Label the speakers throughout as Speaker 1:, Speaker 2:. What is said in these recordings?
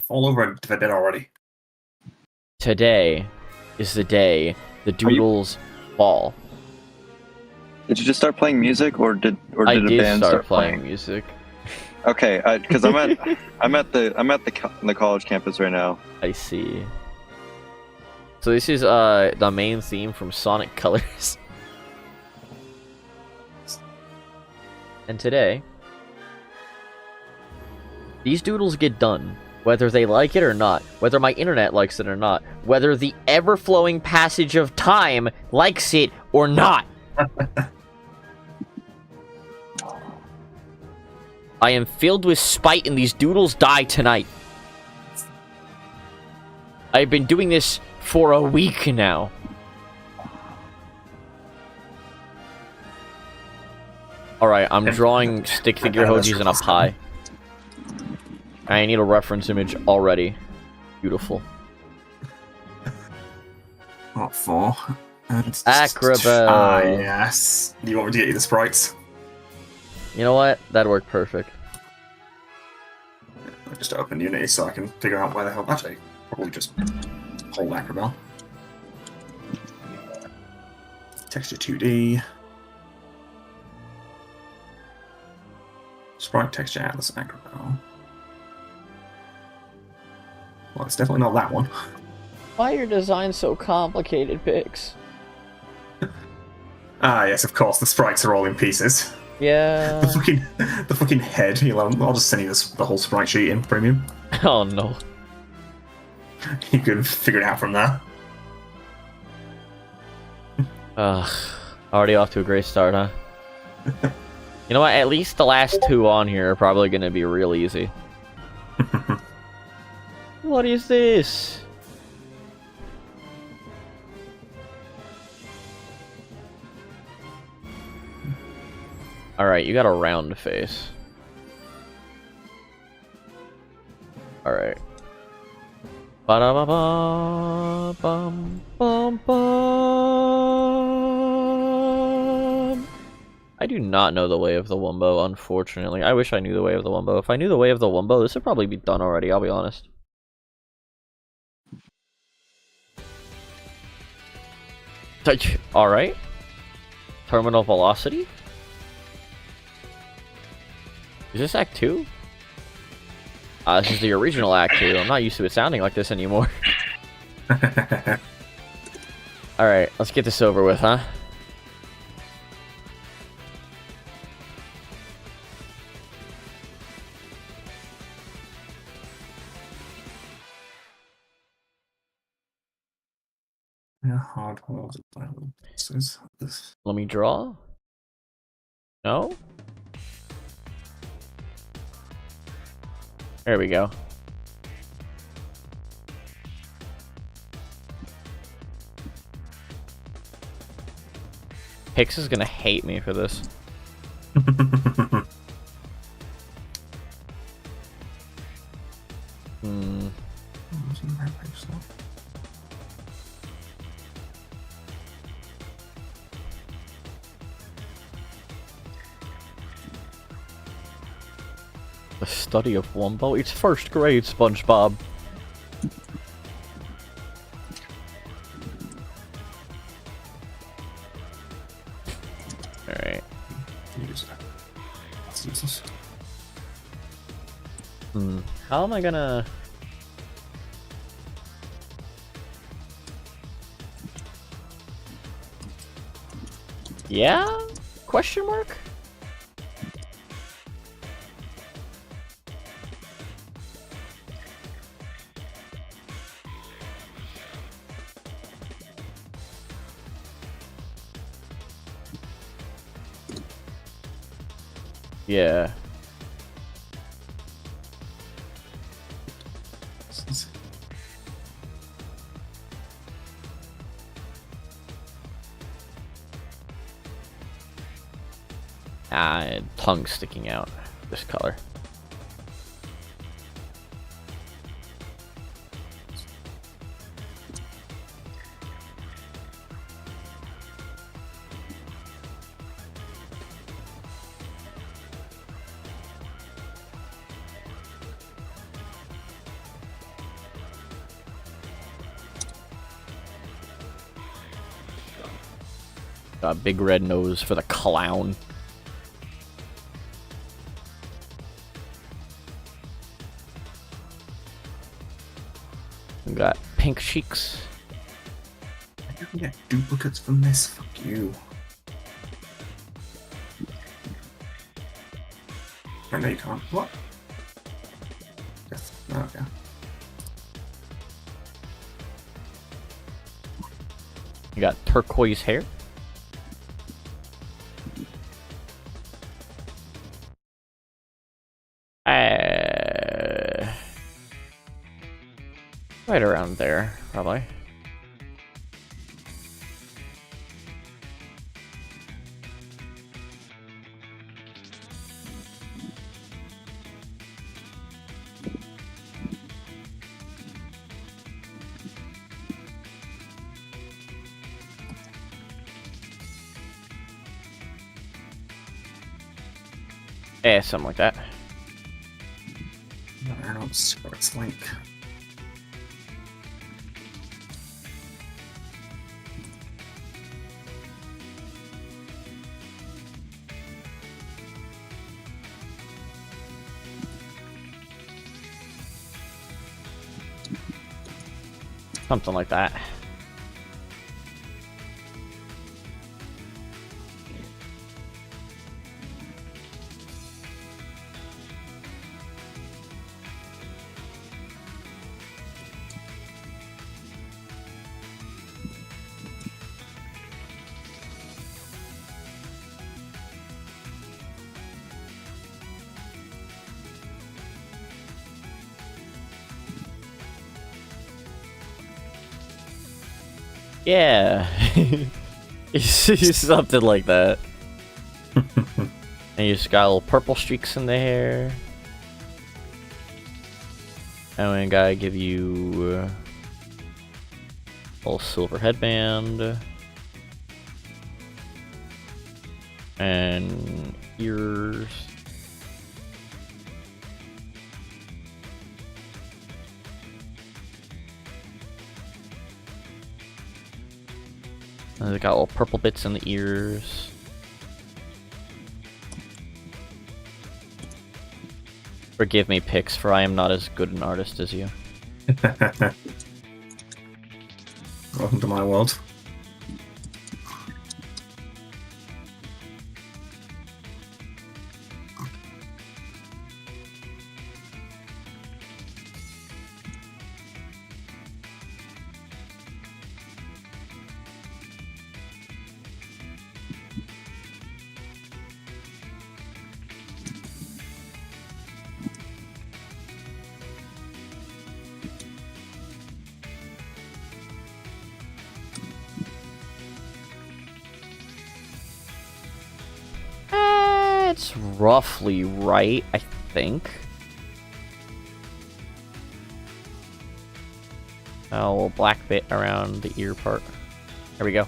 Speaker 1: fall over if I did already.
Speaker 2: Today is the day the doodles fall.
Speaker 3: Did you just start playing music, or did
Speaker 2: I
Speaker 3: a
Speaker 2: did
Speaker 3: band
Speaker 2: start
Speaker 3: playing
Speaker 2: playing music.
Speaker 3: Okay, because I'm at the college campus right now.
Speaker 2: I see. So this is the main theme from Sonic Colors. And today, these doodles get done, whether they like it or not, whether my internet likes it or not, whether the ever-flowing passage of time likes it or not. I am filled with spite and these doodles die tonight. I've been doing this for a week now. Alright, I'm drawing stick figure Hogeez in a pie. I need a reference image already. Beautiful.
Speaker 1: What for?
Speaker 2: Acrobel.
Speaker 1: Ah, yes. You want me to get you the sprites?
Speaker 2: You know what? That'd work perfect.
Speaker 1: I just open Unity so I can figure out where the hell. Actually, probably just hold Acrobel. Texture 2D. Sprite texture Atlas Acrobel. Well, it's definitely not that one.
Speaker 2: Why are your designs so complicated, Pix?
Speaker 1: Ah, yes, of course. The sprites are all in pieces.
Speaker 2: Yeah.
Speaker 1: The fucking head. I'll just send you the whole sprite sheet in premium.
Speaker 2: Oh no.
Speaker 1: You can figure it out from there.
Speaker 2: Ugh. Already off to a great start, huh? You know what? At least the last two on here are probably going to be real easy. What is this? Alright, you got a round face. Alright. Ba-da-ba-ba-bum-bum-bum. I do not know the way of the Wumbo, unfortunately. I wish I knew the way of the Wumbo. If I knew the way of the Wumbo, this would probably be done already, I'll be honest. Alright. Terminal velocity? Is this Act 2? This is the original Act 2. I'm not used to it sounding like this anymore. Alright, let's get this over with, huh?
Speaker 1: Yeah, hard hold.
Speaker 2: Let me draw. No? There we go. Hicks is gonna hate me for this. The study of Wumbo? It's first grade, SpongeBob. Alright. How am I gonna... Yeah? Question mark? Yeah. Tongue sticking out. This color. Got a big red nose for the clown. We got pink cheeks.
Speaker 1: You can get duplicates from this. Fuck you. I know you can't. What? Yes. Okay.
Speaker 2: You got turquoise hair. Right around there, probably. Yeah, something like that.
Speaker 1: I don't see what it's like.
Speaker 2: Something like that. Yeah. Something like that. And you just got little purple streaks in the hair. And we gotta give you a little silver headband. And ears. And they got little purple bits in the ears. Forgive me, Pix, for I am not as good an artist as you.
Speaker 1: Welcome to my world.
Speaker 2: It's roughly right, I think. A little black bit around the ear part. There we go.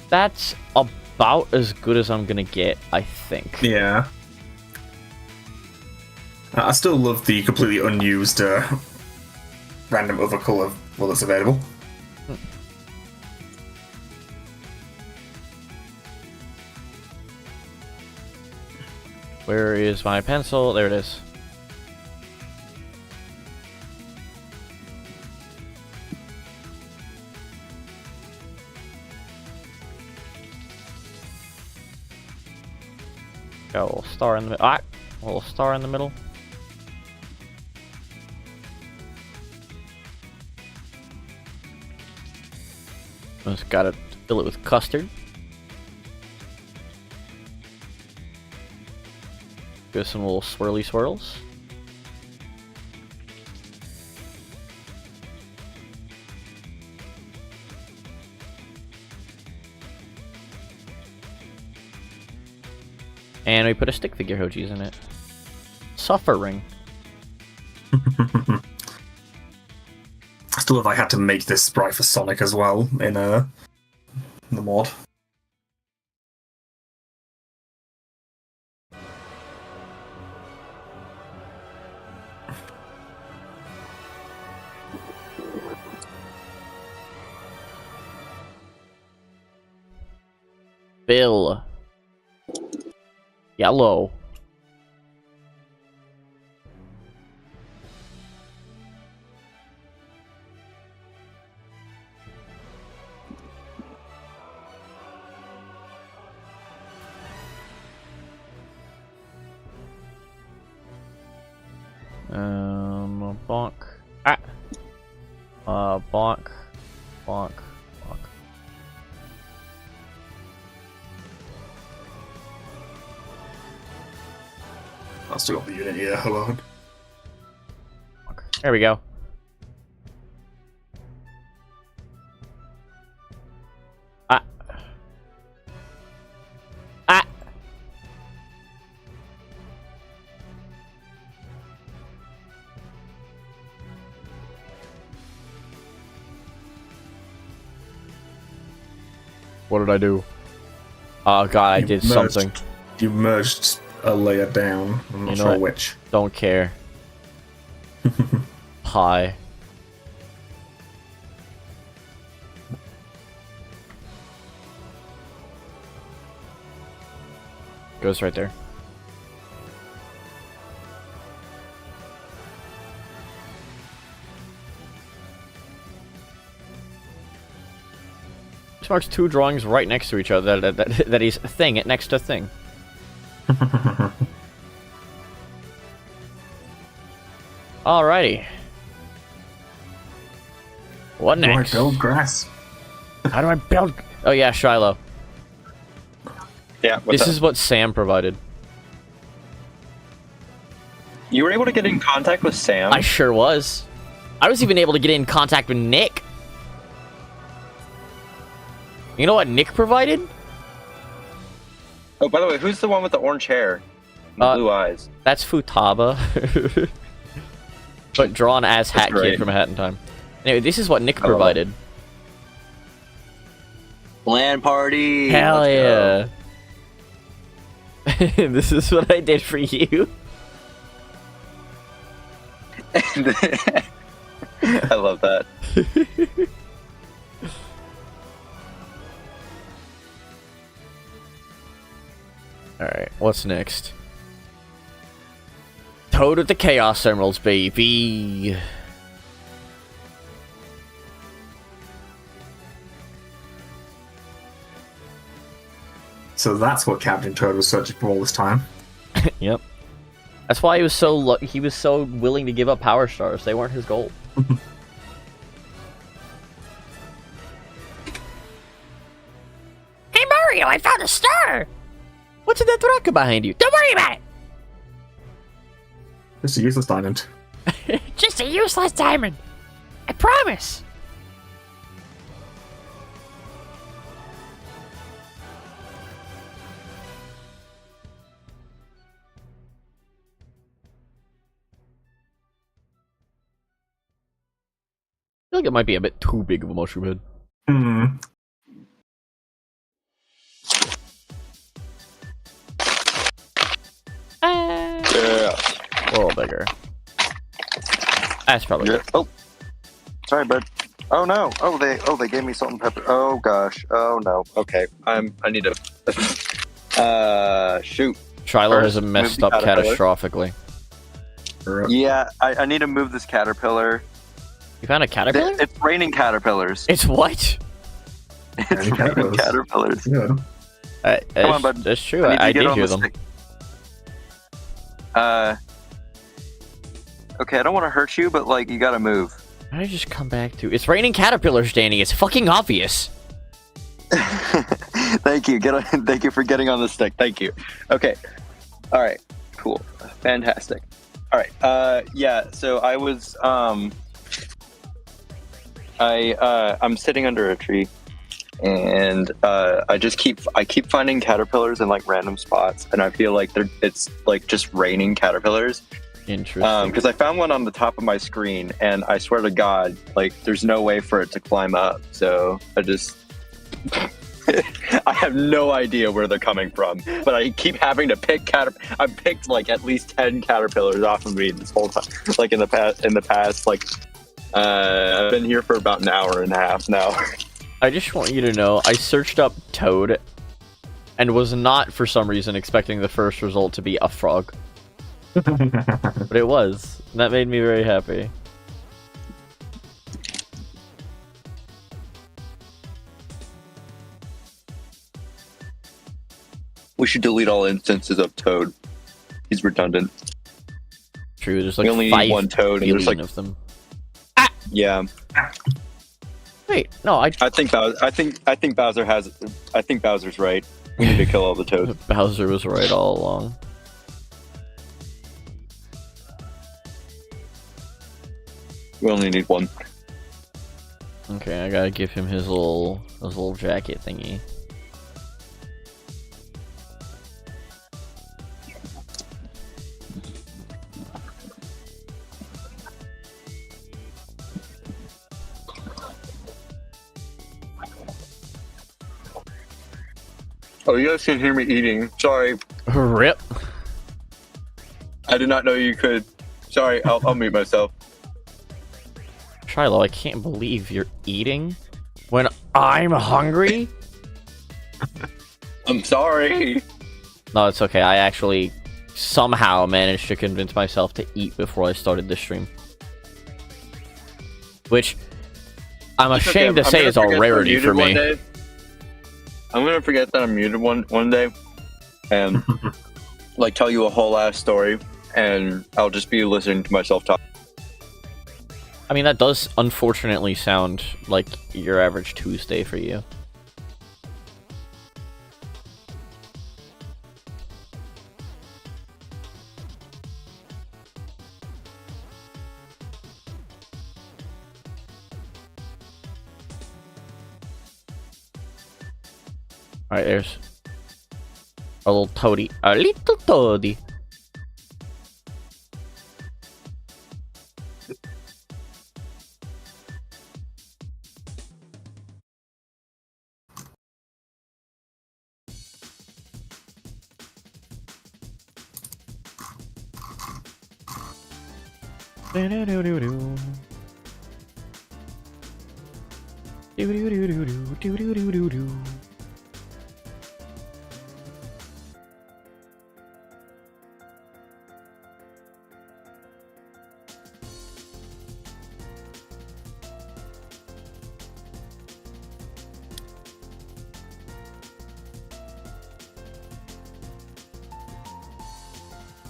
Speaker 2: That's about as good as I'm gonna get, I think.
Speaker 1: Yeah. I still love the completely unused random other colour while it's available.
Speaker 2: Where is my pencil? There it is. Got a little star in the middle. Ah! A little star in the middle. Just gotta fill it with custard. Give some little swirly swirls. And we put a stick figure Hogeez in it. Suffering.
Speaker 1: I still love I had to make this sprite for Sonic as well in the mod.
Speaker 2: Bill. Yellow. Bonk. Ah. Bonk. Bonk. Bonk.
Speaker 1: I'll still got the unit here. Hold on.
Speaker 2: There we go. Ah. Ah. What did I do? Oh god, I did something.
Speaker 1: You merged a layer down. I'm not sure which.
Speaker 2: Don't care. Hi. Goes right there. This marks two drawings right next to each other. That is thing next to thing. Alrighty. What next?
Speaker 1: How do I build grass?
Speaker 2: How do I build? Oh yeah, Shiloh.
Speaker 3: Yeah.
Speaker 2: This is what Sam provided.
Speaker 3: You were able to get in contact with Sam?
Speaker 2: I sure was. I was even able to get in contact with Nick. You know what Nick provided?
Speaker 3: Oh, by the way, who's the one with the orange hair? And the blue eyes.
Speaker 2: That's Futaba. But drawn as Hat Kid from A Hat in Time. Anyway, this is what Nick provided.
Speaker 3: LAN party!
Speaker 2: Hell yeah! This is what I did for you.
Speaker 3: I love that.
Speaker 2: Alright, what's next? Toad with the Chaos Emeralds, baby!
Speaker 1: So that's what Captain Toad was searching for all this time.
Speaker 2: Yep. That's why he was so willing to give up Power Stars. They weren't his goal. Hey Mario, I found a star! What's in that rocket behind you? Don't worry about it!
Speaker 1: It's a useless diamond.
Speaker 2: Just a useless diamond. I promise. I feel like it might be a bit too big of a mushroom head.
Speaker 1: Hmm.
Speaker 3: Yeah.
Speaker 2: A little bigger. That's probably good.
Speaker 3: Oh, sorry, bud. Oh no! Oh, they gave me salt and pepper. Oh gosh. Oh no. Okay, I need to. Shoot.
Speaker 2: Shiloh has messed up catastrophically.
Speaker 3: Yeah, I need to move this caterpillar.
Speaker 2: You found a caterpillar?
Speaker 3: It's raining caterpillars.
Speaker 2: It's what?
Speaker 3: It's raining caterpillars.
Speaker 1: Yeah.
Speaker 3: Come on, bud.
Speaker 2: That's true. I did hear them.
Speaker 3: Okay, I don't want to hurt you, but like, you gotta move.
Speaker 2: How did I just come back to? It's raining caterpillars, Danny. It's fucking obvious.
Speaker 3: Thank you. Thank you for getting on the stick. Thank you. Okay. All right. Cool. Fantastic. All right. Yeah. So I was I'm sitting under a tree, and I keep finding caterpillars in like random spots, and I feel like it's like just raining caterpillars.
Speaker 2: Interesting.
Speaker 3: Because I found one on the top of my screen, and I swear to God, like there's no way for it to climb up. So I just I have no idea where they're coming from, but I keep having to pick I've picked like at least 10 caterpillars off of me this whole time. Like in the past, like I've been here for about an hour and a half now.
Speaker 2: I just want you to know, I searched up Toad, and was not, for some reason, expecting the first result to be a frog. But it was. And that made me very happy.
Speaker 3: We should delete all instances of Toad. He's redundant.
Speaker 2: True, there's
Speaker 3: We
Speaker 2: like
Speaker 3: only need
Speaker 2: 5
Speaker 3: one Toad, and there's
Speaker 2: billion
Speaker 3: like
Speaker 2: of them.
Speaker 3: yeah.
Speaker 2: Wait, no, I
Speaker 3: think Bowser has. I think Bowser's right. We need to kill all the Toads.
Speaker 2: Bowser was right all along.
Speaker 3: We only need one.
Speaker 2: Okay, I gotta give him his little jacket thingy.
Speaker 3: Oh, you guys can hear me eating. Sorry,
Speaker 2: Rip.
Speaker 3: I did not know you could. Sorry, I'll mute myself.
Speaker 2: Shiloh, I can't believe you're eating when I'm hungry.
Speaker 3: I'm sorry.
Speaker 2: No, it's okay. I actually somehow managed to convince myself to eat before I started the stream. Which, I'm ashamed to say is a rarity for me.
Speaker 3: I'm gonna forget that I'm muted one day, and like tell you a whole ass story, and I'll just be listening to myself talk.
Speaker 2: I mean, that does unfortunately sound like your average Tuesday for you. Alright, there's a little toady. A little toady. Do-do-do-do-do. Do-do-do-do-do. Do-do-do-do-do.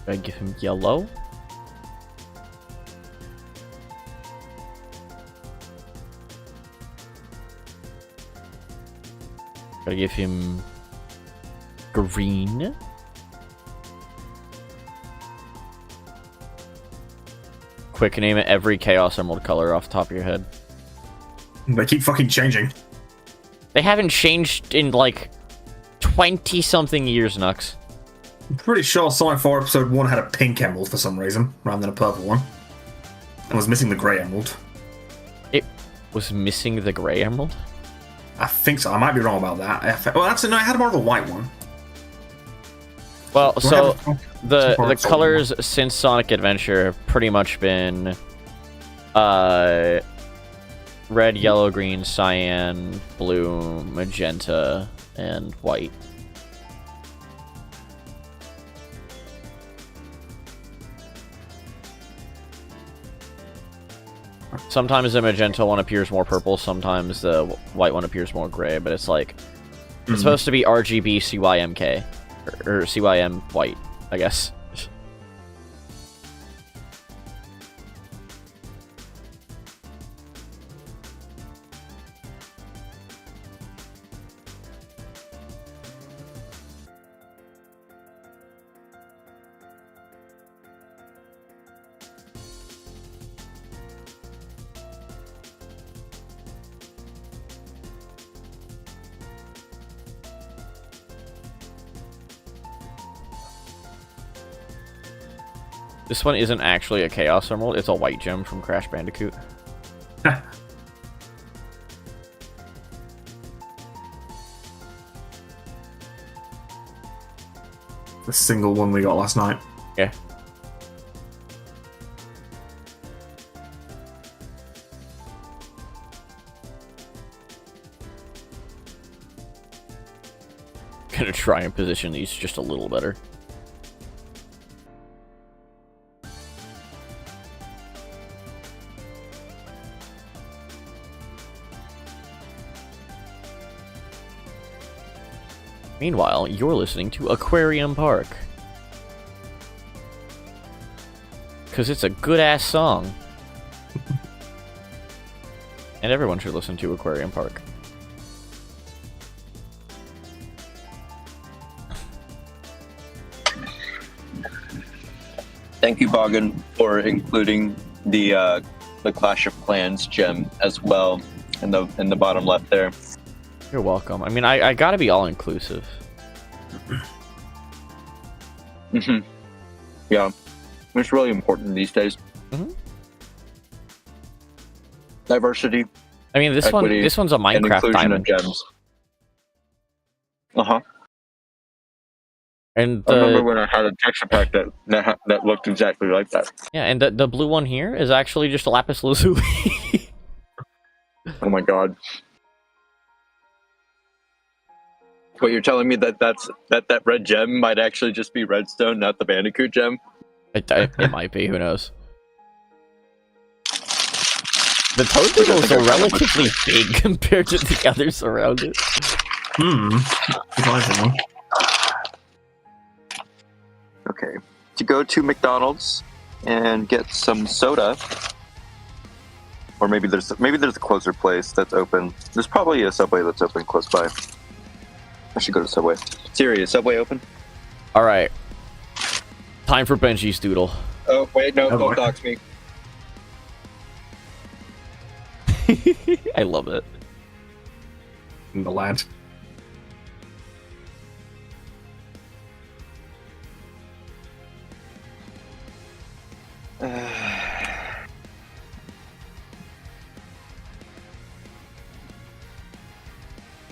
Speaker 2: I give him yellow. Gotta give him green. Quick, name it every Chaos Emerald color off the top of your head.
Speaker 1: They keep fucking changing.
Speaker 2: They haven't changed in like 20-something years, Nux.
Speaker 1: I'm pretty sure Sonic 4 Episode 1 had a pink emerald for some reason, rather than a purple one. And was missing the grey emerald.
Speaker 2: It was missing the gray emerald?
Speaker 1: I think so. I might be wrong about that. Well, actually, no, I had more of a white one.
Speaker 2: Well, so the
Speaker 1: One?
Speaker 2: colors since Sonic Adventure have pretty much been red, yellow, green, cyan, blue, magenta, and white. Sometimes the magenta one appears more purple, sometimes the white one appears more gray, but it's like it's supposed to be RGB CYMK or CYM white, I guess. This one isn't actually a Chaos Emerald, it's a white gem from Crash Bandicoot.
Speaker 1: The single one we got last night.
Speaker 2: Yeah. Gonna try and position these just a little better. Meanwhile, you're listening to Aquarium Park. Because it's a good-ass song. And everyone should listen to Aquarium Park.
Speaker 3: Thank you, Bogan, for including the Clash of Clans gem as well in the bottom left there.
Speaker 2: You're welcome. I mean, I gotta be all-inclusive.
Speaker 3: Mm-hmm. Yeah. It's really important these days.
Speaker 2: Mm-hmm.
Speaker 3: Diversity.
Speaker 2: I mean, this one's a
Speaker 3: and
Speaker 2: Minecraft
Speaker 3: inclusion
Speaker 2: diamond.
Speaker 3: of gems. Uh-huh.
Speaker 2: And
Speaker 3: I remember when I had a texture pack that looked exactly like that.
Speaker 2: yeah, and the blue one here is actually just a lapis lazuli.
Speaker 3: Oh my god. Wait, you're telling me that red gem might actually just be redstone, not the Bandicoot gem?
Speaker 2: It might be, who knows. The toad doodles are relatively big compared to the others around it.
Speaker 1: Surprisingly.
Speaker 3: Okay. To go to McDonald's and get some soda. Or maybe there's a closer place that's open. There's probably a Subway that's open close by. I should go to Subway. Siri, is Subway open?
Speaker 2: Alright. Time for Benji's doodle.
Speaker 3: Oh, wait, no,
Speaker 1: Oh,
Speaker 3: don't
Speaker 1: boy.
Speaker 3: dox me.
Speaker 2: I love it.
Speaker 1: The lad.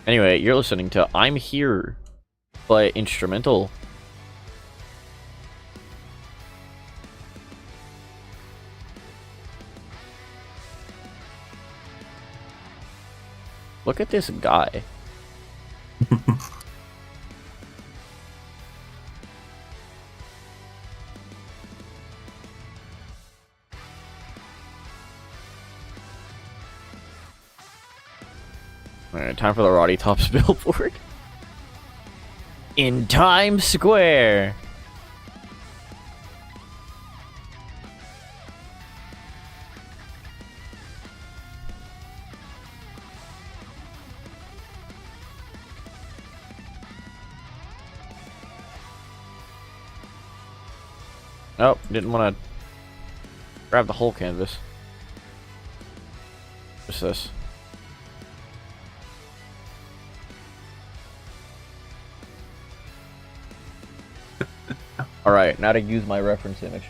Speaker 2: Anyway, you're listening to I'm Here by Instrumental. Look at this guy. Alright, time for the Roddy Tops billboard. In Times Square. Nope, didn't want to grab the whole canvas. Just this. Alright, now to use my reference image.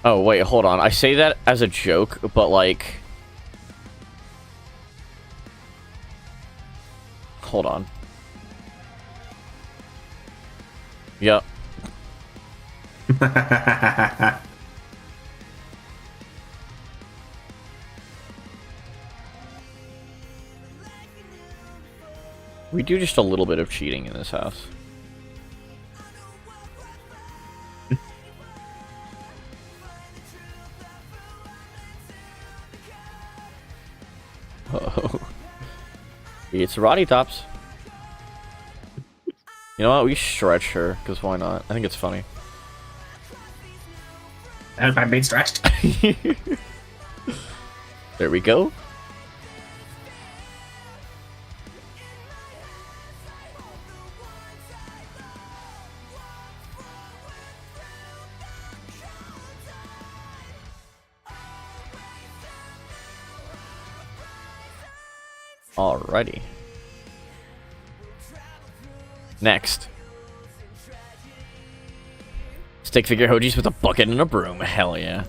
Speaker 2: Oh, wait, hold on. I say that as a joke, but like... Hold on. Yep. We do just a little bit of cheating in this house. Oh. It's Roddy Tops. You know what? We stretch her, because why not? I think it's funny.
Speaker 1: And I'm being stretched.
Speaker 2: There we go. Alrighty. Next. Stick figure Hogeez with a bucket and a broom. Hell yeah.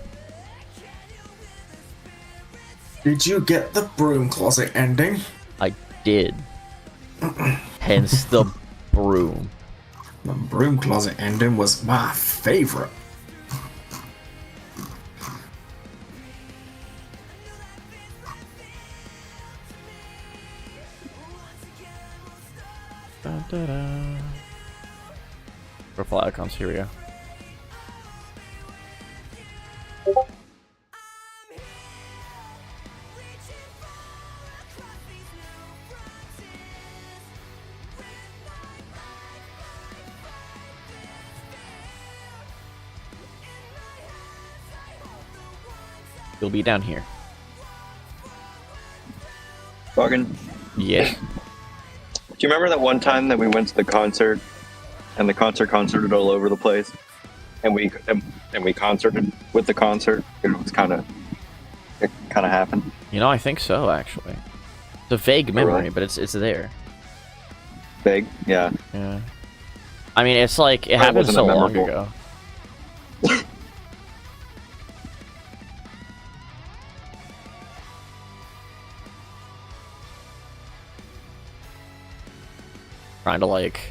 Speaker 1: Did you get the broom closet ending?
Speaker 2: I did. Hence the broom.
Speaker 1: The broom closet ending was my favorite.
Speaker 2: Dun, dun, dun. Purple icons, here we go. You'll be down here.
Speaker 3: Bargain.
Speaker 2: Yeah.
Speaker 3: Do you remember that one time that we went to the concert, and the concerted all over the place, and we concerted with the concert? It kind of happened.
Speaker 2: You know, I think so, actually. It's a vague memory, but it's there.
Speaker 3: Vague, yeah.
Speaker 2: Yeah. I mean, it's like it happened so long ago. Trying to like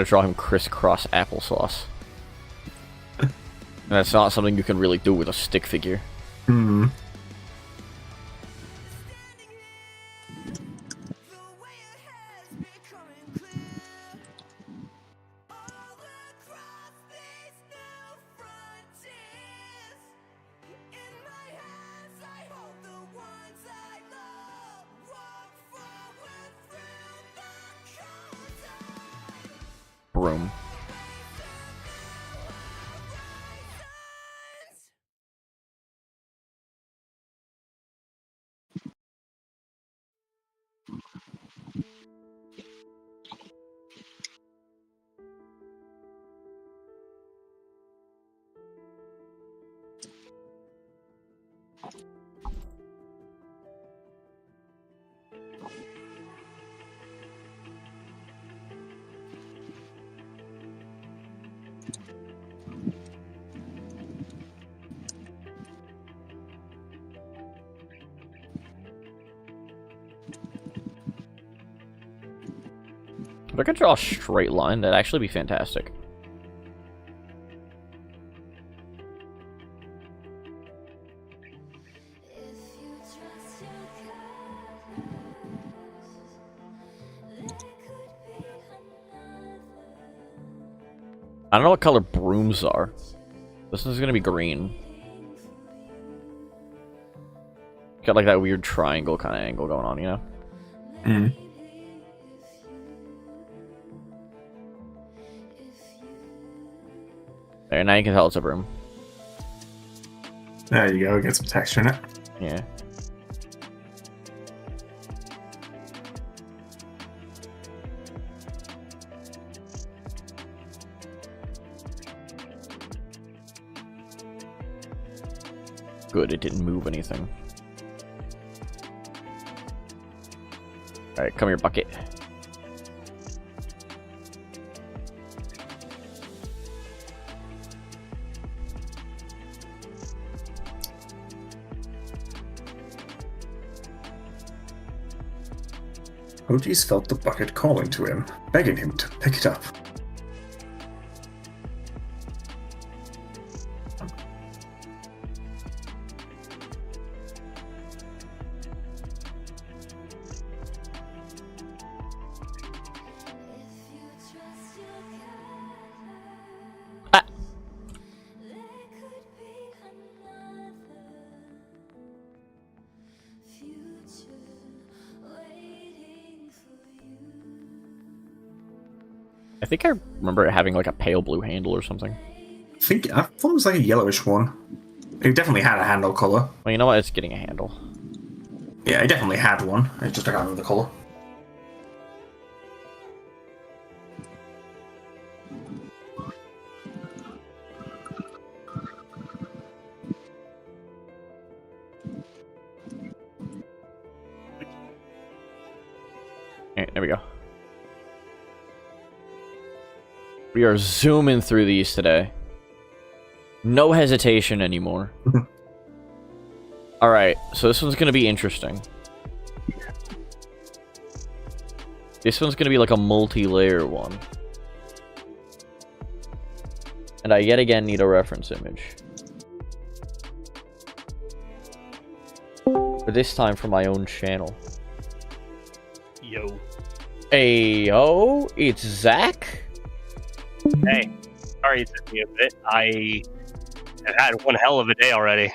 Speaker 2: draw him crisscross applesauce. And that's not something you can really do with a stick figure.
Speaker 1: Hmm.
Speaker 2: Broom. If I could draw a straight line, that'd actually be fantastic. I don't know what color brooms are. This is gonna be green. Got like that weird triangle kind of angle going on, you know?
Speaker 1: Hmm.
Speaker 2: There, now you can tell it's a broom.
Speaker 1: There you go, get some texture in it.
Speaker 2: Yeah. Good, it didn't move anything. Alright, come here, bucket.
Speaker 1: Hogeez felt the bucket calling to him, begging him to pick it up.
Speaker 2: I think I remember it having like a pale blue handle or something.
Speaker 1: I thought it was like a yellowish one. It definitely had a handle color.
Speaker 2: Well, you know what? It's getting a handle.
Speaker 1: Yeah, it definitely had one. It just I can't remember the color.
Speaker 2: Alright, there we go. We are zooming through these today. No hesitation anymore. Alright, so this one's gonna be interesting. This one's gonna be like a multi-layer one. And I yet again need a reference image. For But this time for my own channel.
Speaker 4: Yo.
Speaker 2: Hey, yo, it's Zach.
Speaker 4: Hey. Sorry it took me a bit. I have had one hell of a day already.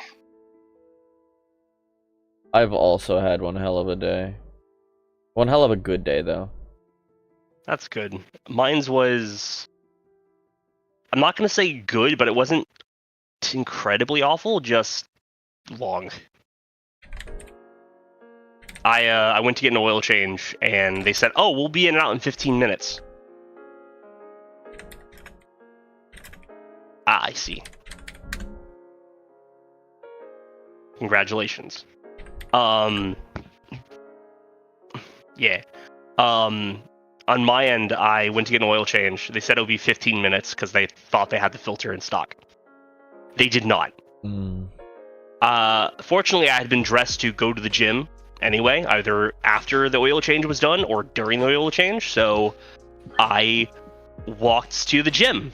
Speaker 2: I've also had one hell of a day. One hell of a good day, though.
Speaker 4: That's good. Mine's was... I'm not going to say good, but it wasn't incredibly awful, just long. I went to get an oil change, and they said, oh, we'll be in and out in 15 minutes. Ah, I see. Congratulations. Yeah. On my end, I went to get an oil change. They said it would be 15 minutes because they thought they had the filter in stock. They did not. Fortunately, I had been dressed to go to the gym anyway, either after the oil change was done or during the oil change, so I walked to the gym.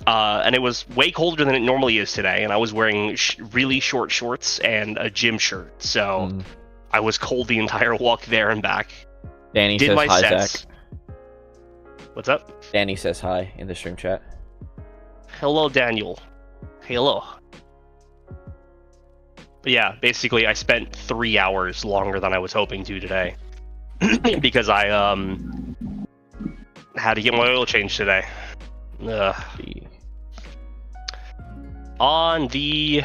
Speaker 4: And it was way colder than it normally is today, and I was wearing really short shorts and a gym shirt, so I was cold the entire walk there and back.
Speaker 2: Danny
Speaker 4: Did
Speaker 2: says
Speaker 4: my
Speaker 2: hi,
Speaker 4: sets.
Speaker 2: Zach.
Speaker 4: What's up?
Speaker 2: Danny says hi in the stream chat.
Speaker 4: Hello, Daniel. Hello. But yeah, basically I spent 3 hours longer than I was hoping to today. Because I had to get my oil changed today. On the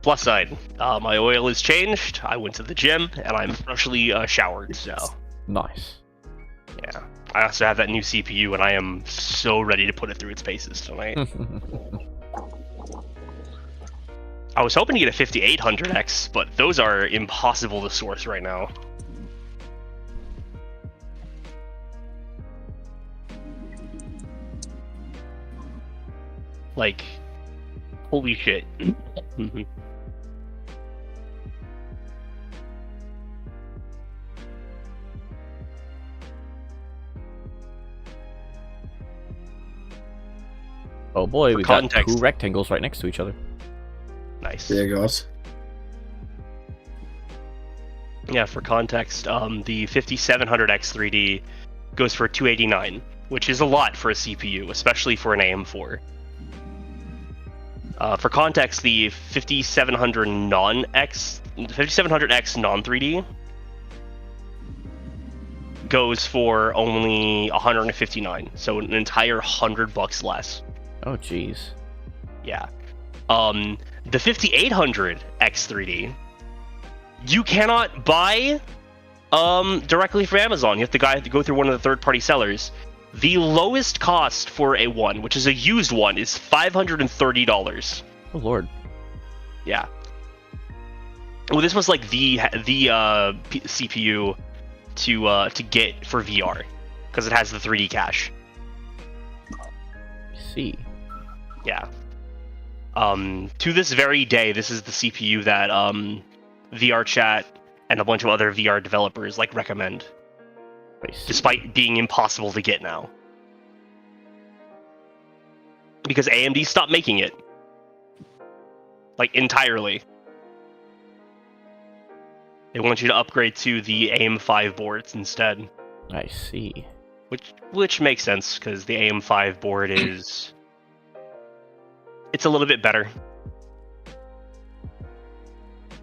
Speaker 4: plus side, my oil is changed, I went to the gym, and I'm freshly showered, so...
Speaker 2: Nice.
Speaker 4: Yeah. I also have that new CPU, and I am so ready to put it through its paces tonight. I was hoping to get a 5800X, but those are impossible to source right now. Like, holy shit.
Speaker 2: Oh boy,
Speaker 4: For
Speaker 2: we got
Speaker 4: context.
Speaker 2: 2 rectangles right next to each other.
Speaker 4: Nice.
Speaker 1: There you goes.
Speaker 4: Yeah, for context, the 5700X 3D goes for $289, which is a lot for a CPU, especially for an AM4. For context, the 5700X non 3D goes for only $159, so an entire $100 less.
Speaker 2: Oh jeez.
Speaker 4: Yeah. The 5800X 3D, you cannot buy directly from Amazon. You have to go through one of the third-party sellers. The lowest cost for a one, which is a used one, is $530.
Speaker 2: Oh lord.
Speaker 4: Yeah. Well, this was like the CPU to get for VR because it has the 3D cache.
Speaker 2: I see.
Speaker 4: Yeah. To this very day, this is the CPU that VR Chat and a bunch of other VR developers like recommend,
Speaker 2: I see.
Speaker 4: despite being impossible to get now. Because AMD stopped making it. Like, entirely. They want you to upgrade to the AM5 boards instead.
Speaker 2: I see.
Speaker 4: Which makes sense, because the AM5 board is... It's a little bit better.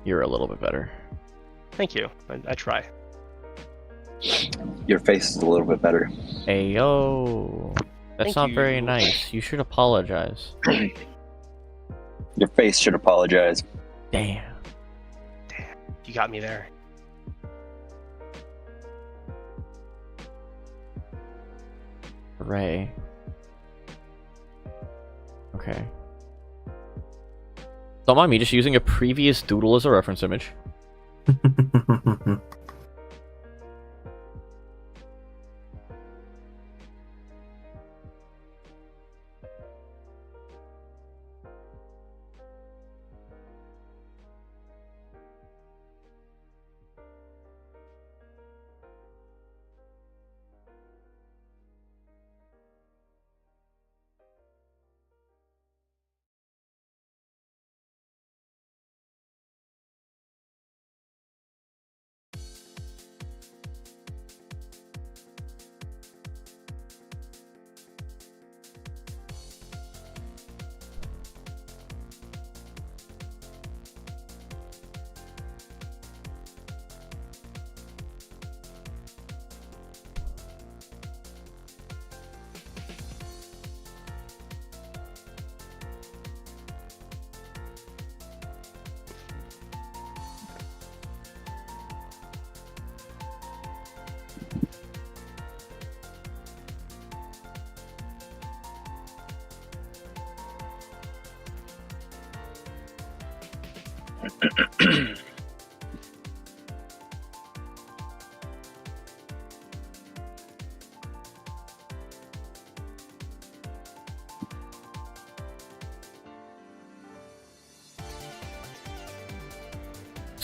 Speaker 2: You're a little bit better.
Speaker 4: Thank you. I try.
Speaker 3: Your face is a little bit better.
Speaker 2: Hey yo. That's
Speaker 4: Thank
Speaker 2: not
Speaker 4: you.
Speaker 2: very nice. You should apologize.
Speaker 3: Your face should apologize.
Speaker 2: Damn.
Speaker 4: You got me there.
Speaker 2: Hooray. Okay. Don't mind me just using a previous doodle as a reference image.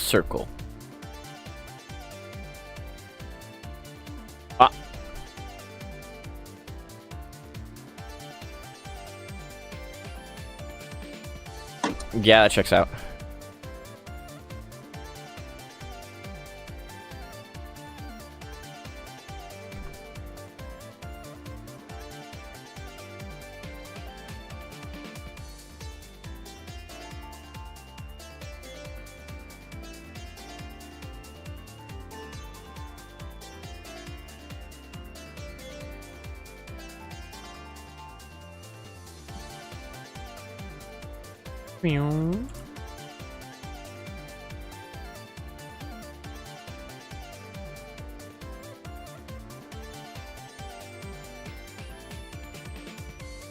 Speaker 2: circle. Ah. Yeah, that checks out.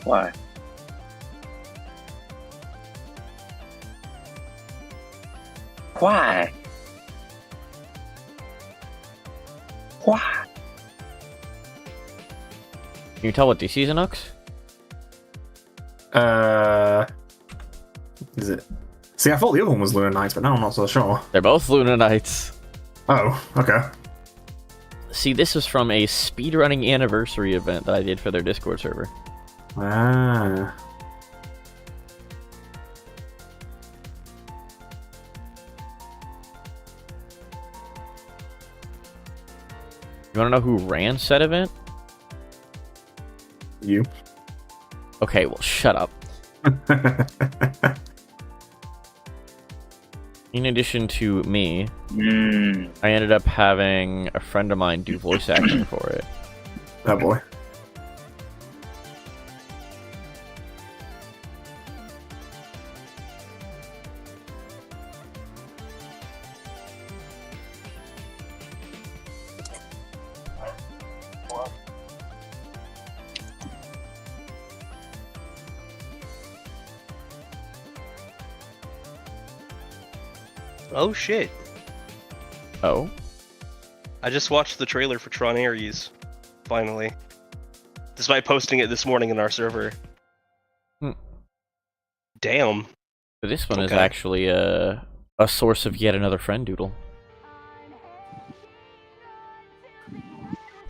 Speaker 3: Why? Why? Why?
Speaker 2: Can you tell what this season looks?
Speaker 1: Is it? See, I thought the other one was Lunar Nights, but now I'm not so sure.
Speaker 2: They're both Lunar Nights.
Speaker 1: Oh, okay.
Speaker 2: See, this is from a speedrunning anniversary event that I did for their Discord server.
Speaker 1: Ah.
Speaker 2: You wanna know who ran said event?
Speaker 1: You.
Speaker 2: Okay, well, shut up. In addition to me, I ended up having a friend of mine do voice acting for it.
Speaker 1: Oh boy.
Speaker 4: Oh shit!
Speaker 2: Oh?
Speaker 4: I just watched the trailer for Tron Ares. Finally. Despite posting it this morning in our server. Damn.
Speaker 2: But this one is
Speaker 4: Okay.
Speaker 2: actually a source of yet another friend doodle.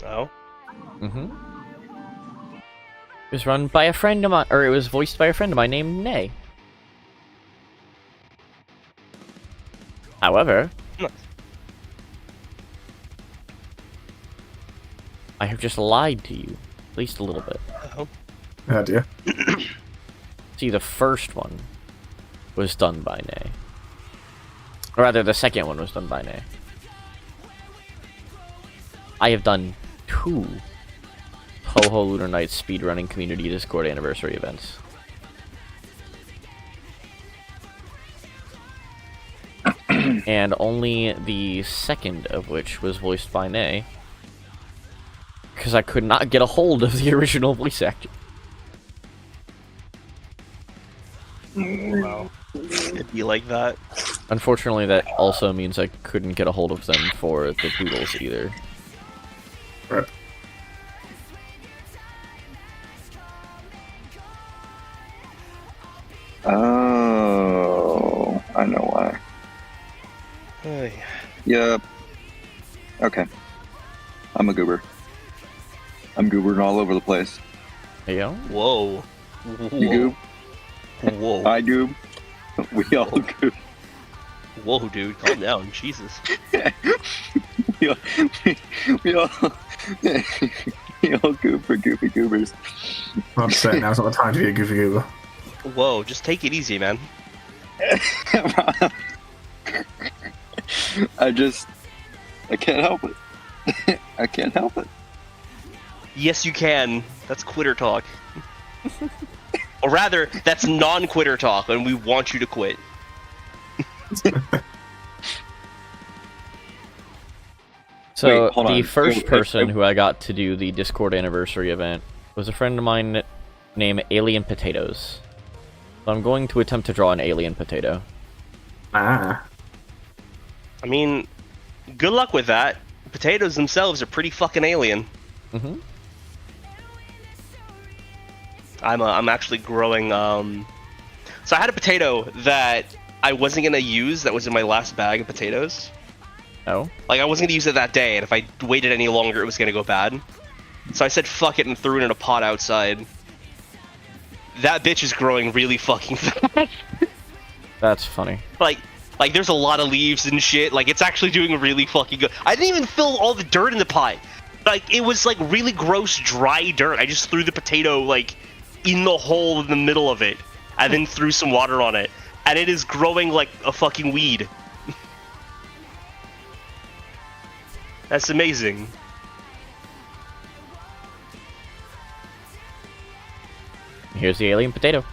Speaker 4: Oh.
Speaker 2: Mm-hmm. It was run by a friend of mine, or it was voiced by a friend of mine named Nay. However,
Speaker 4: Nice.
Speaker 2: I have just lied to you, at least a little bit.
Speaker 4: Oh.
Speaker 1: Oh dear.
Speaker 2: See, the first one was done by Nay. Or rather, the second one was done by Nay. I have done 2 Ho-Ho Lunar Nights speedrunning community Discord anniversary events. And only the second of which was voiced by Nay. Because I could not get a hold of the original voice actor.
Speaker 4: Wow. It'd be like that.
Speaker 2: Unfortunately, that also means I couldn't get a hold of them for the doodles either.
Speaker 1: Right.
Speaker 3: Oh, I know why.
Speaker 4: Ay.
Speaker 3: Yep. Okay. I'm a goober. I'm goobering all over the place.
Speaker 2: There you go.
Speaker 4: Whoa.
Speaker 3: You goob?
Speaker 4: Whoa.
Speaker 3: I goob. We all goob.
Speaker 4: Whoa, dude. Calm down. Jesus.
Speaker 3: we all, we all, we all goob for goofy goobers.
Speaker 1: I'm saying now's not the time to be a goofy goober.
Speaker 4: Whoa, just take it easy, man.
Speaker 3: I can't help it. I can't help it.
Speaker 4: Yes, you can. That's quitter talk. Or rather, that's non-quitter talk, and we want you to quit.
Speaker 2: So,
Speaker 3: Wait, hold
Speaker 2: the
Speaker 3: on.
Speaker 2: first person who I got to do the Discord anniversary event was a friend of mine named Alien Potatoes. So I'm going to attempt to draw an alien potato.
Speaker 1: Ah.
Speaker 4: I mean, good luck with that. Potatoes themselves are pretty fucking alien.
Speaker 2: Mm-hmm.
Speaker 4: I'm actually growing, So I had a potato that I wasn't gonna use that was in my last bag of potatoes.
Speaker 2: Oh.
Speaker 4: Like, I wasn't gonna use it that day, and if I waited any longer, it was gonna go bad. So I said fuck it and threw it in a pot outside. That bitch is growing really fucking fast.
Speaker 2: That's funny.
Speaker 4: Like there's a lot of leaves and shit. Like, it's actually doing really fucking good. I didn't even fill all the dirt in the pot. Like, it was like really gross, dry dirt. I just threw the potato like in the hole in the middle of it, and then threw some water on it, and it is growing like a fucking weed. That's amazing.
Speaker 2: Here's the alien potato.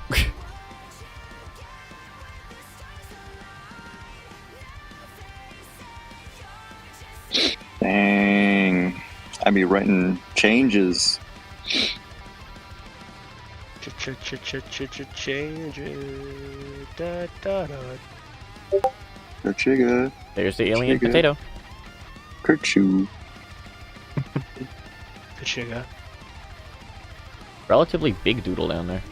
Speaker 3: Dang. I be writing changes.
Speaker 4: Changes. Da, da, da.
Speaker 3: Kerchiga.
Speaker 2: There's the alien
Speaker 3: Chicken.
Speaker 2: potato.
Speaker 3: Kerchoo.
Speaker 4: Kachiga.
Speaker 2: Relatively big doodle down there.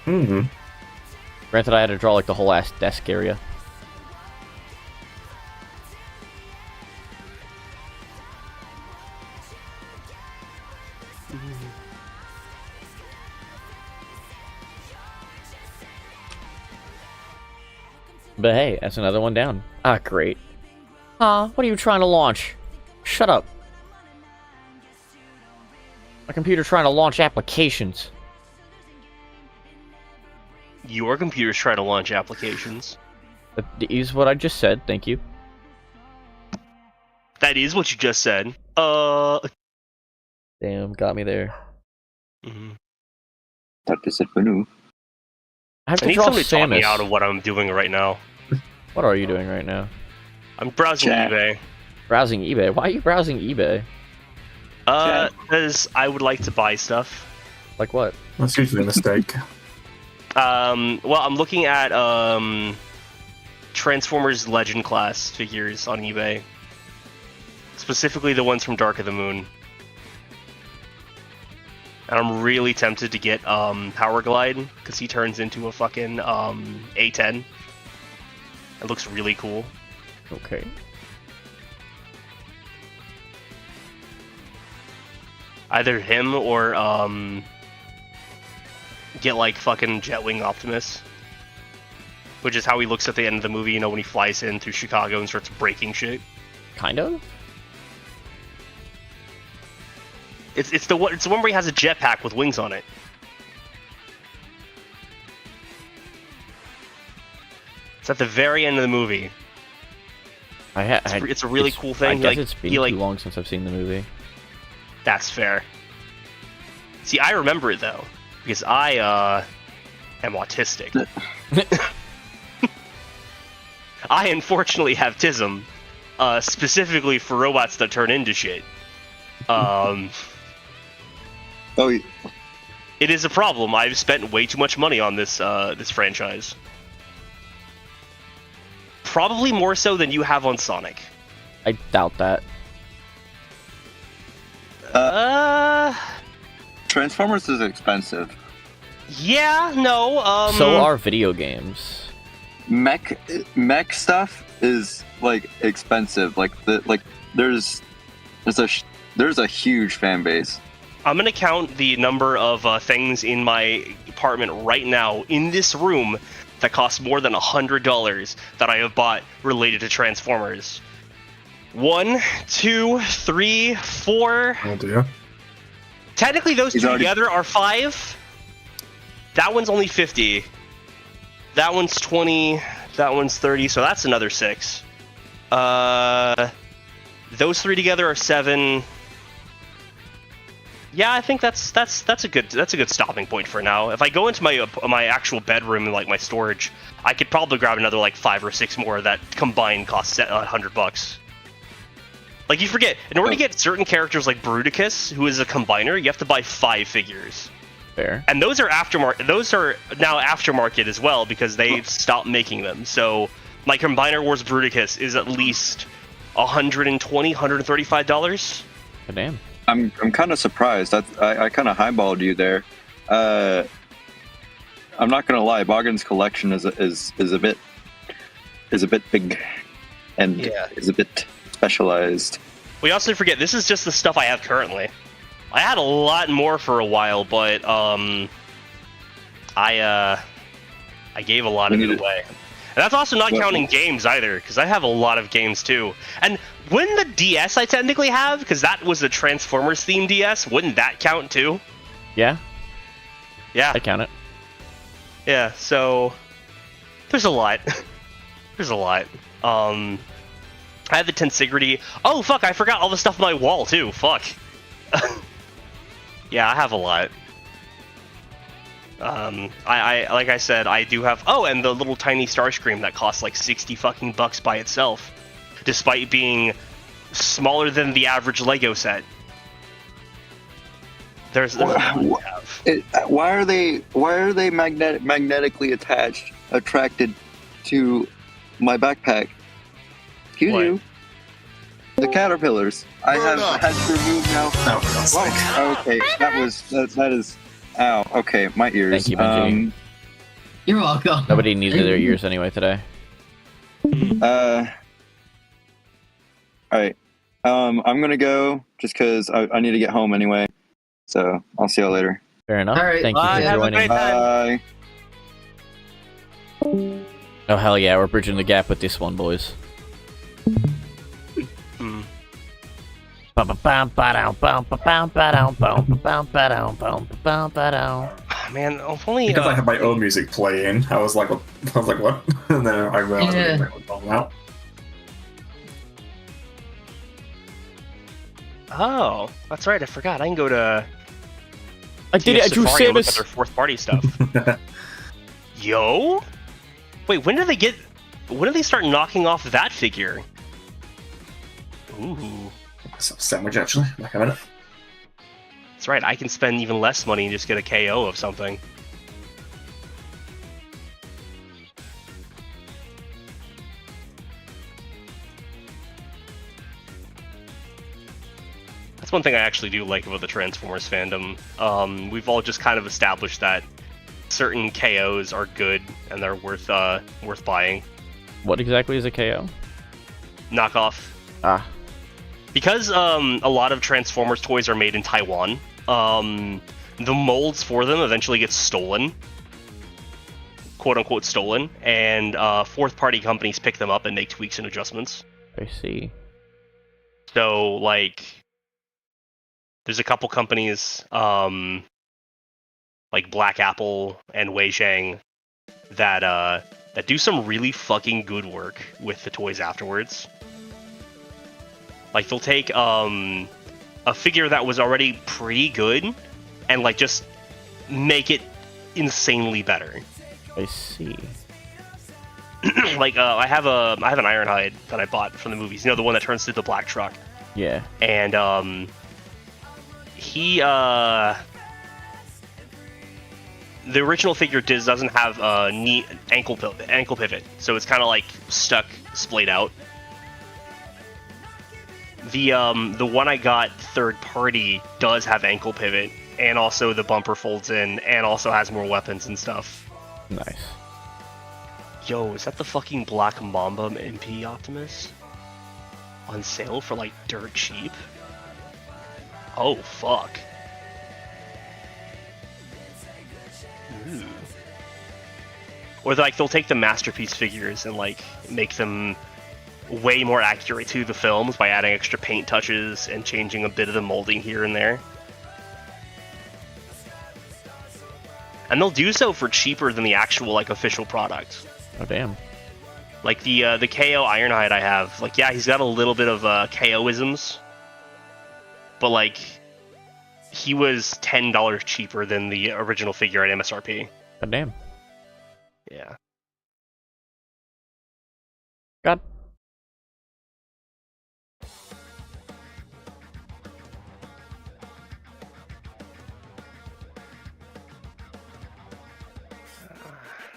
Speaker 1: Mm-hmm.
Speaker 2: Granted, I had to draw like the whole ass desk area. But hey, that's another one down. Ah, great. What are you trying to launch? Shut up. My computer's trying to launch applications.
Speaker 4: Your computer's trying to launch applications.
Speaker 2: That is what I just said, thank you.
Speaker 4: That is what you just said.
Speaker 2: Damn, got me there.
Speaker 4: Mhm.
Speaker 3: That is it for new.
Speaker 2: I have
Speaker 4: I
Speaker 2: to
Speaker 4: need
Speaker 2: draw
Speaker 4: somebody to talk me
Speaker 2: Samus.
Speaker 4: out of what I'm doing right now.
Speaker 2: What are you doing right now?
Speaker 4: I'm browsing
Speaker 3: Chat.
Speaker 4: eBay.
Speaker 2: Browsing eBay? Why are you browsing eBay?
Speaker 4: Because I would like to buy stuff.
Speaker 2: Like what?
Speaker 1: That's usually a mistake.
Speaker 4: Well, I'm looking at Transformers Legend class figures on eBay. Specifically the ones from Dark of the Moon. And I'm really tempted to get Power Glide, because he turns into a fucking A10. It looks really cool.
Speaker 2: Okay.
Speaker 4: Either him or get like fucking Jetwing Optimus. Which is how he looks at the end of the movie, you know, when he flies in through Chicago and starts breaking shit.
Speaker 2: Kind of?
Speaker 4: It's the one where he has a jetpack with wings on it. It's at the very end of the movie. It's a really cool thing.
Speaker 2: I guess
Speaker 4: Like,
Speaker 2: it's been
Speaker 4: he, like,
Speaker 2: too long since I've seen the movie.
Speaker 4: That's fair. See, I remember it though, because I am autistic. I unfortunately have TISM, specifically for robots that turn into shit.
Speaker 3: Oh,
Speaker 4: It is a problem. I've spent way too much money on this this franchise. Probably more so than you have on Sonic.
Speaker 2: I doubt that.
Speaker 3: Transformers is expensive.
Speaker 4: Yeah, no,
Speaker 2: So are video games.
Speaker 3: Mech stuff is like expensive. There's a huge fan base.
Speaker 4: I'm gonna count the number of things in my apartment right now in this room that cost more than $100 that I have bought related to Transformers. 1, 2, 3, 4.
Speaker 1: Oh dear.
Speaker 4: Technically, those
Speaker 3: He's
Speaker 4: two
Speaker 3: already-
Speaker 4: together are 5. That one's only 50. That one's 20. That one's 30. So that's another 6. Those 3 together are 7. Yeah, I think that's a good stopping point for now. If I go into my actual bedroom and like my storage, I could probably grab another like 5 or 6 more that combined cost $100. Like, you forget, in order to get certain characters like Bruticus, who is a combiner, you have to buy 5 figures.
Speaker 2: Fair.
Speaker 4: And those are aftermarket. Those are now aftermarket as well because they've stopped making them. So my Combiner Wars Bruticus is at least $120, $135.
Speaker 2: Oh, damn.
Speaker 3: I'm kind of surprised. I kind of highballed you there. I'm not gonna lie. Boggan's collection is a bit is a bit big and is a bit specialized.
Speaker 4: We also forget this is just the stuff I have currently. I had a lot more for a while, but I gave a lot of it away. And that's also not counting games either, because I have a lot of games too. And wouldn't the DS I technically have, because that was the Transformers themed DS, wouldn't that count too?
Speaker 2: Yeah.
Speaker 4: Yeah.
Speaker 2: I count it.
Speaker 4: Yeah, so there's a lot. There's a lot. I had the Tensigrity. Oh fuck, I forgot all the stuff on my wall too. Fuck. Yeah, I have a lot. I like I said, I do have. Oh, and the little tiny Starscream that costs like 60 fucking bucks by itself, despite being smaller than the average Lego set. There's
Speaker 3: why are they magnetically attracted to my backpack? Excuse you. The caterpillars. I have had to remove now. Oh, okay, that is. Ow. Okay, my ears.
Speaker 2: Thank you, Benji.
Speaker 5: You're welcome.
Speaker 2: Nobody needed their ears anyway today.
Speaker 3: Alright. I'm gonna go just because I need to get home anyway. So I'll see y'all later.
Speaker 2: Fair enough.
Speaker 5: All right,
Speaker 2: Thank you for joining.
Speaker 3: Bye.
Speaker 2: Oh hell yeah, we're bridging the gap with this one, boys.
Speaker 4: Man, if only
Speaker 1: because I had my own music playing, I was like, what? And then I realized I was talking about.
Speaker 4: Oh, that's right. I forgot. I can go to.
Speaker 2: I did it. I drew
Speaker 4: Safari and look at
Speaker 2: Samus.
Speaker 4: their fourth party stuff. Yo. Wait, when did they get? When did they start knocking off that figure? Ooh.
Speaker 1: Some sandwich actually. Like a minute.
Speaker 4: That's right. I can spend even less money and just get a KO of something. That's one thing I actually do like about the Transformers fandom. We've all just kind of established that certain KOs are good and they're worth buying.
Speaker 2: What exactly is a KO?
Speaker 4: Knockoff.
Speaker 2: Ah.
Speaker 4: Because a lot of Transformers toys are made in Taiwan, the molds for them eventually get stolen, quote-unquote stolen, and fourth-party companies pick them up and make tweaks and adjustments.
Speaker 2: I see.
Speaker 4: So, like, there's a couple companies, like Black Apple and Weizhang, that do some really fucking good work with the toys afterwards. Like, they'll take a figure that was already pretty good and, like, just make it insanely better.
Speaker 2: I see.
Speaker 4: Like, I have an Ironhide that I bought from the movies. You know, the one that turns into the black truck.
Speaker 2: Yeah.
Speaker 4: And, he, the original figure doesn't have a neat ankle pivot, so it's kind of, like, stuck, splayed out. The one I got third party does have ankle pivot, and also the bumper folds in, and also has more weapons and stuff.
Speaker 2: Nice.
Speaker 4: Yo, is that the fucking Black Mamba MP Optimus? On sale for like dirt cheap? Oh fuck. Ooh. Or like they'll take the Masterpiece figures and like make them way more accurate to the films by adding extra paint touches and changing a bit of the molding here and there. And they'll do so for cheaper than the actual like official product.
Speaker 2: Oh damn.
Speaker 4: Like the KO Ironhide I have, like yeah, he's got a little bit of KO-isms, but like he was $10 cheaper than the original figure at MSRP.
Speaker 2: Oh damn.
Speaker 4: Yeah.
Speaker 2: God.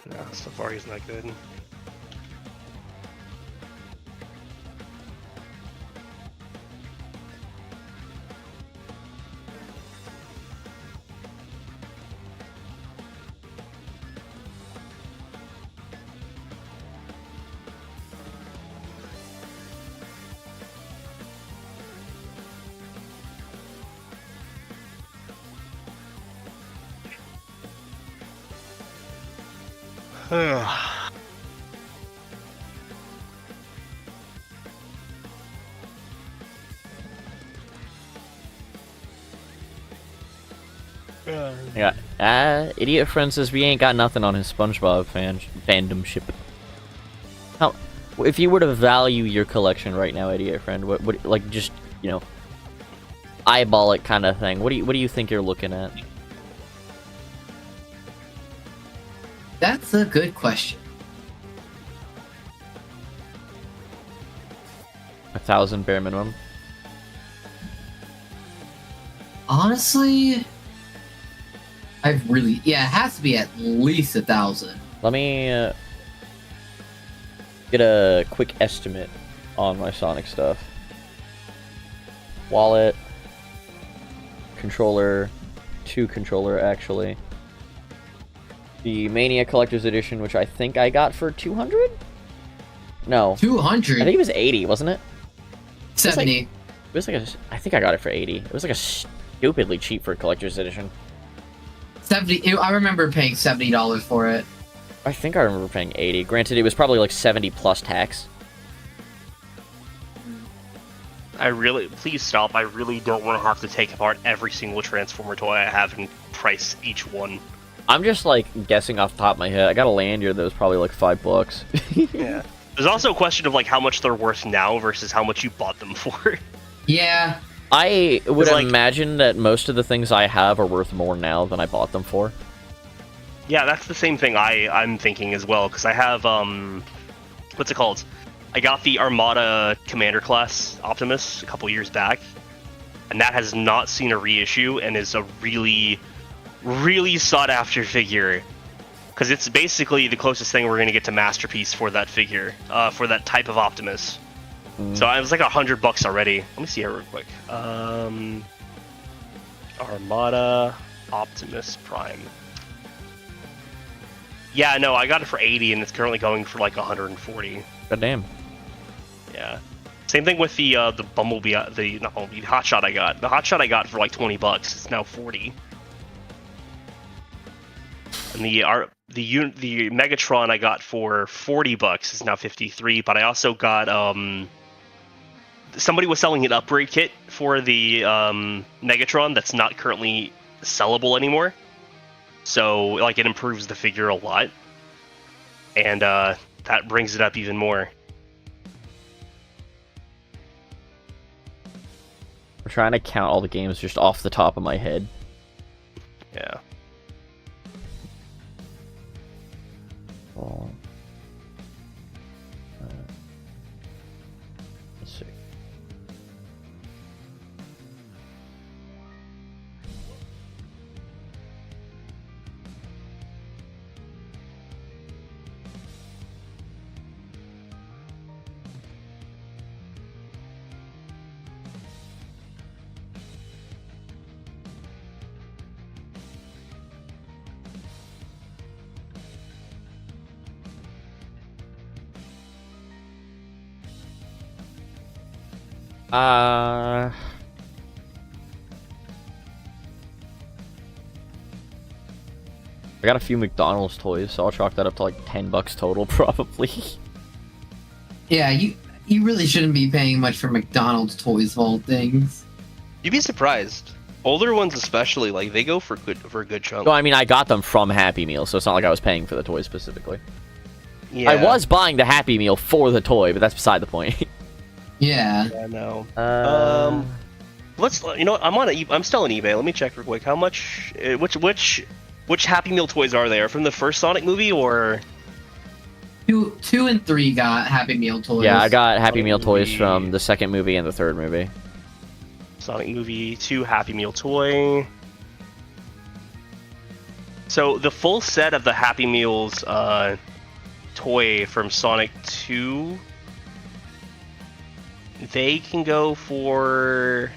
Speaker 4: No, Safari's not good.
Speaker 2: Yeah. Idiot friend says we ain't got nothing on his SpongeBob fandom ship. How, if you were to value your collection right now, idiot friend, what like just eyeball it kind of thing? What do you think you're looking at?
Speaker 5: That's a good question.
Speaker 2: 1,000 bare minimum.
Speaker 5: Honestly, it has to be at least 1,000.
Speaker 2: Let me get a quick estimate on my Sonic stuff. Wallet, controller, 2 controller actually. The Mania Collector's Edition, which I think I got for 200? No.
Speaker 5: 200?
Speaker 2: I think it was 80, wasn't it?
Speaker 5: 70.
Speaker 2: I think I got it for 80. It was like a stupidly cheap for a collector's edition.
Speaker 5: 70. I remember paying $70 for it.
Speaker 2: I think I remember paying 80. Granted, it was probably like 70 plus tax.
Speaker 4: Please stop. I really don't want to have to take apart every single Transformer toy I have and price each one.
Speaker 2: I'm just like guessing off the top of my head. I got a lanyard that was probably like $5.
Speaker 4: Yeah. There's also a question of like how much they're worth now versus how much you bought them for.
Speaker 5: Yeah.
Speaker 2: I would imagine that most of the things I have are worth more now than I bought them for.
Speaker 4: Yeah, that's the same thing I'm thinking as well, because I have, what's it called? I got the Armada Commander Class Optimus a couple years back, and that has not seen a reissue and is a really, really sought-after figure. Because it's basically the closest thing we're going to get to Masterpiece for that figure, for that type of Optimus. So I was like $100 already. Let me see here real quick. Armada Optimus Prime. Yeah, no, I got it for 80, and it's currently going for like 140.
Speaker 2: God damn.
Speaker 4: Yeah. Same thing with the Bumblebee, not Bumblebee, the Hotshot I got. The Hotshot I got for like $20. It's now 40. And the Megatron I got for $40 is now 53. But I also got somebody was selling an upgrade kit for the Megatron that's not currently sellable anymore. So like it improves the figure a lot, and that brings it up even more.
Speaker 2: I'm trying to count all the games just off the top of my head.
Speaker 4: Yeah.
Speaker 2: Oh. Let's see. I got a few McDonald's toys, so I'll chalk that up to like $10 total, probably.
Speaker 5: Yeah, you really shouldn't be paying much for McDonald's toys of all things.
Speaker 6: You'd be surprised. Older ones especially, like they go for a good chunk.
Speaker 2: No, I mean I got them from Happy Meal, so it's not like I was paying for the toy specifically.
Speaker 6: Yeah.
Speaker 2: I was buying the Happy Meal for the toy, but that's beside the point.
Speaker 5: Yeah.
Speaker 6: I know.
Speaker 4: Let's. You know what? I'm still on eBay. Let me check real quick. How much? Which Happy Meal toys are there from the first Sonic movie or?
Speaker 5: 2 and 3 got Happy Meal toys.
Speaker 2: Yeah, I got Happy Meal toys from the second movie and the third movie.
Speaker 4: Sonic movie 2 Happy Meal toy. So the full set of the Happy Meals toy from Sonic 2, they can go for,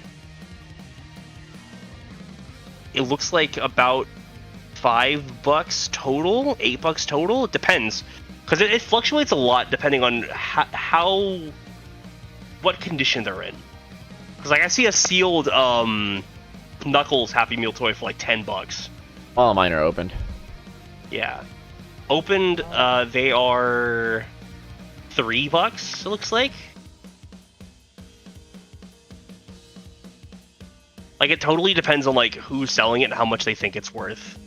Speaker 4: it looks like about $5 total, $8 total. It depends, because it fluctuates a lot depending on what condition they're in. Because like I see a sealed Knuckles Happy Meal toy for like $10.
Speaker 2: All of mine are opened.
Speaker 4: Yeah. Opened, they are $3, it looks like. Like, it totally depends on, like, who's selling it and how much they think it's worth.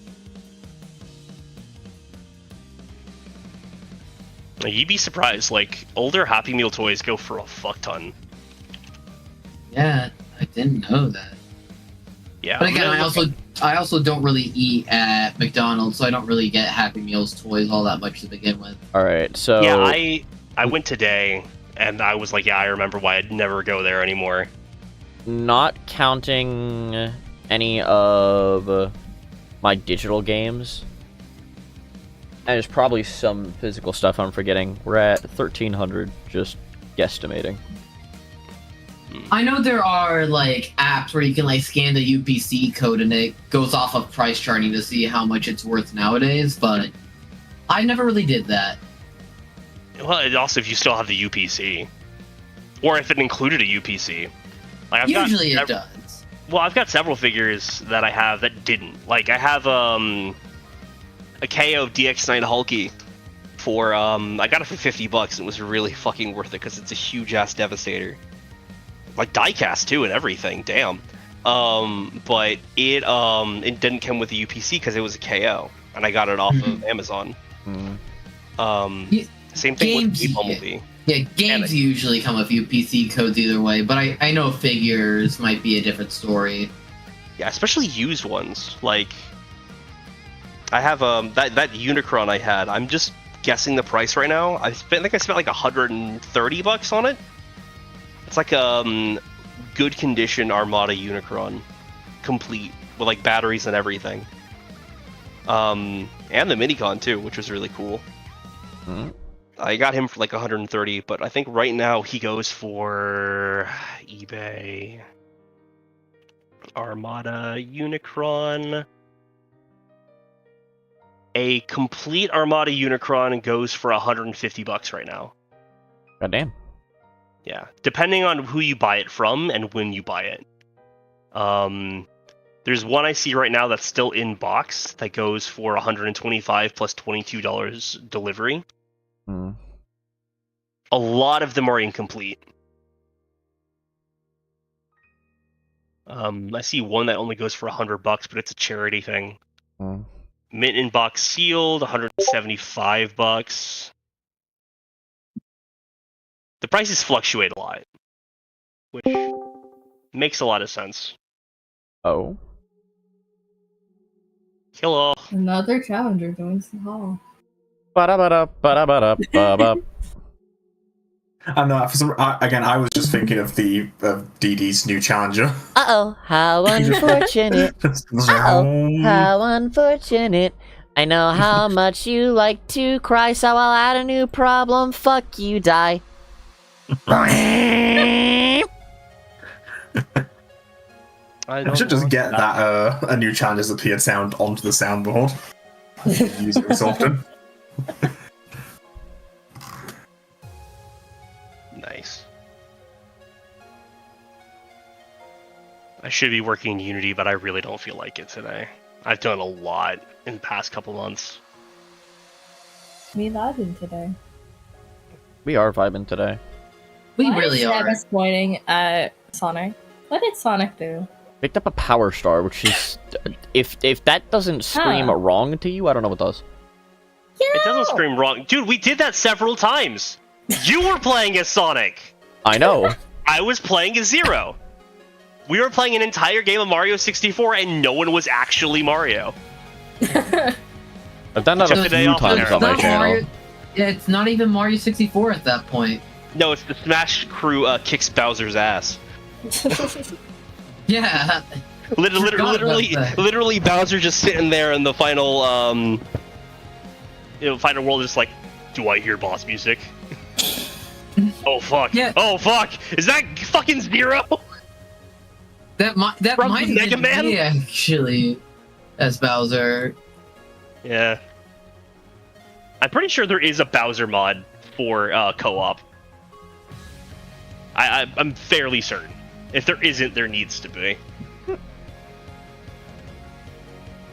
Speaker 4: Like, you'd be surprised, like, older Happy Meal toys go for a fuck ton.
Speaker 5: Yeah, I didn't know that.
Speaker 4: Yeah.
Speaker 5: But again, I also don't really eat at McDonald's, so I don't really get Happy Meals toys all that much to begin with.
Speaker 2: Alright, so...
Speaker 4: Yeah, I went today, and I was like, yeah, I remember why I'd never go there anymore.
Speaker 2: Not counting any of my digital games, and there's probably some physical stuff I'm forgetting. We're at 1,300, just guesstimating.
Speaker 5: I know there are like apps where you can like scan the UPC code and it goes off of price charting to see how much it's worth nowadays, but I never really did that.
Speaker 4: Well, and also if you still have the UPC, or if it included a UPC. Like,
Speaker 5: Usually it does.
Speaker 4: Well, I've got several figures that I have that didn't. Like, I have a KO DX9 Hulky for I got it for $50 and it was really fucking worth it because it's a huge ass Devastator. Like diecast too and everything, damn. But it didn't come with the UPC because it was a KO, and I got it off of Amazon. Same thing with the Bumblebee.
Speaker 5: Yeah, games usually come with UPC codes either way, but I know figures might be a different story.
Speaker 4: Yeah, especially used ones. Like, I have that Unicron I had. I'm just guessing the price right now. I think I spent like $130 on it. It's like a good condition Armada Unicron, complete with like batteries and everything. And the Minicon too, which was really cool. I got him for like 130, but I think right now he goes for eBay Armada Unicron. A complete Armada Unicron goes for $150 right now.
Speaker 2: Goddamn.
Speaker 4: Yeah, depending on who you buy it from and when you buy it. There's one I see right now that's still in box that goes for $125 plus $22 delivery. A lot of them are incomplete. I see one that only goes for $100, but it's a charity thing. Mint in box sealed, $175. The prices fluctuate a lot, which makes a lot of sense.
Speaker 2: Oh.
Speaker 4: Hello.
Speaker 7: Another challenger joins the hall.
Speaker 2: Ba-da-ba-da-ba-da-ba-da-ba-ba.
Speaker 1: I know. Again, I was just thinking of the DD's new challenger.
Speaker 2: Uh-oh, how unfortunate. Uh-oh, how unfortunate. I know how much you like to cry, so I'll add a new problem. Fuck you, die.
Speaker 1: I should just get that a new challenger's appeared sound onto the soundboard. Use it as often.
Speaker 4: Nice. I should be working in Unity, but I really don't feel like it today. I've done a lot in the past couple months.
Speaker 7: Me vibing today.
Speaker 2: We are vibing today.
Speaker 5: We really are.
Speaker 7: Samus pointing at Sonic. What did Sonic do?
Speaker 2: Picked up a Power Star, which is... If that doesn't scream wrong to you, I don't know what does.
Speaker 4: It doesn't scream wrong. Dude, we did that several times. You were playing as Sonic.
Speaker 2: I know.
Speaker 4: I was playing as Zero. We were playing an entire game of Mario 64 and no one was actually Mario.
Speaker 2: I've done that a few times on my channel.
Speaker 5: Yeah, it's not even Mario 64 at that point.
Speaker 4: No, it's the Smash crew kicks Bowser's ass.
Speaker 5: Yeah.
Speaker 4: Literally, Bowser just sitting there in the final, final world, just like, do I hear boss music? Oh fuck!
Speaker 5: Yeah.
Speaker 4: Oh fuck! Is that fucking Zero?
Speaker 5: That might
Speaker 4: Mega Man?
Speaker 5: be actually as Bowser.
Speaker 4: Yeah. I'm pretty sure there is a Bowser mod for co-op. I'm fairly certain. If there isn't, there needs to be.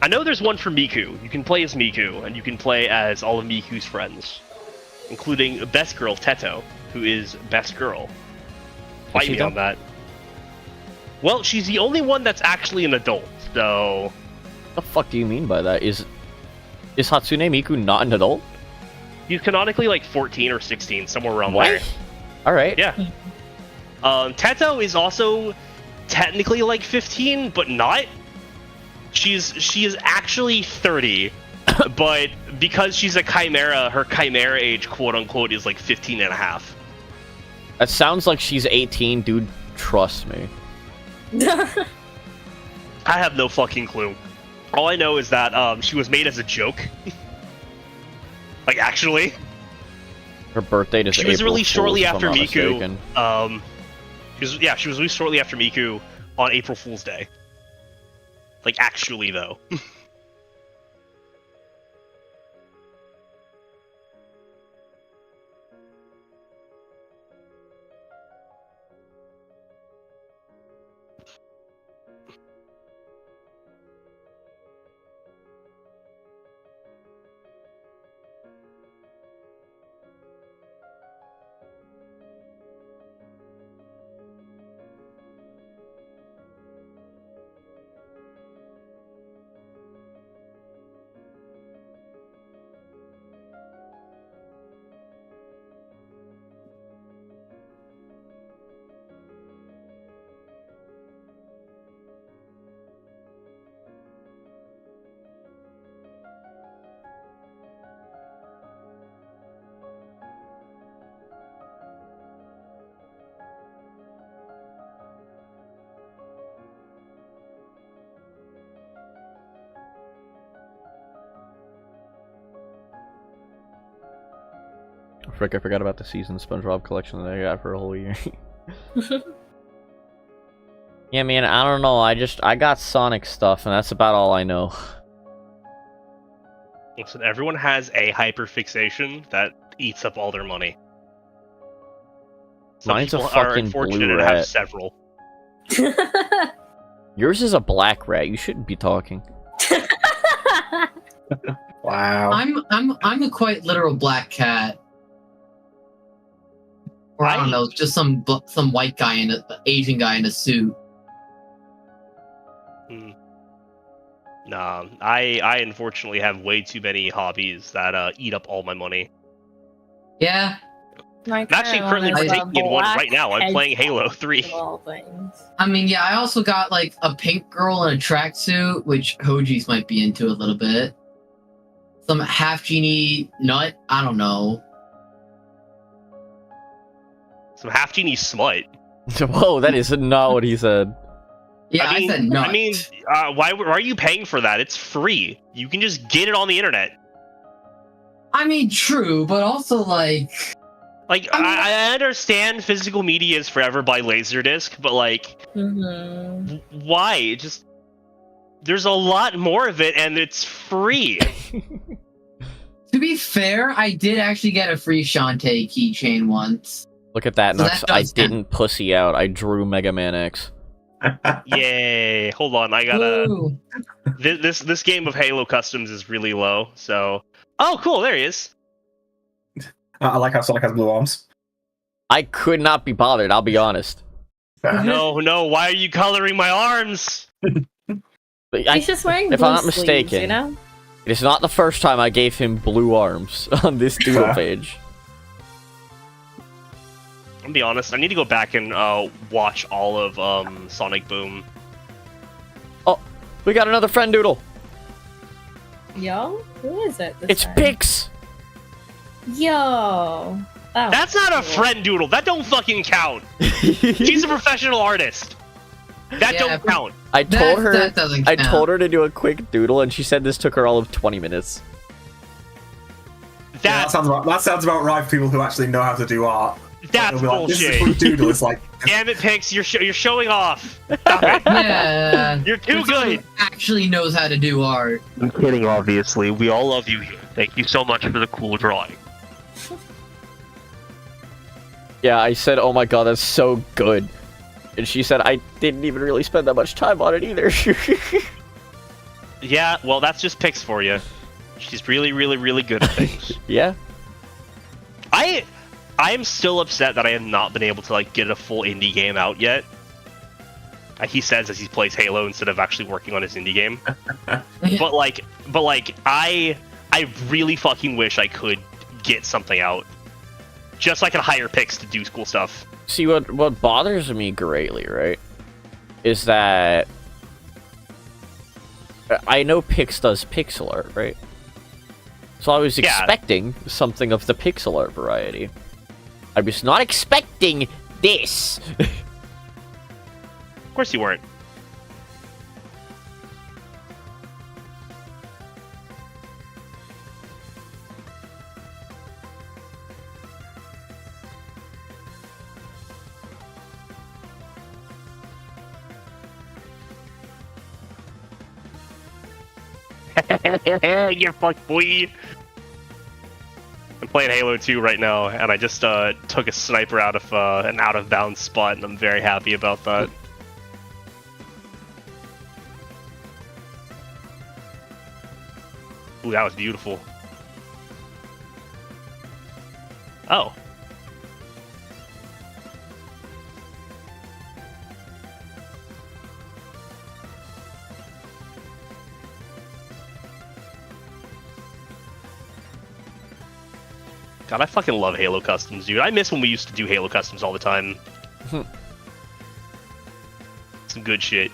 Speaker 4: know there's one for Miku. You can play as Miku, and you can play as all of Miku's friends, including Best Girl Teto, who is Best Girl. Fight me on that. Well, she's the only one that's actually an adult, so...
Speaker 2: What the fuck do you mean by that? Is Hatsune Miku not an adult?
Speaker 4: He's canonically like 14 or 16, somewhere around
Speaker 2: What?
Speaker 4: there.
Speaker 2: Alright.
Speaker 4: Yeah. Teto is also technically like 15, but not. She is actually 30, but because she's a chimera, her chimera age, quote unquote, is like 15 and a half.
Speaker 2: That sounds like she's 18, dude. Trust me.
Speaker 4: I have no fucking clue. All I know is that she was made as a joke. Like, actually.
Speaker 2: Her birthday is
Speaker 4: She
Speaker 2: April
Speaker 4: was released shortly
Speaker 2: Fool's, if
Speaker 4: after
Speaker 2: I'm not
Speaker 4: Miku.
Speaker 2: mistaken.
Speaker 4: She was released shortly after Miku on April Fool's Day. Like, actually, though.
Speaker 2: Frick, I forgot about the season SpongeBob collection that I got for a whole year. Yeah, man, I don't know. I got Sonic stuff, and that's about all I know.
Speaker 4: Listen, everyone has a hyperfixation that eats up all their money. Some
Speaker 2: Mine's a
Speaker 4: people are
Speaker 2: fucking
Speaker 4: unfortunate
Speaker 2: blue
Speaker 4: and have
Speaker 2: rat.
Speaker 4: several.
Speaker 2: Yours is a black rat. You shouldn't be talking.
Speaker 1: Wow.
Speaker 5: I'm a quite literal black cat. Or I don't know, just some white guy in Asian guy in a suit.
Speaker 4: Nah, I unfortunately have way too many hobbies that eat up all my money.
Speaker 5: Yeah.
Speaker 7: My
Speaker 4: I'm actually currently
Speaker 7: current one is
Speaker 4: partaking
Speaker 7: a
Speaker 4: in one
Speaker 7: black
Speaker 4: right now. I'm
Speaker 7: hedgehog
Speaker 4: playing Halo 3.
Speaker 7: of all things.
Speaker 5: I mean, yeah, I also got like a pink girl in a tracksuit, which Hogeez might be into a little bit. Some half genie nut, I don't know.
Speaker 4: Some half genie smut.
Speaker 2: Whoa, that is not what he said.
Speaker 5: Yeah, I said nut.
Speaker 4: I mean, why are you paying for that? It's free. You can just get it on the internet.
Speaker 5: I mean, true, but also like
Speaker 4: I understand physical media is forever by Laserdisc, but like, why? Just there's a lot more of it, and it's free.
Speaker 5: To be fair, I did actually get a free Shantae keychain once.
Speaker 2: Look at that,
Speaker 5: So
Speaker 2: Nux.
Speaker 5: that
Speaker 2: I
Speaker 5: does
Speaker 2: didn't pussy out. I drew Mega Man X.
Speaker 4: Yay! Hold on, I gotta.
Speaker 5: Ooh.
Speaker 4: This game of Halo Customs is really low, so. Oh, cool! There he is.
Speaker 1: I like how Sonic has blue arms.
Speaker 2: I could not be bothered, I'll be honest.
Speaker 4: No, why are you coloring my arms?
Speaker 7: He's just wearing
Speaker 2: if
Speaker 7: blue
Speaker 2: I'm not
Speaker 7: sleeves,
Speaker 2: mistaken,
Speaker 7: you know?
Speaker 2: it is not the first time I gave him blue arms on this doodle page.
Speaker 4: I'll be honest, I need to go back and watch all of Sonic Boom.
Speaker 2: Oh, we got another friend doodle.
Speaker 7: Yo? Who is it this
Speaker 2: It's
Speaker 7: time?
Speaker 2: Pix.
Speaker 7: Yo. Oh,
Speaker 4: That's not a
Speaker 7: cool.
Speaker 4: friend doodle. That don't fucking count. She's a professional artist. That
Speaker 5: Yeah,
Speaker 4: don't count.
Speaker 2: I told her
Speaker 5: That doesn't
Speaker 2: I
Speaker 5: count.
Speaker 2: told her to do a quick doodle, and she said this took her all of 20 minutes.
Speaker 1: Yeah, that sounds about right for people who actually know how to do art.
Speaker 4: That's
Speaker 1: They'll be like, this is
Speaker 4: bullshit.
Speaker 1: what doodle is like.
Speaker 4: Damn it, Pix, you're showing off. Stop it.
Speaker 5: Yeah.
Speaker 4: You're too good.
Speaker 5: Actually knows how to do art.
Speaker 4: I'm kidding, obviously. We all love you here. Thank you so much for the cool drawing.
Speaker 2: Yeah, I said, oh my god, that's so good. And she said, I didn't even really spend that much time on it either.
Speaker 4: Yeah, well, that's just picks for you. She's really, really, really good at things.
Speaker 2: Yeah.
Speaker 4: I am still upset that I have not been able to like get a full indie game out yet. He says as he plays Halo instead of actually working on his indie game. but like, I really fucking wish I could get something out, just so I can hire picks to do cool stuff.
Speaker 2: See, what bothers me greatly, right, is that I know Pix does pixel art, right? So I was expecting something of the pixel art variety. I was not expecting this.
Speaker 4: Of course you weren't. You're fucked, boy. I'm playing Halo 2 right now, and I just took a sniper out of an out-of-bounds spot, and I'm very happy about that. Ooh, that was beautiful. Oh. God, I fucking love Halo Customs, dude. I miss when we used to do Halo Customs all the time. Some good shit.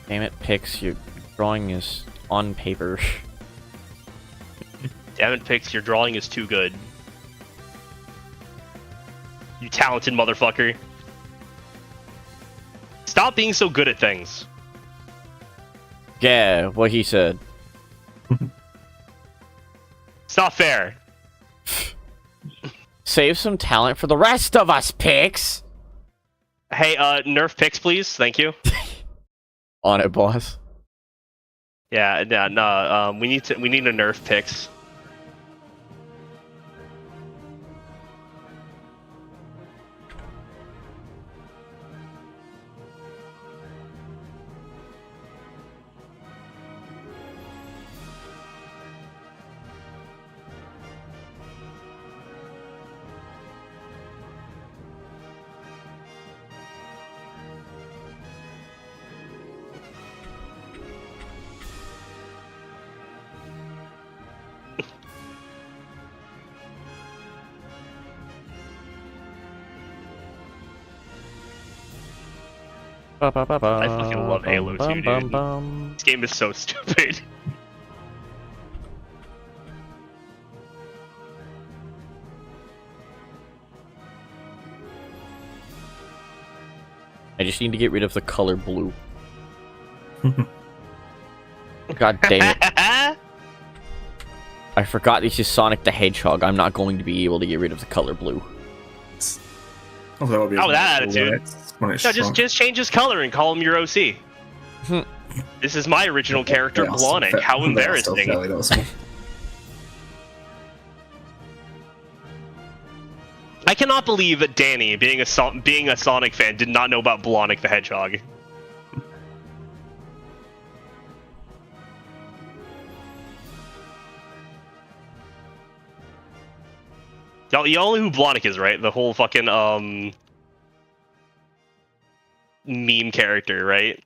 Speaker 2: Damn it, Pix, your drawing is on paper.
Speaker 4: Damn it, Pix, your drawing is too good. You talented motherfucker. Stop being so good at things.
Speaker 2: Yeah, what he said.
Speaker 4: It's not fair.
Speaker 2: Save some talent for the rest of us, Pix!
Speaker 4: Hey, nerf Pix, please. Thank you.
Speaker 2: On it, boss.
Speaker 4: Yeah, no, we need a nerf Pix. I fucking love Halo 2, dude. This game is so stupid.
Speaker 2: I just need to get rid of the color blue. God damn it. I forgot this is Sonic the Hedgehog. I'm not going to be able to get rid of the color blue.
Speaker 1: Oh,
Speaker 4: that attitude. No, just change his color and call him your OC. This is my original character, Blonic. How embarrassing. I cannot believe that Danny, being a Sonic fan, did not know about Blonic the Hedgehog. You know who Blonic is, right? The whole fucking meme character, right?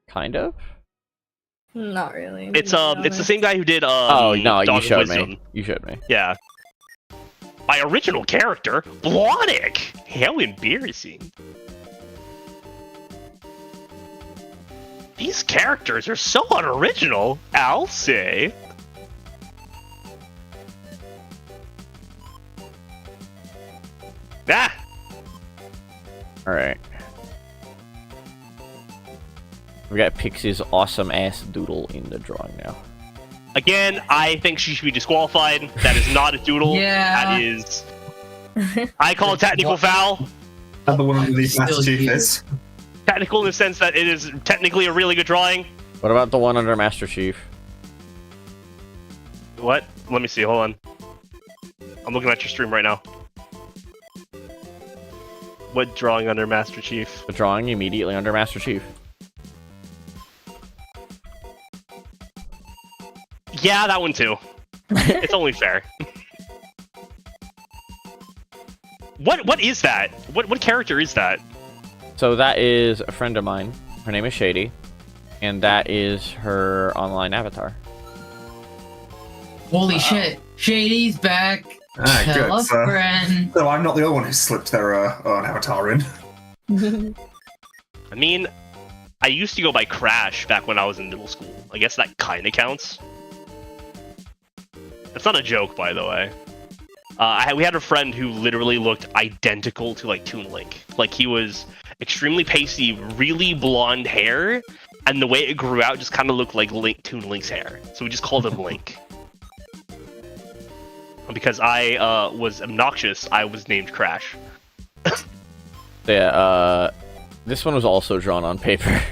Speaker 2: Kind of.
Speaker 7: Not really.
Speaker 4: It's the same guy who did
Speaker 2: oh no,
Speaker 4: Dog
Speaker 2: you showed
Speaker 4: Wisdom.
Speaker 2: me. You showed me.
Speaker 4: Yeah. My original character, Blonic. How embarrassing. These characters are so unoriginal, I'll say. Ah!
Speaker 2: Alright. We got Pixie's awesome ass doodle in the drawing now.
Speaker 4: Again, I think she should be disqualified. That is not a doodle.
Speaker 5: Yeah.
Speaker 4: That is... I call it technical foul.
Speaker 1: The one of these
Speaker 5: Still
Speaker 1: Master Chief
Speaker 5: here.
Speaker 1: is.
Speaker 4: Technical in the sense that it is technically a really good drawing,
Speaker 2: What about the one under Master Chief?
Speaker 4: What? Let me see. Hold on. I'm looking at your stream right now. What drawing under Master Chief?
Speaker 2: The drawing immediately under Master Chief.
Speaker 4: Yeah, that one too. It's only fair. What is that? What character is that?
Speaker 2: So that is a friend of mine. Her name is Shady, and that is her online avatar.
Speaker 5: Holy shit! Shady's back. Tell a
Speaker 1: Good.
Speaker 5: friend.
Speaker 1: So I'm not the only one who slipped their own avatar in.
Speaker 4: I mean, I used to go by Crash back when I was in middle school. I guess that kind of counts. That's not a joke, by the way. We had a friend who literally looked identical to like Toon Link. Like he was extremely pasty, really blonde hair, and the way it grew out just kind of looked like Toon Link's hair. So we just called him Link. Because I was obnoxious, I was named Crash.
Speaker 2: Yeah, this one was also drawn on paper.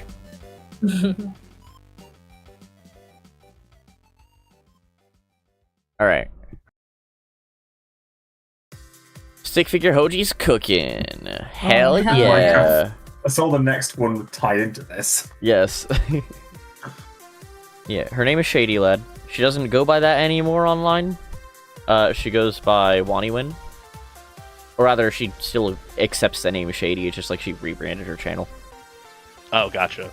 Speaker 2: Alright. Stick figure Hogeez cooking. Hell
Speaker 7: hell
Speaker 2: yeah.
Speaker 1: I saw the next one would tie into this.
Speaker 2: Yes. Yeah, her name is Shady Lad. She doesn't go by that anymore online. She goes by Waniwin. Or rather, she still accepts the name Shady, it's just like she rebranded her channel.
Speaker 4: Oh, gotcha.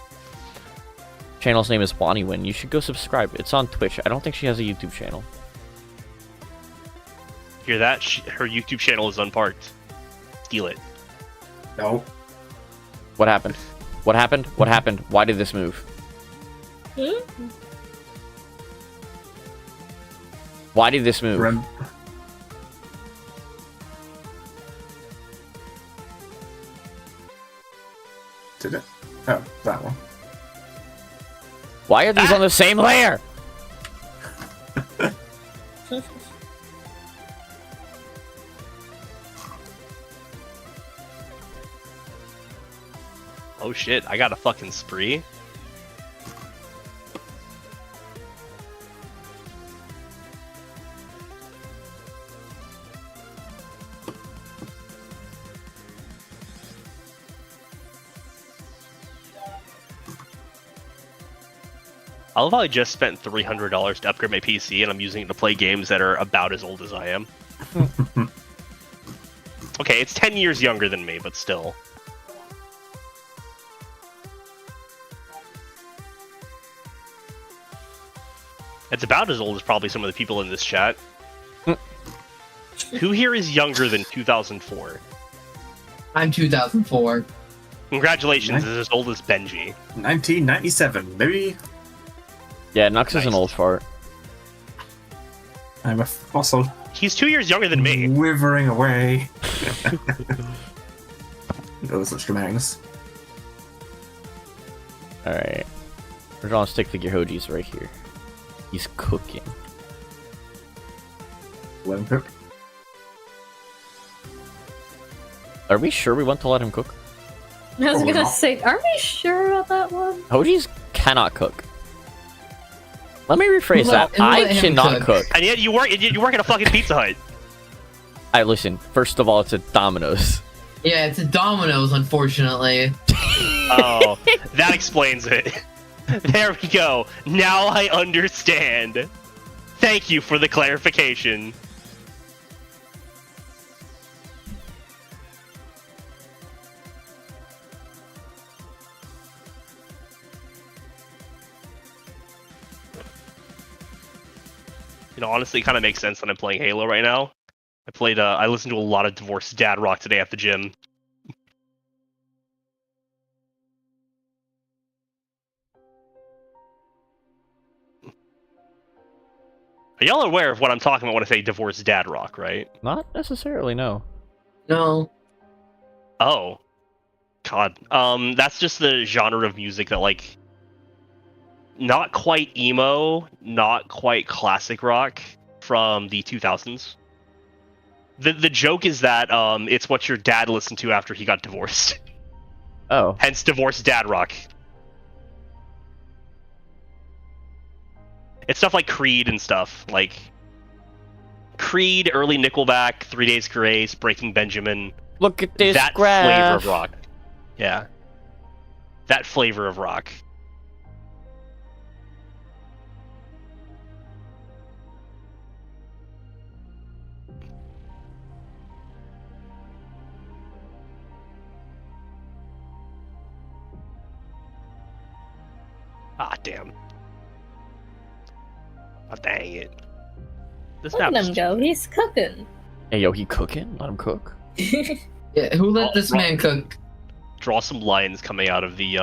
Speaker 2: Channel's name is Waniwin. You should go subscribe. It's on Twitch. I don't think she has a YouTube channel.
Speaker 4: Hear that? Her YouTube channel is unparked. Steal it.
Speaker 1: No.
Speaker 2: What happened? What happened? What happened? Why did this move? Why did this move?
Speaker 1: Did it? Oh, that one.
Speaker 2: Why are these on the same layer?
Speaker 4: Oh shit, I got a fucking spree. I love how I just spent $300 to upgrade my PC and I'm using it to play games that are about as old as I am. Okay, it's 10 years younger than me, but still. It's about as old as probably some of the people in this chat. Who here is younger than 2004?
Speaker 5: I'm 2004.
Speaker 4: Congratulations, is as old as Benji.
Speaker 1: 1997, baby.
Speaker 2: Yeah, Nux is an
Speaker 4: Nice.
Speaker 2: old fart.
Speaker 1: I'm a fossil
Speaker 4: He's 2 years younger than me.
Speaker 1: withering away. Oh, such dramaticness.
Speaker 2: Alright. We're drawing stick figure Hogeez right here. He's cooking.
Speaker 1: Let him cook.
Speaker 2: Are we sure we want to let him cook?
Speaker 7: I was
Speaker 1: Probably
Speaker 7: gonna
Speaker 1: not.
Speaker 7: say, are we sure about that one?
Speaker 2: Hogeez cannot cook. Let me rephrase
Speaker 5: Let-
Speaker 2: that.
Speaker 5: let
Speaker 2: I
Speaker 5: him
Speaker 2: cannot
Speaker 5: cook.
Speaker 2: cook.
Speaker 4: And yet you work at a fucking Pizza Hut.
Speaker 2: Alright, listen. First of all, it's a Domino's.
Speaker 5: Yeah, it's a Domino's, unfortunately.
Speaker 4: Oh, that explains it. There we go. Now I understand. Thank you for the clarification. You know, honestly, it kind of makes sense that I'm playing Halo right now. I listened to a lot of Divorced Dad Rock today at the gym. Are y'all aware of what I'm talking about when I say Divorced Dad Rock, right?
Speaker 2: Not necessarily, no.
Speaker 5: No.
Speaker 4: Oh. God. That's just the genre of music that, like, not quite emo, not quite classic rock from the 2000s. The joke is that it's what your dad listened to after he got divorced.
Speaker 2: Oh.
Speaker 4: Hence Divorced Dad Rock. It's stuff like Creed and stuff. Like Creed, early Nickelback, 3 Days Grace, Breaking Benjamin.
Speaker 2: Look at this
Speaker 4: That
Speaker 2: graph.
Speaker 4: flavor of rock. Yeah. That flavor of rock. Ah, damn. Oh, dang it. This
Speaker 7: Let
Speaker 4: map
Speaker 7: him go. He's cooking.
Speaker 2: Hey, yo, he cooking? Let him cook.
Speaker 5: Yeah, who let this man cook?
Speaker 4: Draw some lines coming out of the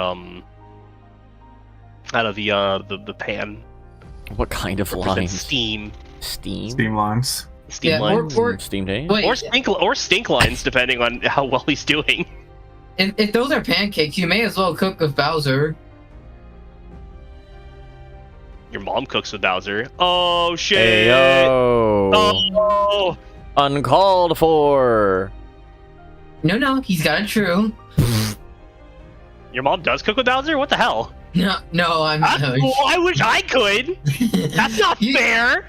Speaker 4: pan.
Speaker 2: What kind of
Speaker 4: Represent
Speaker 2: lines?
Speaker 4: Steam.
Speaker 2: Steam?
Speaker 1: Steam lines.
Speaker 4: Steam
Speaker 5: Yeah,
Speaker 4: lines.
Speaker 2: Steam day?
Speaker 5: Wait,
Speaker 4: Or stink lines, depending on how well he's doing.
Speaker 5: if those are pancakes, you may as well cook with Bowser.
Speaker 4: Your mom cooks with Bowser. Oh shit!
Speaker 2: Hey, yo.
Speaker 4: Oh!
Speaker 2: Uncalled for.
Speaker 5: No, he's got it true.
Speaker 4: Your mom does cook with Bowser? What the hell?
Speaker 5: No, I'm not.
Speaker 4: I wish I could. That's not fair.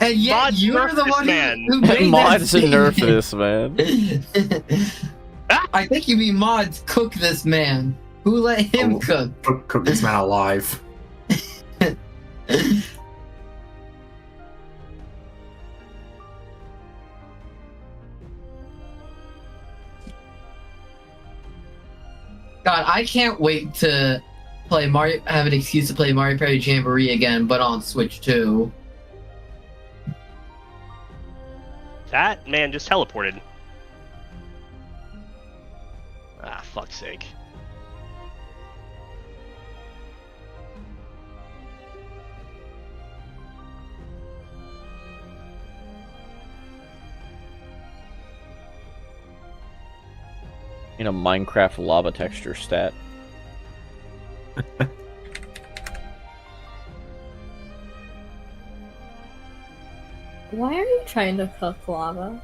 Speaker 5: And yet
Speaker 4: Mods
Speaker 5: you're
Speaker 4: nerf
Speaker 5: the
Speaker 4: this
Speaker 5: one
Speaker 4: man.
Speaker 5: who made
Speaker 2: Mods
Speaker 5: that
Speaker 2: to nerf this, man.
Speaker 5: I think you mean mods cook this man. Who let him cook?
Speaker 1: Cook this man alive.
Speaker 5: God, I can't wait to play Mario. Have an excuse to play Mario Party Jamboree again, but on Switch 2.
Speaker 4: That man just teleported. Ah, fuck's sake.
Speaker 2: In a Minecraft lava texture stat.
Speaker 7: Why are you trying to cook lava?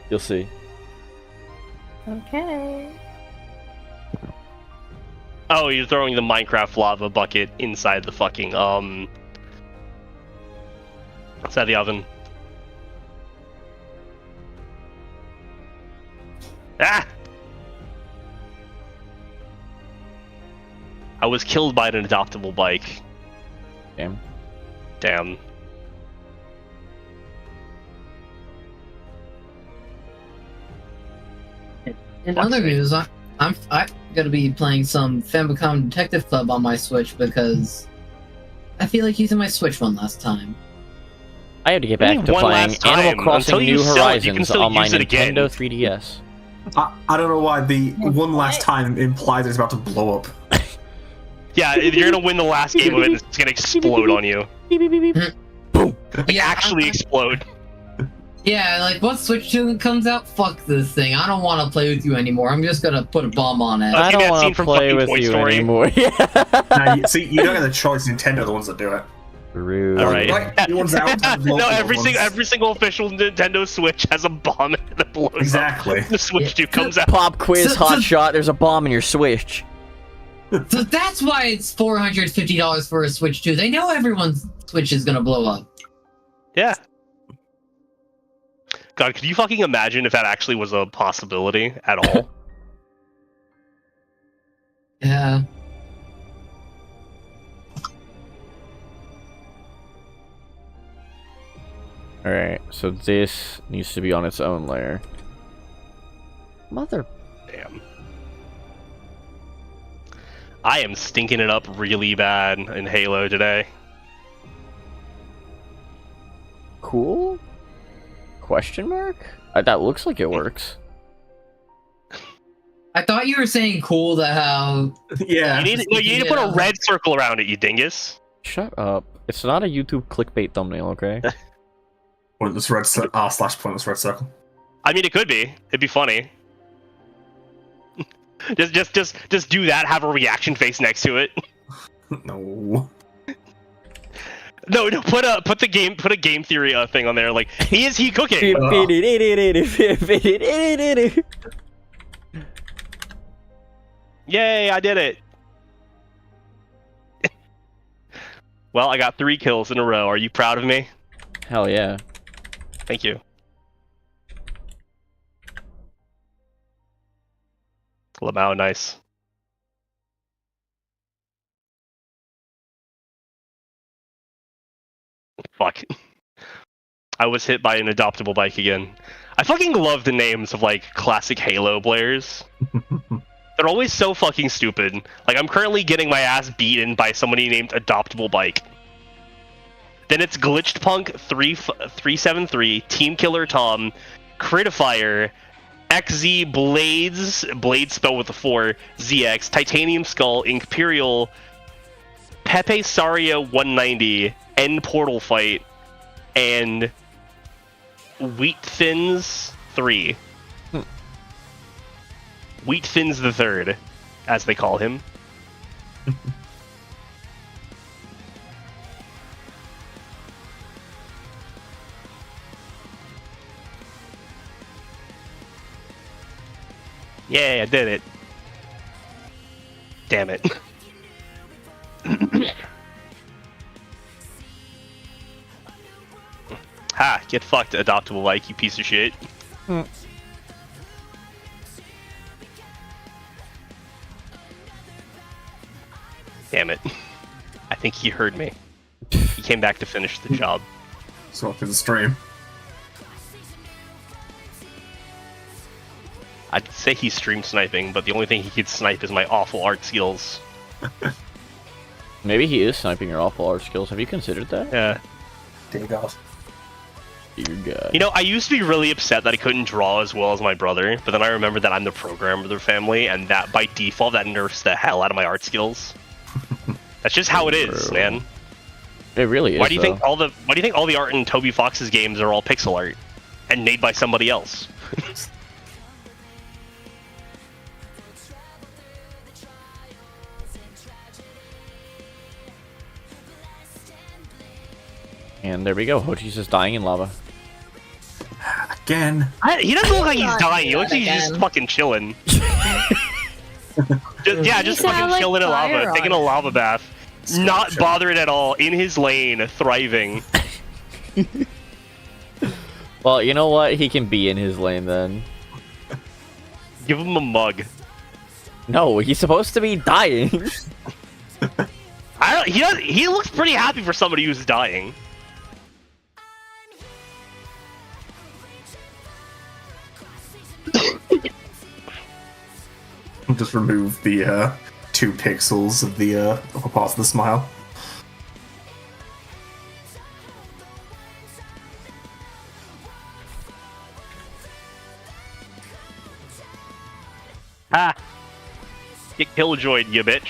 Speaker 2: You'll see.
Speaker 7: Okay.
Speaker 4: Oh, you're throwing the Minecraft lava bucket inside the fucking, inside the oven. Ah! I was killed by an adoptable bike.
Speaker 2: Damn.
Speaker 4: Damn.
Speaker 5: In other news, I'm gonna be playing some Famicom Detective Club on my Switch because I feel like using my Switch one last time.
Speaker 2: I had to get back to
Speaker 4: One
Speaker 2: playing
Speaker 4: last time.
Speaker 2: Animal Crossing
Speaker 4: Until you
Speaker 2: New
Speaker 4: sell it, you can
Speaker 2: Horizons
Speaker 4: still
Speaker 2: on my
Speaker 4: use it again.
Speaker 2: Nintendo 3DS.
Speaker 1: I don't know why the one last time implies it's about to blow up.
Speaker 4: Yeah, you're gonna win the last game of it, and it's gonna explode on you.
Speaker 2: Boom!
Speaker 5: Yeah,
Speaker 4: Actually explode.
Speaker 5: Yeah, like once Switch 2 comes out, fuck this thing. I don't want to play with you anymore. I'm just gonna put a bomb on it.
Speaker 2: I
Speaker 4: Give me
Speaker 2: don't
Speaker 4: that scene
Speaker 2: want to
Speaker 4: from
Speaker 2: play
Speaker 4: fucking
Speaker 2: with
Speaker 4: Toy
Speaker 2: you
Speaker 4: Story.
Speaker 2: anymore.
Speaker 1: Now, see, you don't get the choice. Nintendo are the ones that do it.
Speaker 2: Rude.
Speaker 4: All right.
Speaker 1: Right, the ones out to blow
Speaker 4: No,
Speaker 1: up the
Speaker 4: every
Speaker 1: ones.
Speaker 4: single official Nintendo Switch has a bomb in it that blows
Speaker 1: Exactly.
Speaker 4: up. The Switch 2 comes out.
Speaker 2: Pop quiz,
Speaker 5: So-
Speaker 2: hot shot. There's a bomb in your Switch.
Speaker 5: So that's why it's $450 for a Switch 2. They know everyone's Switch is gonna blow up.
Speaker 4: Yeah. God, could you fucking imagine if that actually was a possibility at all?
Speaker 5: Yeah.
Speaker 2: Alright, so this needs to be on its own layer. Mother...
Speaker 4: Damn. I am stinking it up really bad in Halo today.
Speaker 2: Cool? Question mark? That looks like it works.
Speaker 5: I thought you were saying cool that how
Speaker 1: Yeah.
Speaker 4: You need to put a red circle around it, you dingus.
Speaker 2: Shut up. It's not a YouTube clickbait thumbnail, okay?
Speaker 1: Pointless red / pointless red circle.
Speaker 4: I mean, it could be. It'd be funny. just do that. Have a reaction face next to it.
Speaker 1: No.
Speaker 4: No. Put a game theory thing on there. Like, is he cooking? Yay! I did it. Well, I got 3 kills in a row. Are you proud of me?
Speaker 2: Hell yeah.
Speaker 4: Thank you. Lamau, nice. Fuck. I was hit by an adoptable bike again. I fucking love the names of, like, classic Halo players. They're always so fucking stupid. Like, I'm currently getting my ass beaten by somebody named Adoptable Bike. Then it's Glitched Punk 373, Team Killer Tom, Critifier, XZ Blades, Blades spelled with a 4, ZX, Titanium Skull, Imperial, Pepe Saria 190, End Portal Fight, and Wheat Thins 3. Wheat Thins the Third, as they call him. Yeah, I did it. Damn it. Ha! Get fucked, adoptable like, you piece of shit. Damn it. I think he heard me. He came back to finish the job.
Speaker 1: So after the stream.
Speaker 4: I'd say he's stream sniping, but the only thing he could snipe is my awful art skills.
Speaker 2: Maybe he is sniping your awful art skills. Have you considered that?
Speaker 4: Yeah.
Speaker 1: Dear God.
Speaker 2: Dear God.
Speaker 4: You know, I used to be really upset that I couldn't draw as well as my brother, but then I remembered that I'm the programmer of their family, and that by default that nerfs the hell out of my art skills. That's just how it is, man.
Speaker 2: It really is.
Speaker 4: Why do you think all the art in Toby Fox's games are all pixel art and made by somebody else?
Speaker 2: And there we go. Hogeez is dying in lava.
Speaker 1: Again.
Speaker 4: He doesn't look like he's dying. He looks like he's
Speaker 7: Again.
Speaker 4: just fucking chilling. just fucking
Speaker 7: sound like
Speaker 4: chilling in lava,
Speaker 7: fire
Speaker 4: taking a
Speaker 7: on it.
Speaker 4: lava bath, not bothered at all, in his lane, thriving.
Speaker 2: Well, you know what? He can be in his lane then.
Speaker 4: Give him a mug.
Speaker 2: No, he's supposed to be dying.
Speaker 4: He looks pretty happy for somebody who's dying.
Speaker 1: Just remove the 2 pixels of the upper part of the smile.
Speaker 4: Ha! Get killjoyed, you bitch.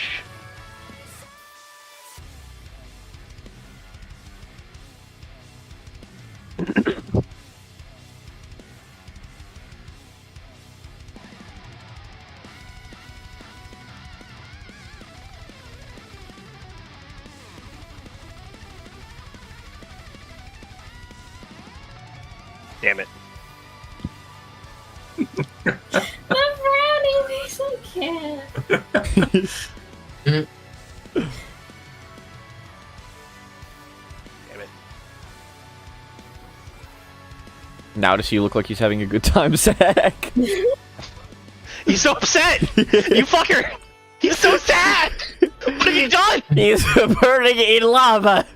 Speaker 4: Damn it.
Speaker 7: I'm running, he's so cute.
Speaker 4: Damn it.
Speaker 2: Now does he look like he's having a good time, Zach?
Speaker 4: He's so upset! You fucker! He's so sad! What have you done?
Speaker 2: He's burning in lava.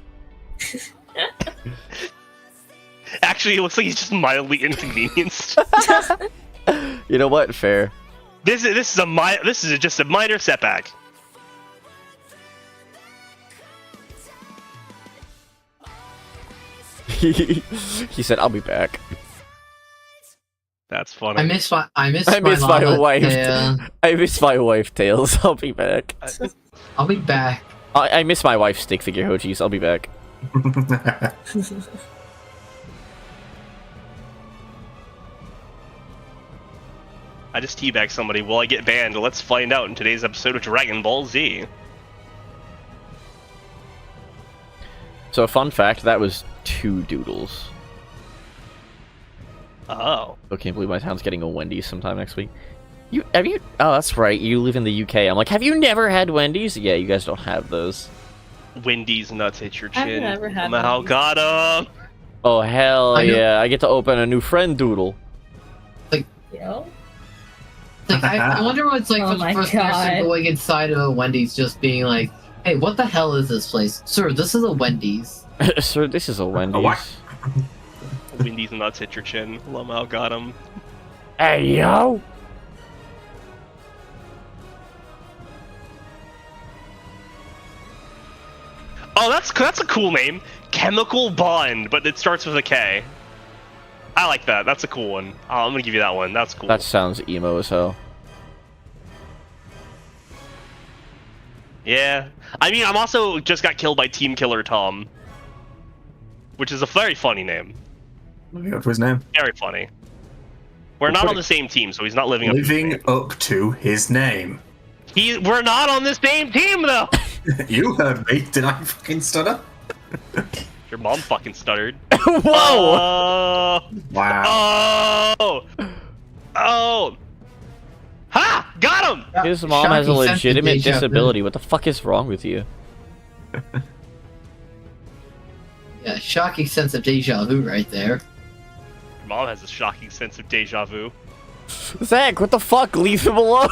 Speaker 4: Actually, it looks like he's just mildly inconvenienced.
Speaker 2: You know what? Fair.
Speaker 4: This is just a minor setback.
Speaker 2: He said, "I'll be back."
Speaker 4: That's funny.
Speaker 5: I miss my
Speaker 2: I miss my
Speaker 5: lava
Speaker 2: wife.
Speaker 5: tail.
Speaker 2: I miss my wife, Tails. I'll be back.
Speaker 5: I'll be back.
Speaker 2: I miss my wife's stick figure, Hogeez. I'll be back.
Speaker 4: I just teabag somebody. Will I get banned? Let's find out in today's episode of Dragon Ball Z.
Speaker 2: So, fun fact: that was 2 doodles.
Speaker 4: Oh.
Speaker 2: I can't believe my town's getting a Wendy's sometime next week. Have you? Oh, that's right. You live in the UK. I'm like, have you never had Wendy's? Yeah, you guys don't have those.
Speaker 4: Wendy's nuts hit your
Speaker 7: I've
Speaker 4: chin.
Speaker 7: never had
Speaker 4: Somehow
Speaker 7: Wendy's.
Speaker 4: got him.
Speaker 2: Oh hell
Speaker 5: I know-
Speaker 2: yeah! I get to open a new friend doodle.
Speaker 7: Yo.
Speaker 5: Like, I wonder what it's like
Speaker 7: Oh
Speaker 5: for the
Speaker 7: my
Speaker 5: first
Speaker 7: God.
Speaker 5: person going inside of a Wendy's just being like, hey, what the hell is this place? Sir, this is a Wendy's.
Speaker 2: Sir, this is a Wendy's.
Speaker 1: what?
Speaker 4: Wendy's nuts hit your chin. Somehow got him.
Speaker 2: Hey yo!
Speaker 4: Oh, that's a cool name. Chemical Bond, but it starts with a K. I like that. That's a cool one. I'm gonna give you that one. That's cool.
Speaker 2: That sounds emo as hell.
Speaker 4: Yeah. I mean, I'm also just got killed by Team Killer Tom, which is a very funny name.
Speaker 1: Living up to his name.
Speaker 4: Very funny. We're not on the same team, so he's not living up to his
Speaker 1: Living
Speaker 4: name.
Speaker 1: up to his name.
Speaker 4: We're not on the same team, though!
Speaker 1: You heard me. Did I fucking stutter?
Speaker 4: Your mom fucking stuttered.
Speaker 2: Whoa!
Speaker 1: Wow.
Speaker 4: Oh! Oh! Ha! Got him!
Speaker 2: His mom has a
Speaker 5: Shocking sense of
Speaker 2: legitimate
Speaker 5: deja vu.
Speaker 2: disability. What the fuck is wrong with you?
Speaker 5: Yeah, shocking sense of deja vu right there.
Speaker 4: Your mom has a shocking sense of deja vu.
Speaker 2: Zach, what the fuck? Leave him alone!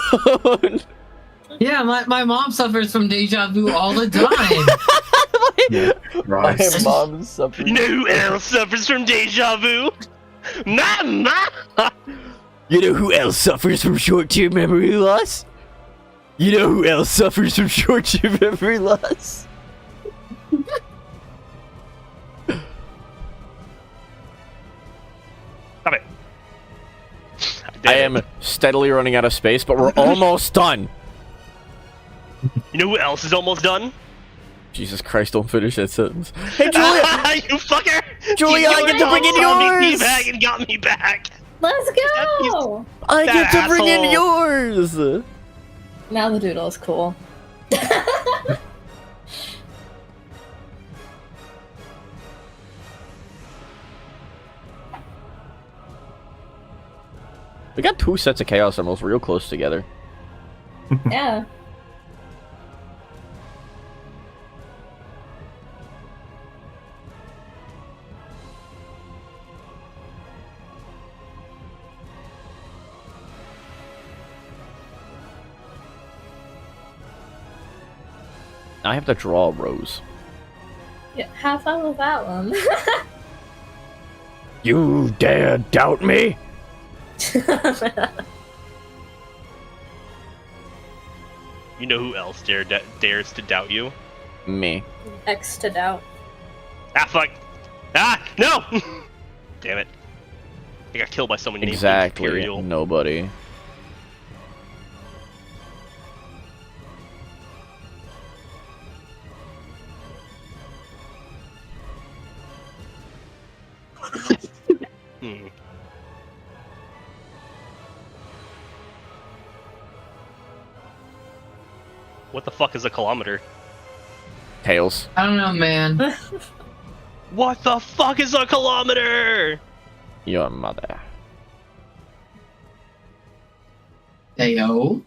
Speaker 5: Yeah, my mom suffers from deja vu all the time.
Speaker 1: Yeah, right.
Speaker 2: My mom suffers.
Speaker 4: You know who else suffers from deja vu? Mama!
Speaker 2: You know who else suffers from short-term memory loss? You know who else suffers from short-term memory loss?
Speaker 4: Stop it.
Speaker 2: I am steadily running out of space, but we're almost done.
Speaker 4: You know who else is almost done?
Speaker 2: Jesus Christ, don't finish that sentence. Hey, Julia!
Speaker 4: You fucker!
Speaker 2: Julia, I get to bring in yours!
Speaker 4: Back and got me back.
Speaker 7: Let's go!
Speaker 2: I
Speaker 4: That
Speaker 2: get to bring in
Speaker 4: asshole.
Speaker 2: yours!
Speaker 7: Now the doodle is cool.
Speaker 2: We got two sets of Chaos Emeralds real close together.
Speaker 7: Yeah.
Speaker 2: I have to draw a rose.
Speaker 7: Yeah, have fun with that one.
Speaker 2: You dare doubt me?
Speaker 4: You know who else dares to doubt you?
Speaker 2: Me.
Speaker 7: X to doubt.
Speaker 4: Ah, fuck. Ah, no! Damn it. I got killed by someone named
Speaker 2: Exactly.
Speaker 4: Imperial.
Speaker 2: Nobody.
Speaker 4: Hmm. What the fuck is a kilometer?
Speaker 2: Tails.
Speaker 5: I don't know, man.
Speaker 4: What the fuck is a kilometer?
Speaker 2: Your mother.
Speaker 5: Hey, yo.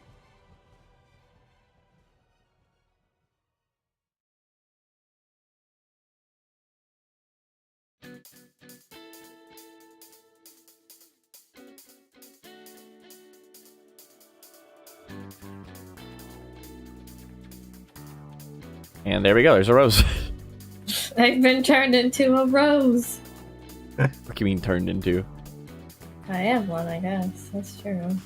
Speaker 2: And there we go, there's a rose.
Speaker 7: I've been turned into a rose.
Speaker 2: What do you mean turned into?
Speaker 7: I am one, I guess. That's true.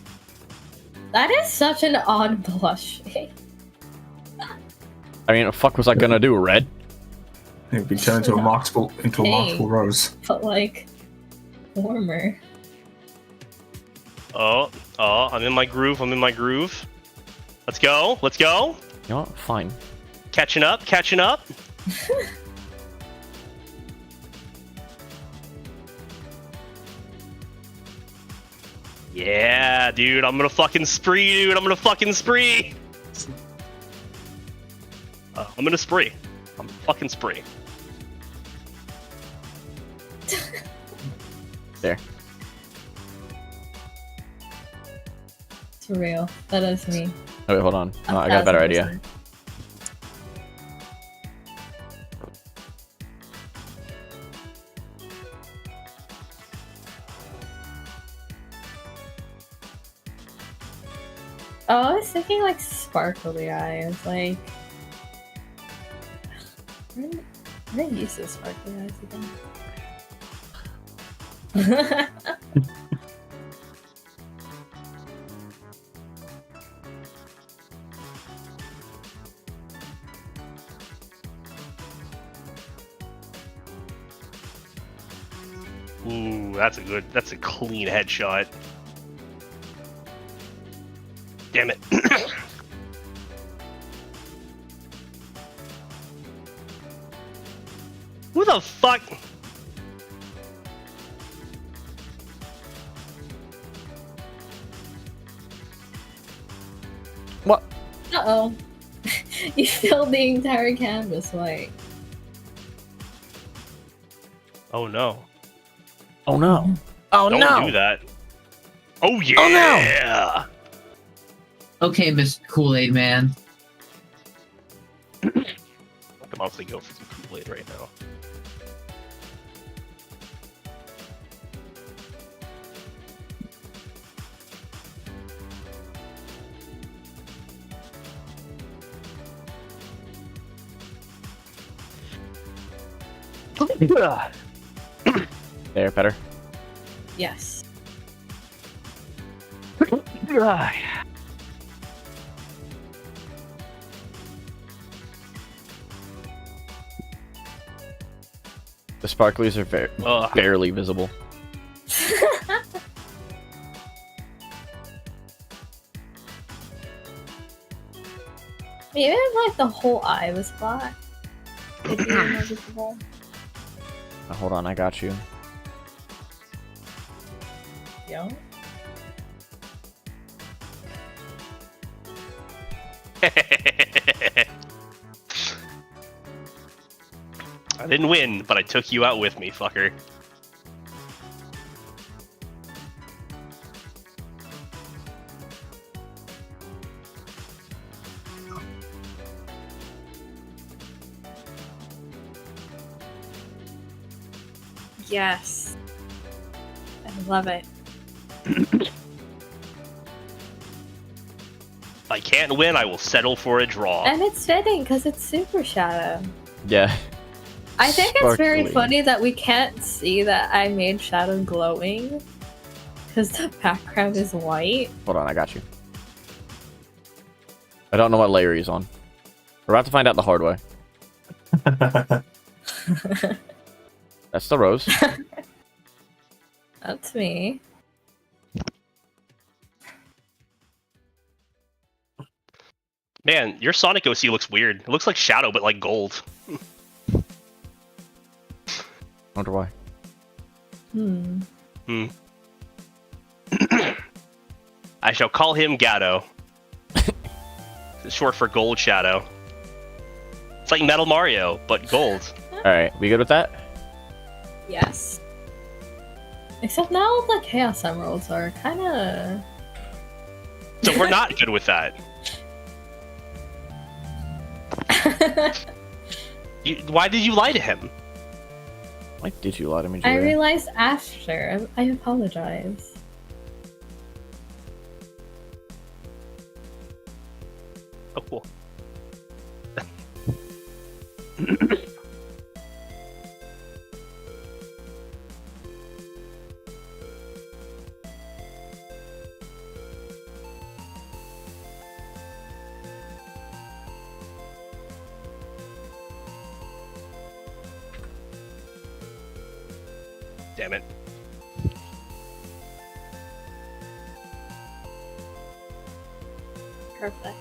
Speaker 7: That is such an odd blush.
Speaker 2: I mean, what the fuck was I gonna do, red?
Speaker 1: It would be turned into a marketable rose.
Speaker 7: But like, warmer.
Speaker 4: Oh, I'm in my groove, I'm in my groove. Let's go, let's go.
Speaker 2: You know what? Fine.
Speaker 4: Catching up, catching up. Yeah, dude, I'm gonna fucking spree, dude. I'm gonna fucking spree. I'm gonna spree. I'm fucking spree.
Speaker 2: There.
Speaker 7: It's real. That is me.
Speaker 2: Oh, wait, hold on. Oh, I got a better idea.
Speaker 7: Oh, I was thinking like sparkly eyes, like. Where did I use those sparkly eyes again?
Speaker 4: Ooh, that's a clean headshot. Damn it. Who the fuck?
Speaker 2: What?
Speaker 7: Uh-oh. You filled the entire canvas white.
Speaker 4: Oh no.
Speaker 2: Oh no. Oh
Speaker 4: Don't
Speaker 2: no.
Speaker 4: do that. Oh yeah.
Speaker 5: Okay, Mr. Kool-Aid Man.
Speaker 4: I could honestly go for some Kool-Aid right now.
Speaker 2: There, better.
Speaker 7: Yes.
Speaker 2: The sparklies are
Speaker 4: Ugh.
Speaker 2: barely visible.
Speaker 7: Even if like the whole eye was black, it'd be more visible.
Speaker 2: Now, hold on, I got you.
Speaker 7: Yo.
Speaker 4: I didn't win, but I took you out with me, fucker.
Speaker 7: Yes. I love it.
Speaker 4: If I can't win, I will settle for a draw.
Speaker 7: And it's fitting because it's Super Shadow.
Speaker 2: Yeah.
Speaker 7: I think it's very
Speaker 2: Sparkly.
Speaker 7: funny that we can't see that I made Shadow glowing because the background is white.
Speaker 2: Hold on, I got you. I don't know what layer he's on. We're about to find out the hard way. That's the rose.
Speaker 7: That's me.
Speaker 4: Man, your Sonic OC looks weird. It looks like Shadow, but like gold.
Speaker 2: Wonder why.
Speaker 7: Hmm.
Speaker 4: I shall call him Gatto. It's short for Gold Shadow. It's like Metal Mario, but gold.
Speaker 2: Alright, we good with that?
Speaker 7: Yes. Except now the Chaos Emeralds are kind of...
Speaker 4: So we're not good with that. Why did you lie to him?
Speaker 2: Why did you lie to me,
Speaker 7: I
Speaker 2: Julia?
Speaker 7: realized after. I apologize.
Speaker 4: Oh, cool. Damn it.
Speaker 7: Perfect.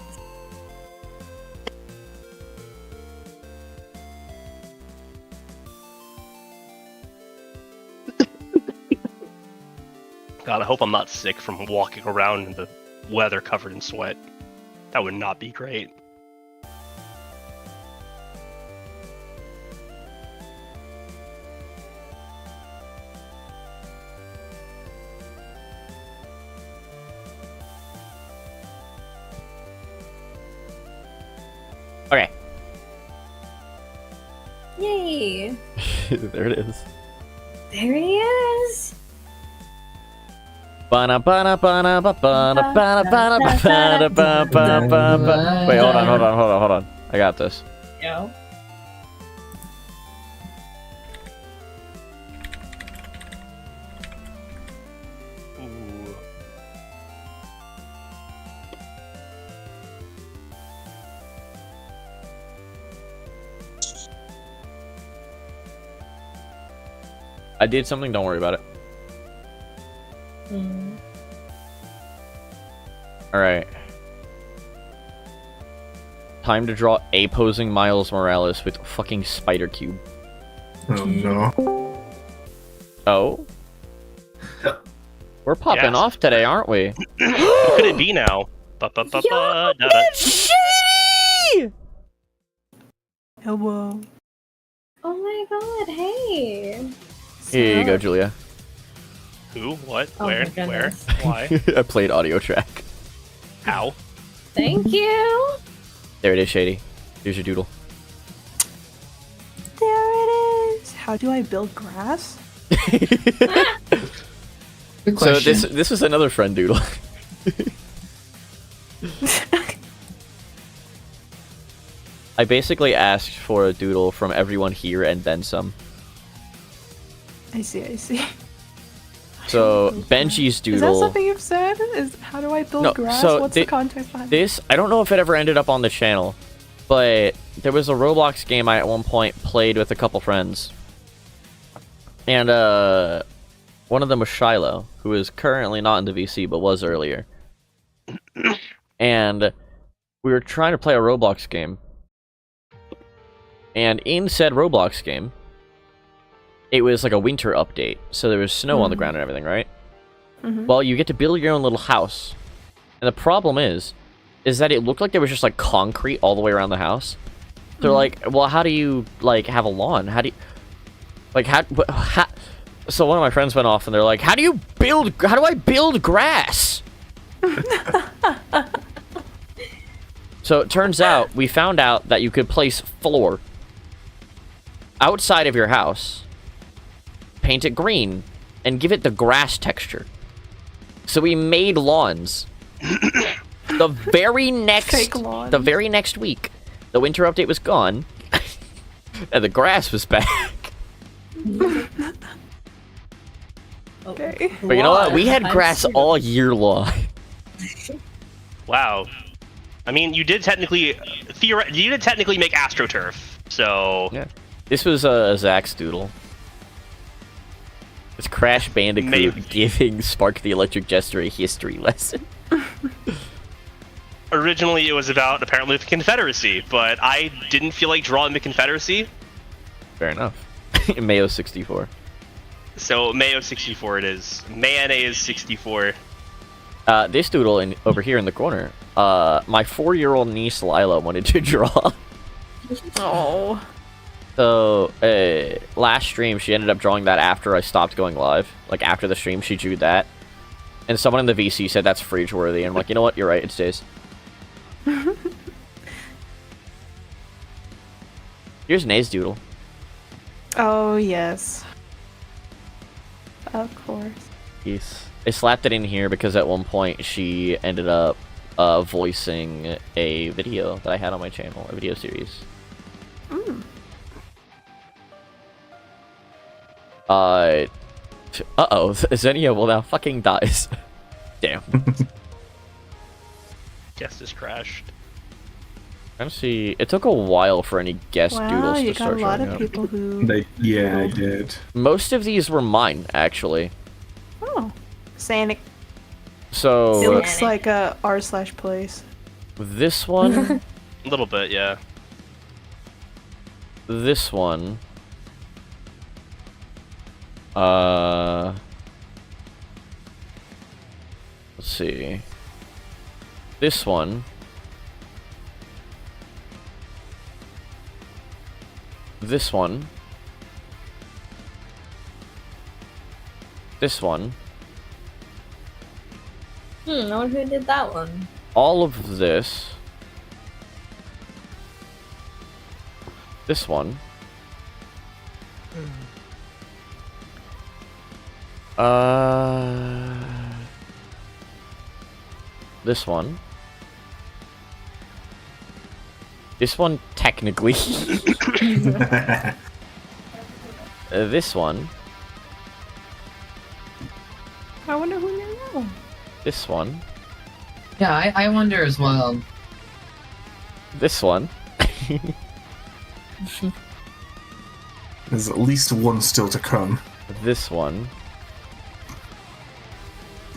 Speaker 4: God, I hope I'm not sick from walking around in the weather covered in sweat. That would not be great.
Speaker 2: Okay.
Speaker 7: Yay!
Speaker 2: There it is.
Speaker 7: There he is!
Speaker 2: Wait, hold on. I got this.
Speaker 7: Yo.
Speaker 4: Ooh.
Speaker 2: I did something, don't worry about it. Alright. Time to draw a posing Miles Morales with fucking Spider Cube.
Speaker 1: Oh no.
Speaker 2: Oh? We're popping
Speaker 4: Yes.
Speaker 2: off today, aren't we?
Speaker 4: Who could it be now? Ba-ba-ba-ba, da-da.
Speaker 2: Shady!
Speaker 8: Hello.
Speaker 7: Oh my god, hey.
Speaker 2: Here you go, Julia.
Speaker 4: Who? What?
Speaker 7: Oh
Speaker 4: Where?
Speaker 7: my goodness.
Speaker 4: Where? Why?
Speaker 2: I played audio track.
Speaker 4: How?
Speaker 7: Thank you.
Speaker 2: There it is, Shady. Here's your doodle.
Speaker 8: There it is. How do I build grass?
Speaker 5: Good
Speaker 2: So
Speaker 5: question.
Speaker 2: this was another friend doodle. I basically asked for a doodle from everyone here and then some.
Speaker 8: I see.
Speaker 2: So Benji's
Speaker 8: Is that
Speaker 2: doodle.
Speaker 8: something you've said? Is how do I build
Speaker 2: No,
Speaker 8: grass?
Speaker 2: so
Speaker 8: What's the context behind
Speaker 2: This, I don't know if it ever ended up on the channel, but there was a Roblox game I at one point played with a couple friends. And one of them was Shiloh, who is currently not in the VC but was earlier. And we were trying to play a Roblox game. And in said Roblox game, it was like a winter update, so there was snow on the ground and everything, right? Well, you get to build your own little house. And the problem is that it looked like there was just like concrete all the way around the house. They're like, well, how do you like have a lawn? How do you like how so one of my friends went off and they're like, how do I build grass? So it turns out we found out that you could place floor outside of your house, paint it green, and give it the grass texture. So we made lawns. The very
Speaker 8: Fake lawns.
Speaker 2: week, the winter update was gone, and the grass was back.
Speaker 8: Okay.
Speaker 2: But you know what? We had grass all year long.
Speaker 4: Wow. I mean, you did technically make AstroTurf, so
Speaker 2: Yeah. This was Zach's doodle. It's Crash Bandicoot
Speaker 4: Maybe.
Speaker 2: giving Spark the Electric Jester a history lesson.
Speaker 4: originally it was about apparently the Confederacy, but I didn't feel like drawing the Confederacy,
Speaker 2: Fair enough. Mayo 64.
Speaker 4: so Mayo 64 it is. Mayonnaise 64.
Speaker 2: This doodle over here in the corner. My 4-year-old niece Lila wanted to draw.
Speaker 8: Oh.
Speaker 2: So, last stream, she ended up drawing that after I stopped going live. Like, after the stream, she drew that. And someone in the VC said that's fridge-worthy. And I'm like, you know what? You're right. It stays. Here's Nay's doodle.
Speaker 8: Oh, yes. Of course.
Speaker 2: I slapped it in here because at one point she ended up voicing a video that I had on my channel, a video series. Uh-oh, Xenia will now fucking dies. Damn.
Speaker 4: Guest is crashed.
Speaker 2: I'm see. It took a while for any guest
Speaker 8: Wow,
Speaker 2: doodles
Speaker 8: you
Speaker 2: to
Speaker 8: got
Speaker 2: start
Speaker 8: a lot
Speaker 2: showing
Speaker 8: of
Speaker 2: up.
Speaker 8: people who...
Speaker 1: They did.
Speaker 2: Most of these were mine, actually.
Speaker 8: Oh. Sanic. It
Speaker 2: So,
Speaker 8: looks like a r/place.
Speaker 2: this one,
Speaker 4: A little bit, yeah.
Speaker 2: this one, let's see. This one. This one. This one.
Speaker 7: I wonder who did that one.
Speaker 2: All of this. This one. This one. This one, technically. This one.
Speaker 8: I wonder who you know.
Speaker 2: This one.
Speaker 5: Yeah, I wonder as well.
Speaker 2: This one.
Speaker 1: There's at least one still to come.
Speaker 2: This one.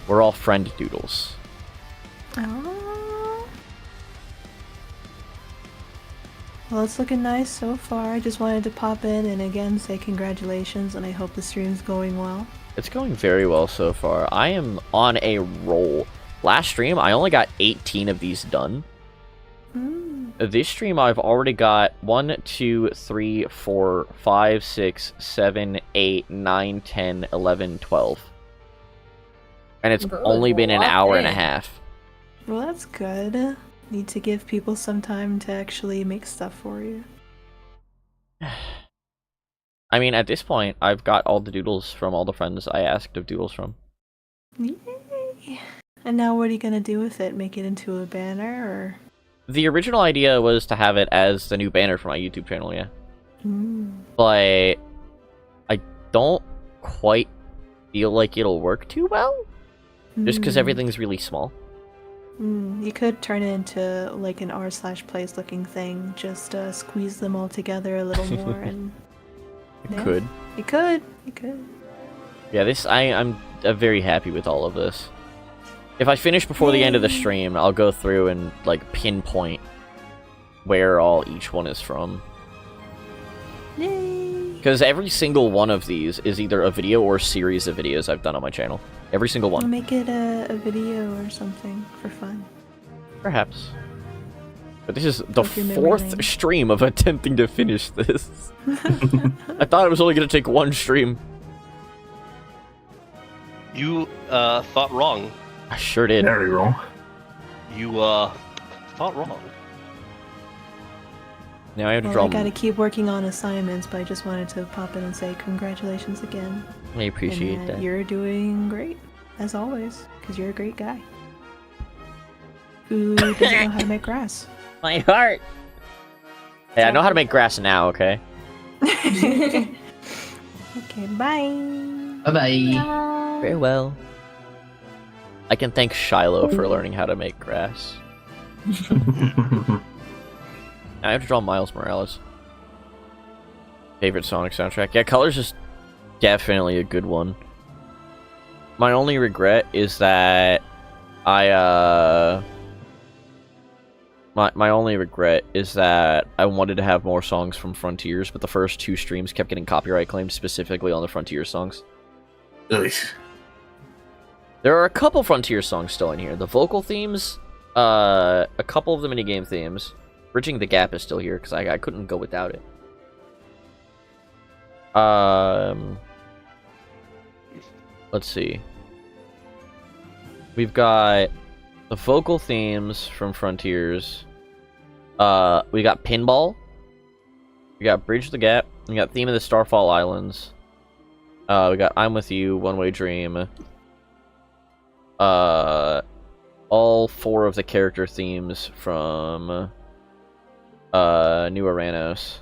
Speaker 2: We're all friend doodles.
Speaker 8: Oh. Well, it's looking nice so far. I just wanted to pop in and again say congratulations, and I hope the stream's going well.
Speaker 2: It's going very well so far. I am on a roll. Last stream, I only got 18 of these done. This stream, I've already got 1, 2, 3, 4, 5, 6, 7, 8, 9, 10, 11, 12. And it's
Speaker 7: Bro,
Speaker 2: only been an hour and a
Speaker 7: in.
Speaker 2: half.
Speaker 8: Well, that's good. Need to give people some time to actually make stuff for you.
Speaker 2: I mean, at this point, I've got all the doodles from all the friends I asked of doodles from.
Speaker 8: Yay! And now what are you gonna do with it? Make it into a banner, or...?
Speaker 2: The original idea was to have it as the new banner for my YouTube channel, yeah.
Speaker 8: Mm.
Speaker 2: But I don't quite feel like it'll work too well. Just because everything's really small.
Speaker 8: You could turn it into like an r/place looking thing. Just squeeze them all together a little more, and
Speaker 2: It
Speaker 8: Yeah.
Speaker 2: could.
Speaker 8: you could. You could.
Speaker 2: Yeah, I'm very happy with all of this. If I finish before the end of the stream, I'll go through and like pinpoint where each one is from.
Speaker 8: Yay!
Speaker 2: Because every single one of these is either a video or a series of videos I've done on my channel. Every single
Speaker 8: We'll
Speaker 2: one.
Speaker 8: make it a video or something for fun.
Speaker 2: Perhaps. But this is the
Speaker 8: With your memory
Speaker 2: 4th
Speaker 8: lane.
Speaker 2: stream of attempting to finish this. I thought it was only going to take one stream.
Speaker 6: You thought wrong.
Speaker 2: I sure did.
Speaker 1: Very wrong.
Speaker 6: You thought wrong.
Speaker 2: Now I have to
Speaker 8: Well,
Speaker 2: draw.
Speaker 8: I gotta keep working on assignments, but I just wanted to pop in and say congratulations again.
Speaker 2: I appreciate
Speaker 8: and
Speaker 2: that.
Speaker 8: You're doing great, as always, because you're a great guy. Who doesn't know how to make grass?
Speaker 2: My heart! Hey, I know how to make grass now, okay?
Speaker 8: Okay, bye.
Speaker 5: Bye bye.
Speaker 2: Very well. I can thank Shiloh for learning how to make grass. I have to draw Miles Morales. Favorite Sonic soundtrack? Yeah, Colors is definitely a good one. My only regret is that my only regret is that I wanted to have more songs from Frontiers, but the first 2 streams kept getting copyright claims specifically on the Frontiers songs.
Speaker 1: Ugh.
Speaker 2: There are a couple Frontier songs still in here. The vocal themes, a couple of the minigame themes. Bridging the Gap is still here, because I couldn't go without it. Let's see. We've got the vocal themes from Frontiers. We got Pinball. We got Bridge the Gap. We got Theme of the Starfall Islands. We got I'm With You, One Way Dream. All 4 of the character themes from New Aranos,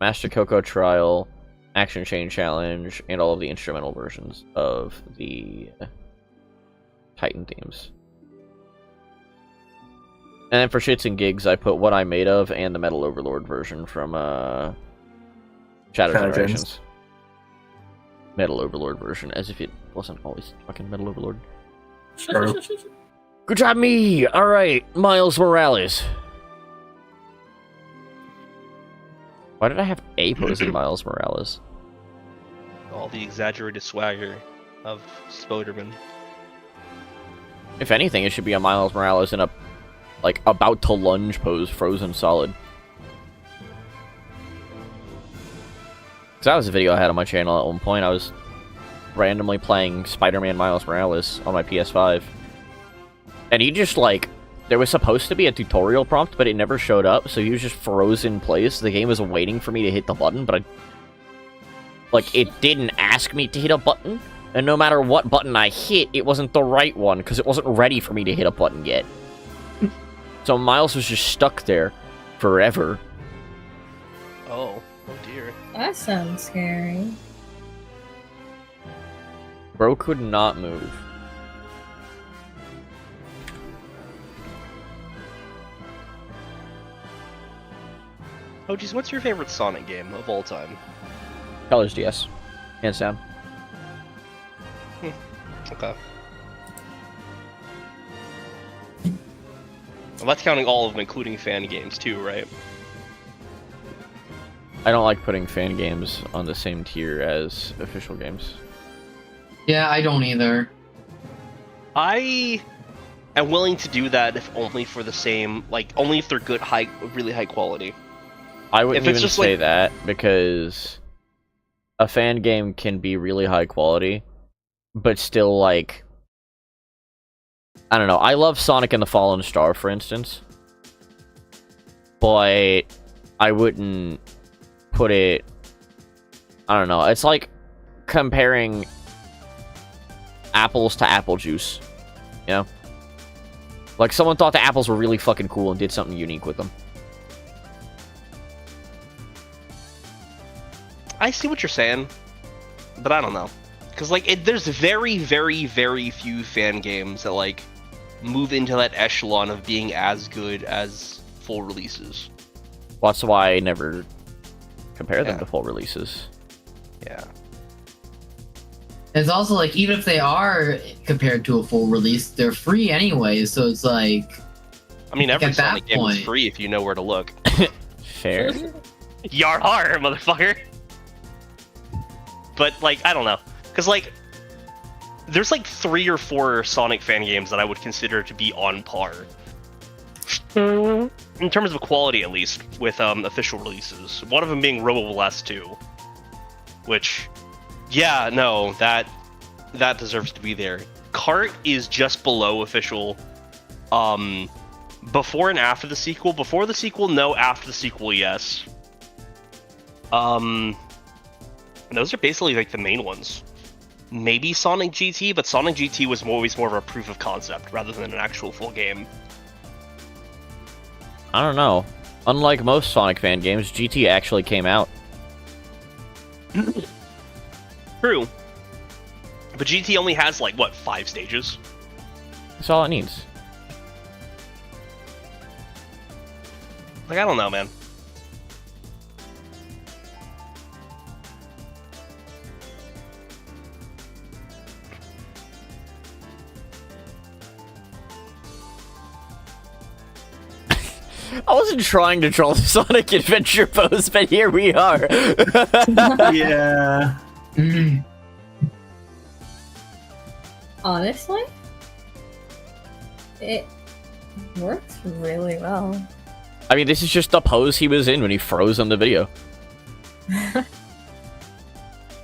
Speaker 2: Master Coco Trial, Action Chain Challenge, and all of the instrumental versions of the Titan themes. And then for shits and gigs, I put What I Made Of and the Metal Overlord version from Shadow Generations. Metal Overlord version, as if it wasn't always fucking Metal Overlord.
Speaker 1: True.
Speaker 2: Good job, me! Alright, Miles Morales. Why did I have a pose in Miles Morales?
Speaker 6: All the exaggerated swagger of Spoderman.
Speaker 2: If anything, it should be a Miles Morales in a, like, about to lunge pose, frozen solid. Because that was a video I had on my channel at one point. I was randomly playing Spider-Man Miles Morales on my PS5. And he just, like, there was supposed to be a tutorial prompt, but it never showed up, so he was just frozen in place. The game was waiting for me to hit the button, but it didn't ask me to hit a button. And no matter what button I hit, it wasn't the right one, because it wasn't ready for me to hit a button yet. So Miles was just stuck there forever.
Speaker 6: Oh dear.
Speaker 7: That sounds scary.
Speaker 2: Bro could not move.
Speaker 6: Hogeez, what's your favorite Sonic game of all time?
Speaker 2: Colors DS. Hands down.
Speaker 6: Okay. Well, that's counting all of them, including fan games too, right?
Speaker 2: I don't like putting fan games on the same tier as official games.
Speaker 5: Yeah, I don't either.
Speaker 6: I am willing to do that if only for the same, like, only if they're good, really high quality.
Speaker 2: I wouldn't
Speaker 6: If it's
Speaker 2: even
Speaker 6: just
Speaker 2: say
Speaker 6: like-
Speaker 2: that, because a fan game can be really high quality, but still, like, I don't know. I love Sonic and the Fallen Star, for instance, but I wouldn't put it, I don't know. It's like comparing apples to apple juice, you know? Like, someone thought the apples were really fucking cool and did something unique with them.
Speaker 6: I see what you're saying, but I don't know. Because, like, there's very, very, very few fan games that, like, move into that echelon of being as good as full releases.
Speaker 2: Well, that's why I never compare them
Speaker 6: Yeah.
Speaker 2: to full releases.
Speaker 6: Yeah.
Speaker 5: It's also like, even if they are compared to a full release, they're free anyway, so it's like,
Speaker 6: I mean, every
Speaker 5: At that
Speaker 6: Sonic game is
Speaker 5: point-
Speaker 6: free if you know where to look.
Speaker 2: Fair.
Speaker 6: Yar har, motherfucker! But, like, I don't know. Because, like, there's, like, 3 or 4 Sonic fan games that I would consider to be on par. In terms of quality, at least, with official releases. One of them being Robo Blast 2. Which, yeah, no, that deserves to be there. Kart is just below official. Before and after the sequel. Before the sequel, no. After the sequel, yes. And those are basically, like, the main ones. Maybe Sonic GT, but Sonic GT was always more of a proof of concept rather than an actual full game.
Speaker 2: I don't know. Unlike most Sonic fan games, GT actually came out.
Speaker 6: True. But GT only has, like, what, 5 stages?
Speaker 2: That's all it needs.
Speaker 6: Like, I don't know, man.
Speaker 2: I wasn't trying to troll the Sonic Adventure pose, but here we are.
Speaker 1: Yeah.
Speaker 7: Honestly, it works really well.
Speaker 2: I mean, this is just the pose he was in when he froze on the video.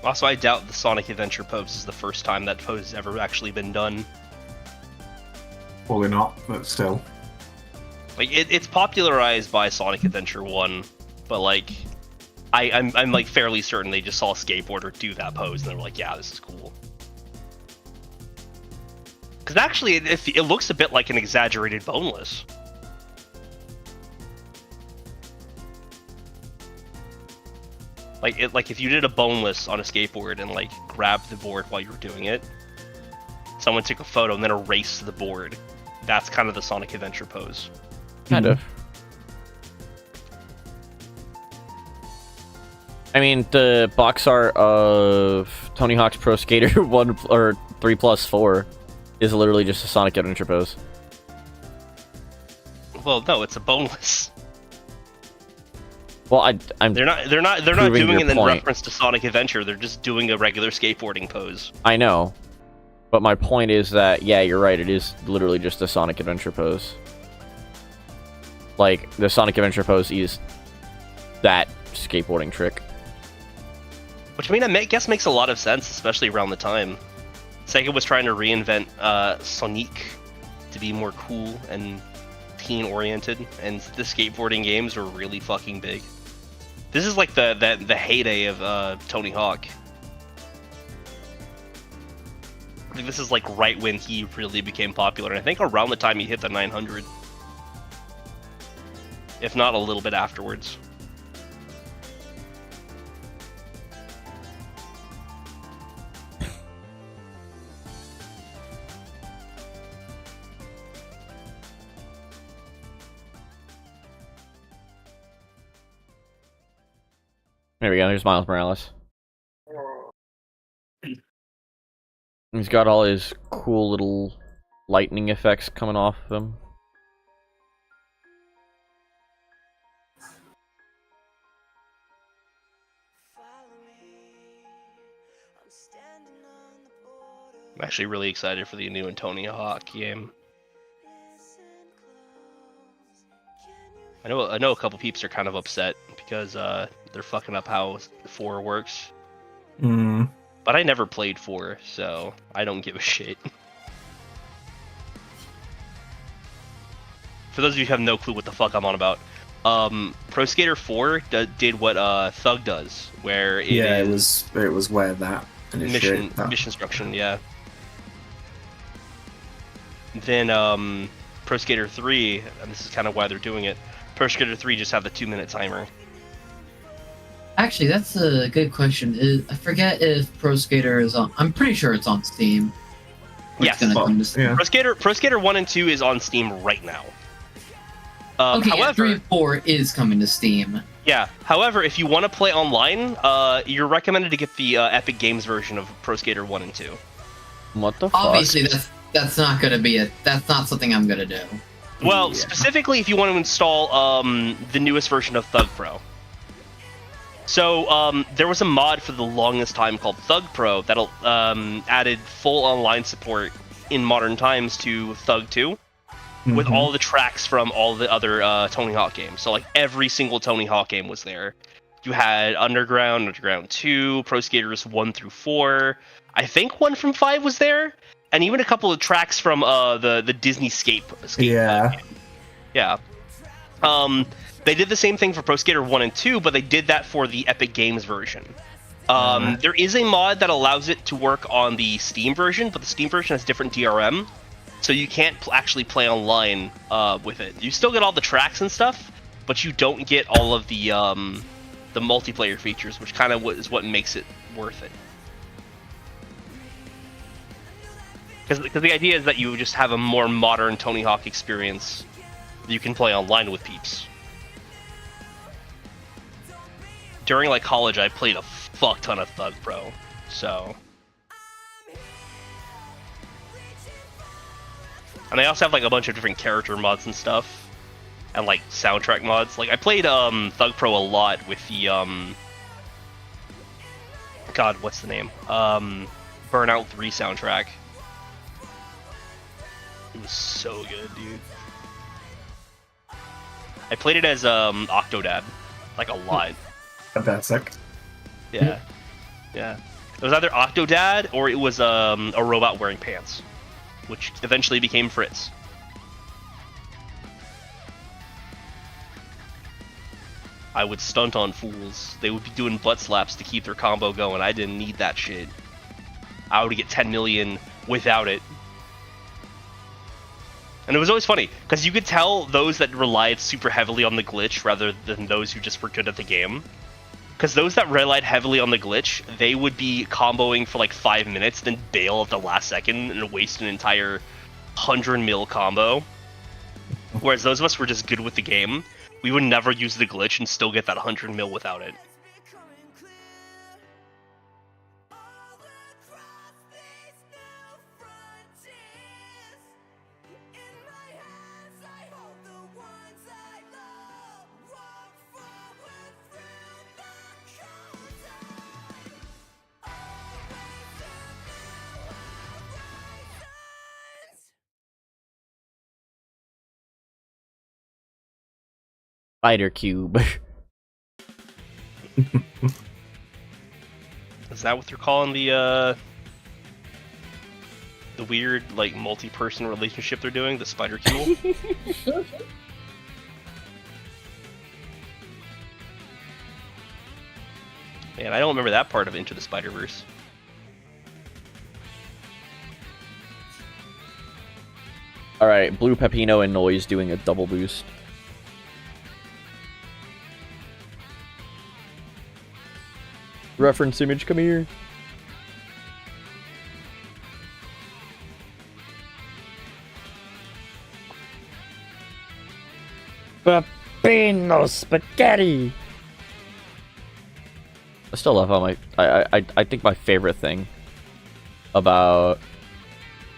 Speaker 6: Also, I doubt the Sonic Adventure pose is the first time that pose has ever actually been done.
Speaker 1: Probably not, but still.
Speaker 6: Like, it's popularized by Sonic Adventure 1, but, like, I'm like, fairly certain they just saw a skateboarder do that pose, and they were like, yeah, this is cool. Because actually, it looks a bit like an exaggerated boneless. Like if you did a boneless on a skateboard and, like, grabbed the board while you were doing it, someone took a photo and then erased the board. That's kind of the Sonic Adventure pose.
Speaker 2: Kind of. I mean, the box art of Tony Hawk's Pro Skater 1 or 3+4 is literally just a Sonic Adventure pose.
Speaker 6: Well, no, it's a boneless.
Speaker 2: Well, I'm
Speaker 6: They're not
Speaker 2: proving
Speaker 6: doing
Speaker 2: your
Speaker 6: it in
Speaker 2: point.
Speaker 6: reference to Sonic Adventure. They're just doing a regular skateboarding pose.
Speaker 2: I know, but my point is that, yeah, you're right, it is literally just a Sonic Adventure pose. Like, the Sonic Adventure pose is that skateboarding trick.
Speaker 6: Which, I mean, I guess makes a lot of sense, especially around the time. Sega was trying to reinvent Sonic to be more cool and teen-oriented, and the skateboarding games were really fucking big. This is like the heyday of Tony Hawk. I think this is like right when he really became popular, and I think around the time he hit the 900. if not a little bit afterwards.
Speaker 2: There we go. There's Miles Morales. He's got all his cool little lightning effects coming off of him.
Speaker 6: I'm actually really excited for the new Tony Hawk game. I know a couple peeps are kind of upset because they're fucking up how 4 works. But I never played 4, so I don't give a shit. For those of you who have no clue what the fuck I'm on about, Pro Skater 4 did what Thug does, where
Speaker 1: it was where that
Speaker 6: mission instruction, yeah. Then Pro Skater 3, and this is kind of why they're doing it. Pro Skater 3 just have the 2-minute timer.
Speaker 5: Actually, that's a good question. I forget if Pro Skater is on. I'm pretty sure it's on Steam.
Speaker 6: Yes.
Speaker 1: Yeah.
Speaker 6: Pro Skater 1 and 2 is on Steam right now.
Speaker 5: Okay,
Speaker 6: however,
Speaker 5: 3 and 4 is coming to Steam.
Speaker 6: Yeah. However, if you want to play online, you're recommended to get the Epic Games version of Pro Skater 1 and 2.
Speaker 2: What the fuck?
Speaker 5: Obviously, that's not gonna be that's not something I'm gonna do.
Speaker 6: Well, specifically if you want to install the newest version of Thug Pro. So there was a mod for the longest time called Thug Pro that added full online support in modern times to Thug 2 with all the tracks from all the other Tony Hawk games. So like every single Tony Hawk game was there. You had Underground 2, Pro Skaters 1 through 4. I think 1 from 5 was there. And even a couple of tracks from the Disney Skate.
Speaker 1: Yeah.
Speaker 6: Yeah. They did the same thing for Pro Skater 1 and 2, but they did that for the Epic Games version. There is a mod that allows it to work on the Steam version, but the Steam version has different DRM, so you can't actually play online with it. You still get all the tracks and stuff, but you don't get all of the multiplayer features, which kind of is what makes it worth it. Because the idea is that you just have a more modern Tony Hawk experience that you can play online with peeps. During like college, I played a fuck ton of Thug Pro, so. And they also have like a bunch of different character mods and stuff, and like soundtrack mods. Like I played Thug Pro a lot with the God, what's the name? Burnout 3 soundtrack. It was so good, dude. I played it as Octodad, like a lot.
Speaker 1: Fantastic.
Speaker 6: Yeah, yeah. It was either Octodad or it was a robot wearing pants, which eventually became Fritz. I would stunt on fools. They would be doing butt slaps to keep their combo going. I didn't need that shit. I would get 10 million without it. And it was always funny, because you could tell those that relied super heavily on the glitch rather than those who just were good at the game. Because those that relied heavily on the glitch, they would be comboing for like 5 minutes, then bail at the last second and waste an entire 100 mil combo. Whereas those of us who were just good with the game, we would never use the glitch and still get that 100 mil without it.
Speaker 2: Spider Cube.
Speaker 6: Is that what they're calling the weird, like, multi-person relationship they're doing? The Spider Cube? Man, I don't remember that part of Into the Spider-Verse.
Speaker 2: Alright, Blue Pepino and Noise doing a double boost. Reference image, come here. Peppino spaghetti. I still love how I think my favorite thing about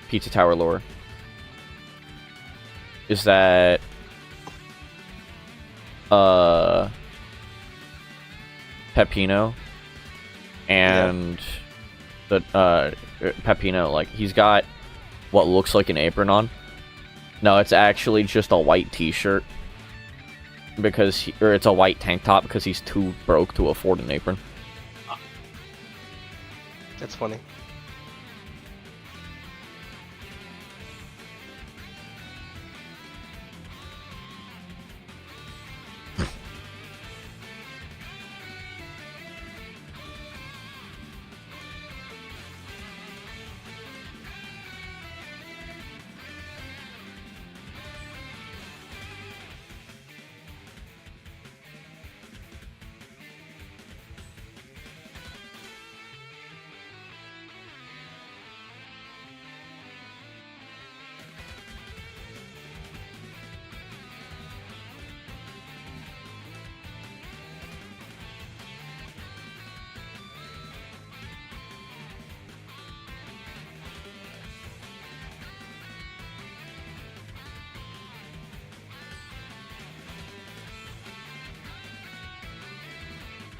Speaker 2: Pizza Tower lore is that Peppino and the Peppino, like, he's got what looks like an apron on. No, it's actually just a white t-shirt because or it's a white tank top because he's too broke to afford an apron.
Speaker 6: That's funny.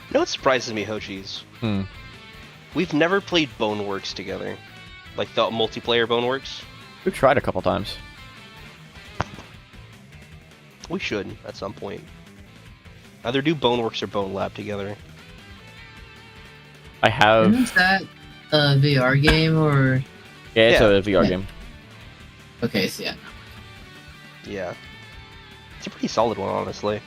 Speaker 6: You know what surprises me, Hogeez? We've never played Boneworks together. Like the multiplayer Boneworks.
Speaker 2: We've tried a couple times.
Speaker 6: We should, at some point. Either do Boneworks or Bone Lab together.
Speaker 2: I have...
Speaker 5: Isn't that a VR game, or...?
Speaker 2: Yeah, it's
Speaker 6: Yeah.
Speaker 2: a VR game.
Speaker 5: Okay, so yeah.
Speaker 6: Yeah. It's a pretty solid one, honestly.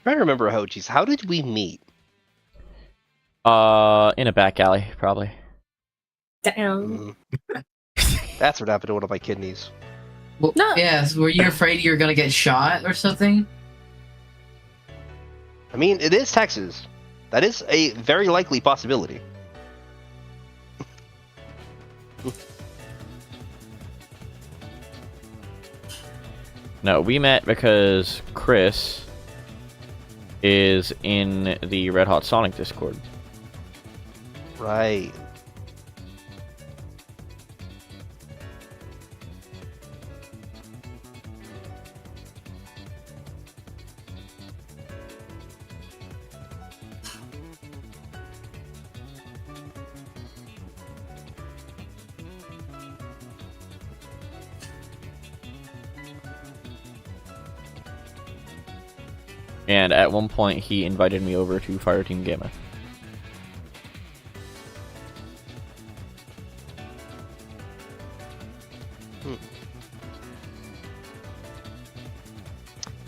Speaker 6: I'm trying to remember, Hogeez, how did we meet?
Speaker 2: In a back alley, probably.
Speaker 7: Damn.
Speaker 6: That's what happened to one of my kidneys.
Speaker 5: Well,
Speaker 7: No.
Speaker 5: Yes, were you afraid you were gonna get shot or something?
Speaker 6: I mean, it is Texas. That is a very likely possibility.
Speaker 2: No, we met because Chris is in the Red Hot Sonic Discord.
Speaker 6: Right.
Speaker 2: And at one point, he invited me over to Fireteam Gamma.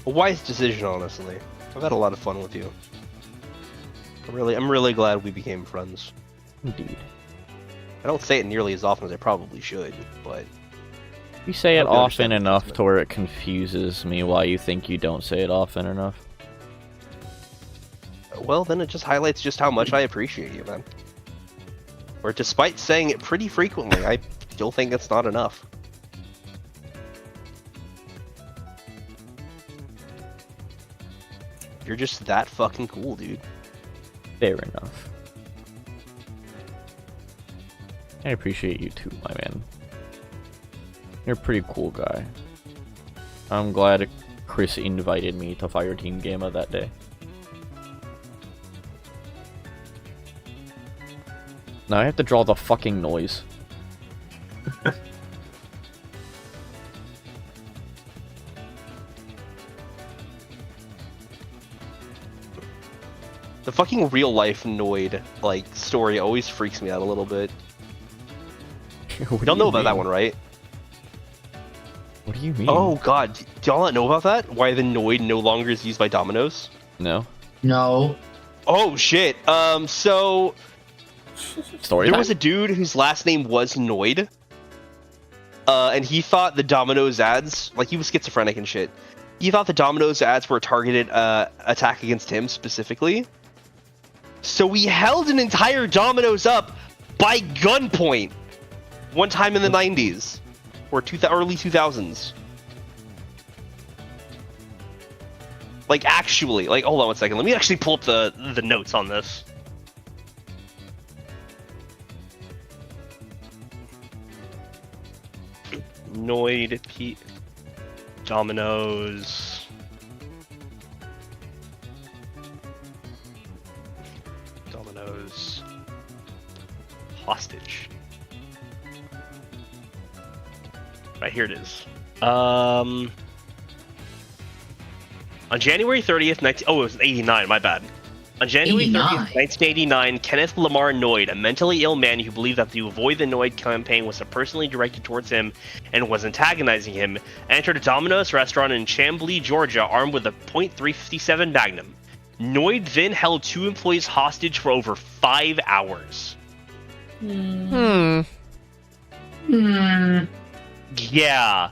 Speaker 6: A wise decision, honestly. I've had a lot of fun with you. I'm really glad we became friends.
Speaker 2: Indeed.
Speaker 6: I don't say it nearly as often as I probably should, but
Speaker 2: You say it
Speaker 6: I hope you
Speaker 2: often
Speaker 6: understand the
Speaker 2: enough
Speaker 6: sentiment.
Speaker 2: to where it confuses me why you think you don't say it often enough.
Speaker 6: well, then it just highlights just how much I appreciate you, man. Or despite saying it pretty frequently, I still think it's not enough. You're just that fucking cool, dude.
Speaker 2: Fair enough. I appreciate you too, my man. You're a pretty cool guy. I'm glad Chris invited me to Fireteam Gamma that day. Now I have to draw the fucking noise.
Speaker 6: The fucking real life Noid like story always freaks me out a little bit. You don't know about that one, right?
Speaker 2: What do you mean?
Speaker 6: Oh god, do y'all not know about that? Why the Noid no longer is used by Domino's?
Speaker 2: No.
Speaker 5: No.
Speaker 6: Oh shit. So
Speaker 2: Story
Speaker 6: there was a dude whose last name was Noid. And he thought the Domino's ads, like he was schizophrenic and shit. He thought the Domino's ads were a targeted attack against him specifically. So he held an entire Domino's up by gunpoint one time in the 90s or early 2000s. Like actually, like hold on one second. Let me actually pull up the notes on this. Noid, Pete, Domino's. Domino's hostage. Right, here it is. On January 30th, it was 89, my bad. On January 30th, 1989, Kenneth Lamar Noid, a mentally ill man who believed that the Avoid the Noid campaign was personally directed towards him and was antagonizing him, entered a Domino's restaurant in Chamblee, Georgia, armed with a .357 Magnum. Noid then held 2 employees hostage for over 5 hours.
Speaker 2: Hmm.
Speaker 6: Yeah.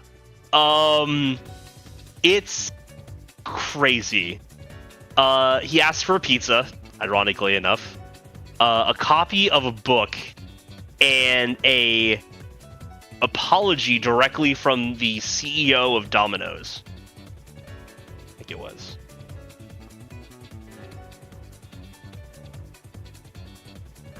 Speaker 6: It's crazy. He asked for a pizza, ironically enough, a copy of a book, and a apology directly from the CEO of Domino's. I think it was.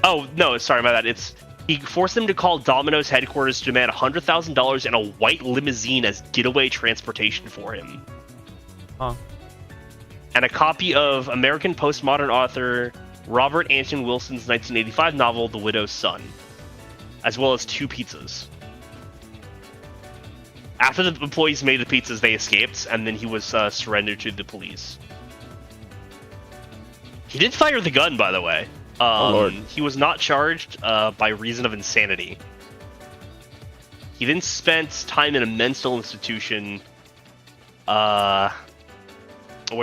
Speaker 6: Oh, no, sorry, my bad. He forced them to call Domino's headquarters to demand $100,000 and a white limousine as getaway transportation for him.
Speaker 2: Huh.
Speaker 6: And a copy of American postmodern author Robert Anton Wilson's 1985 novel, The Widow's Son, as well as 2 pizzas. After the employees made the pizzas, they escaped, and then he was surrendered to the police. He did fire the gun, by the way. He was not charged by reason of insanity. He then spent time in a mental institution where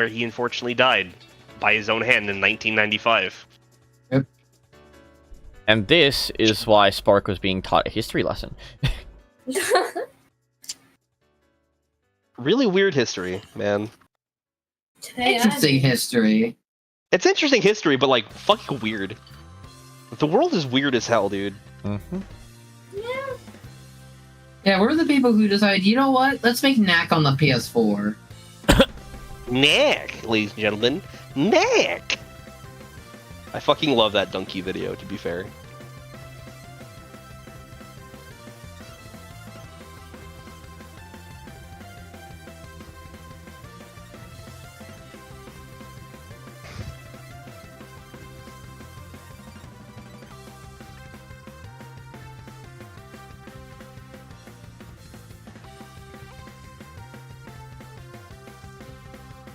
Speaker 6: he unfortunately died by his own hand in 1995.
Speaker 5: Yep.
Speaker 2: And this is why Spark was being taught a history lesson.
Speaker 6: Really weird history, man.
Speaker 5: Interesting history.
Speaker 6: It's interesting history, but like fucking weird. The world is weird as hell, dude.
Speaker 2: Mm-hmm.
Speaker 5: Yeah, we're the people who decide, you know what? Let's make Knack on the PS4.
Speaker 6: Knack, ladies and gentlemen. Knack! I fucking love that Donkey video, to be fair.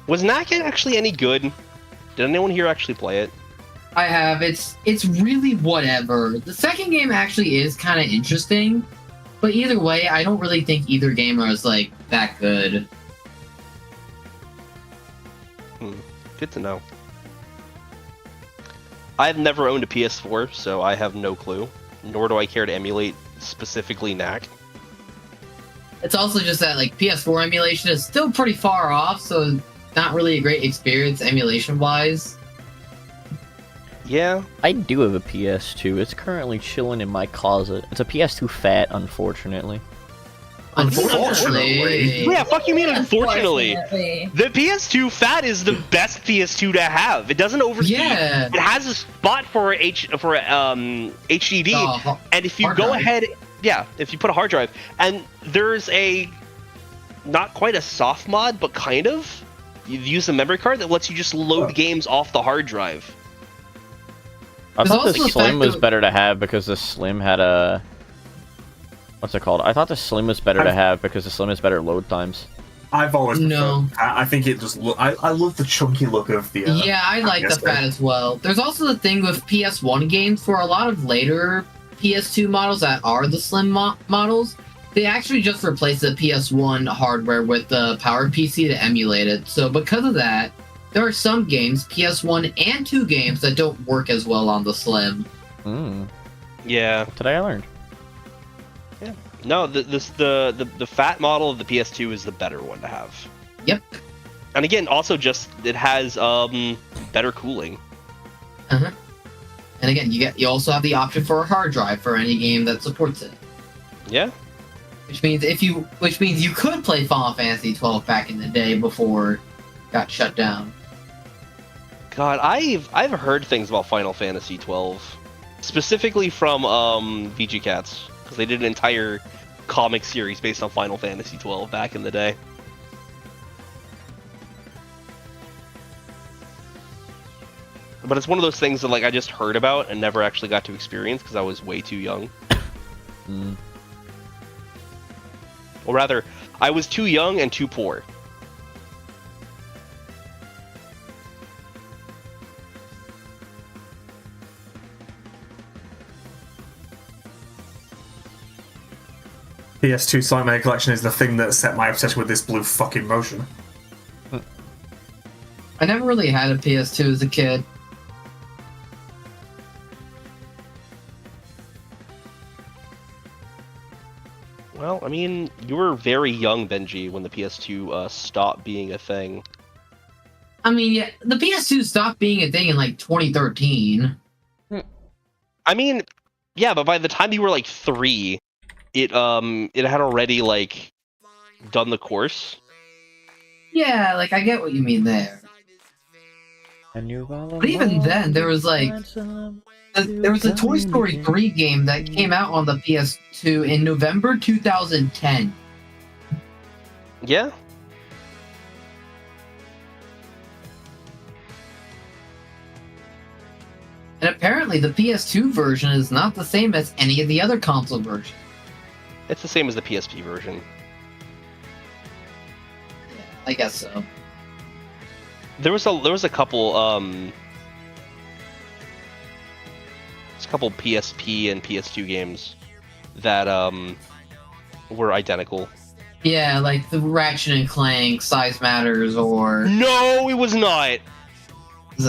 Speaker 6: Was Knack actually any good? Did anyone here actually play it?
Speaker 5: I have. It's really whatever. The second game actually is kind of interesting, but either way, I don't really think either game is like that good.
Speaker 6: Good to know. I've never owned a PS4, so I have no clue. Nor do I care to emulate specifically Knack.
Speaker 5: It's also just that like PS4 emulation is still pretty far off, so not really a great experience emulation-wise.
Speaker 6: Yeah.
Speaker 2: I do have a PS2. It's currently chilling in my closet. It's a PS2 Fat, unfortunately.
Speaker 5: Unfortunately.
Speaker 4: Yeah, fuck you mean unfortunately.
Speaker 7: Unfortunately.
Speaker 4: The PS2 Fat is the best PS2 to have. It doesn't overheat.
Speaker 5: Yeah.
Speaker 4: It has a spot for HDD, and if you
Speaker 5: hard
Speaker 4: go
Speaker 5: drive.
Speaker 4: ahead, yeah, if you put a hard drive, and there's a not quite a soft mod, but kind of. You use a memory card that lets you just load games off the hard drive.
Speaker 2: I
Speaker 5: There's
Speaker 2: thought the
Speaker 5: also the
Speaker 2: Slim
Speaker 5: fact
Speaker 2: was
Speaker 5: that-
Speaker 2: better to have because the Slim had a... What's it called? I thought the Slim was better to have because the Slim has better load times.
Speaker 1: I've always
Speaker 5: No.
Speaker 1: preferred- I think it just look. I love the chunky look of the.
Speaker 5: Yeah, I like the
Speaker 1: PS
Speaker 5: fat as well. There's also the thing with PS1 games for a lot of later PS2 models that are the slim models. They actually just replaced the PS1 hardware with the powered PC to emulate it. So because of that, there are some games, PS1 and 2 games, that don't work as well on the Slim.
Speaker 4: Yeah.
Speaker 2: Today I learned.
Speaker 4: No, the fat model of the PS2 is the better one to have.
Speaker 5: Yep.
Speaker 4: And again, also just it has better cooling.
Speaker 5: And again, you also have the option for a hard drive for any game that supports it.
Speaker 4: Yeah.
Speaker 5: Which means you could play Final Fantasy 12 back in the day before it got shut down.
Speaker 4: God, I've heard things about Final Fantasy 12, specifically from VG Cats, because they did an entire comic series based on Final Fantasy 12 back in the day. But it's one of those things that like I just heard about and never actually got to experience because I was way too young. Or rather, I was too young and too poor.
Speaker 1: PS2 Slight Mega Collection is the thing that set my obsession with this blue fucking motion.
Speaker 5: I never really had a PS2 as a kid.
Speaker 4: Well, I mean, you were very young, Benji, when the PS2 stopped being a thing.
Speaker 5: I mean, yeah, the PS2 stopped being a thing in like 2013.
Speaker 4: I mean, yeah, but by the time you were like 3, it had already like done the course.
Speaker 5: Yeah, like I get what you mean there. But even then, there was like there was a Toy Story 3 game that came out on the PS2 in November 2010.
Speaker 4: Yeah.
Speaker 5: And apparently the PS2 version is not the same as any of the other console versions.
Speaker 4: It's the same as the PSP version.
Speaker 5: Yeah, I guess so.
Speaker 4: There was a couple PSP and PS2 games that were identical.
Speaker 5: Yeah, like the Ratchet and Clank, Size Matters, or
Speaker 4: No, it was not.
Speaker 5: was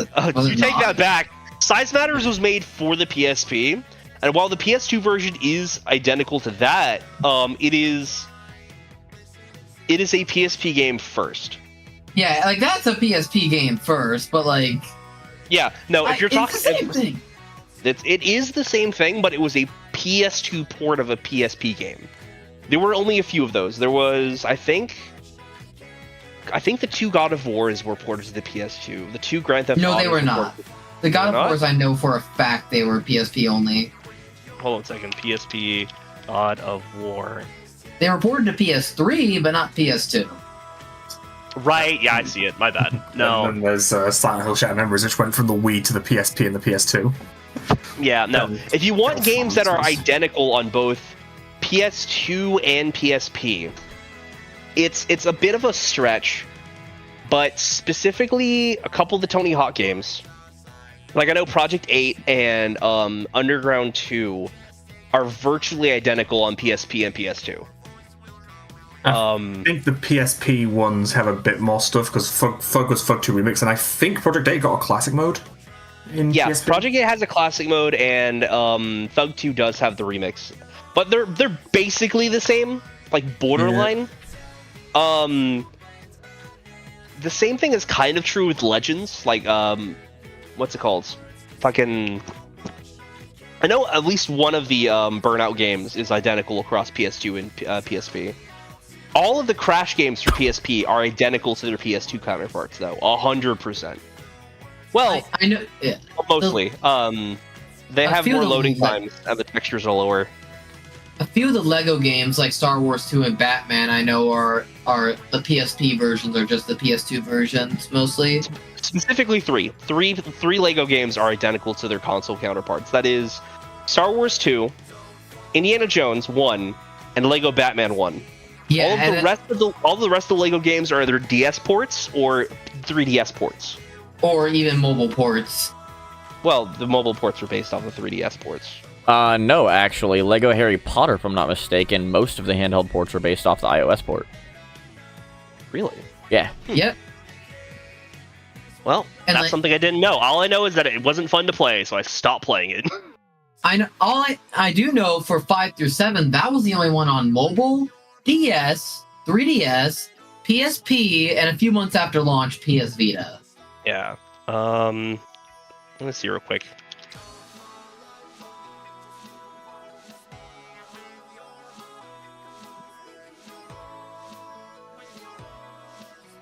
Speaker 4: You
Speaker 5: it
Speaker 4: take
Speaker 5: not?
Speaker 4: that back. Size Matters was made for the PSP, and while the PS2 version is identical to that, it is a PSP game first.
Speaker 5: Yeah, like that's a PSP game first, but like
Speaker 4: Yeah, no, if you're talking,
Speaker 5: it's the same thing.
Speaker 4: it is the same thing, but it was a PS2 port of a PSP game. There were only a few of those. There was, I think the 2 God of Wars were ported to the PS2. The 2 Grand Theft
Speaker 5: No, they
Speaker 4: Autos
Speaker 5: were not.
Speaker 4: ported-
Speaker 5: The God of
Speaker 4: not?
Speaker 5: Wars, I know for a fact they were PSP only.
Speaker 6: Hold on a second. PSP God of War.
Speaker 5: They were ported to PS3, but not PS2.
Speaker 6: Right, yeah, I see it. My bad. No.
Speaker 1: And then there's Silent Hill Shattered Memories, which went from the Wii to the PSP and the PS2.
Speaker 4: Yeah, no. If you want
Speaker 1: Those
Speaker 4: games that are
Speaker 1: nonsense.
Speaker 4: identical on both PS2 and PSP, it's a bit of a stretch, but specifically a couple of the Tony Hawk games, like I know Project 8 and Underground 2 are virtually identical on PSP and PS2.
Speaker 1: I think the PSP ones have a bit more stuff because Fug was Fug 2 Remix, and I think Project 8 got a classic mode in
Speaker 4: Yeah,
Speaker 1: PSP.
Speaker 4: Project 8 has a classic mode, and Thug 2 does have the remix, but they're basically the same, like borderline. The same thing is kind of true with Legends, like what's it called? Fucking. I know at least one of the Burnout games is identical across PS2 and PSP.
Speaker 6: all of the Crash games for PSP are identical to their PS2 counterparts, though, 100%. Well,
Speaker 5: I know. Yeah.
Speaker 6: mostly. They
Speaker 5: a
Speaker 6: have
Speaker 5: few
Speaker 6: more
Speaker 5: of them,
Speaker 6: loading
Speaker 5: like-
Speaker 6: times, and the textures are lower.
Speaker 5: A few of the Lego games, like Star Wars 2 and Batman, I know are the PSP versions or just the PS2 versions mostly.
Speaker 6: Specifically three Lego games are identical to their console counterparts. That is Star Wars 2, Indiana Jones 1, and Lego Batman 1.
Speaker 5: Yeah,
Speaker 6: all the rest of the Lego games are either DS ports or 3DS ports.
Speaker 5: or even mobile ports.
Speaker 6: Well, the mobile ports are based off the 3DS ports.
Speaker 2: No, actually, Lego Harry Potter, if I'm not mistaken, most of the handheld ports are based off the iOS port.
Speaker 6: Really?
Speaker 2: Yeah.
Speaker 5: Yep.
Speaker 6: Well,
Speaker 5: And
Speaker 6: that's
Speaker 5: like-
Speaker 6: something I didn't know. All I know is that it wasn't fun to play, so I stopped playing it.
Speaker 5: I know. I do know for 5 through 7, that was the only one on mobile, DS, 3DS, PSP, and a few months after launch, PS Vita.
Speaker 6: Yeah. Let me see real quick.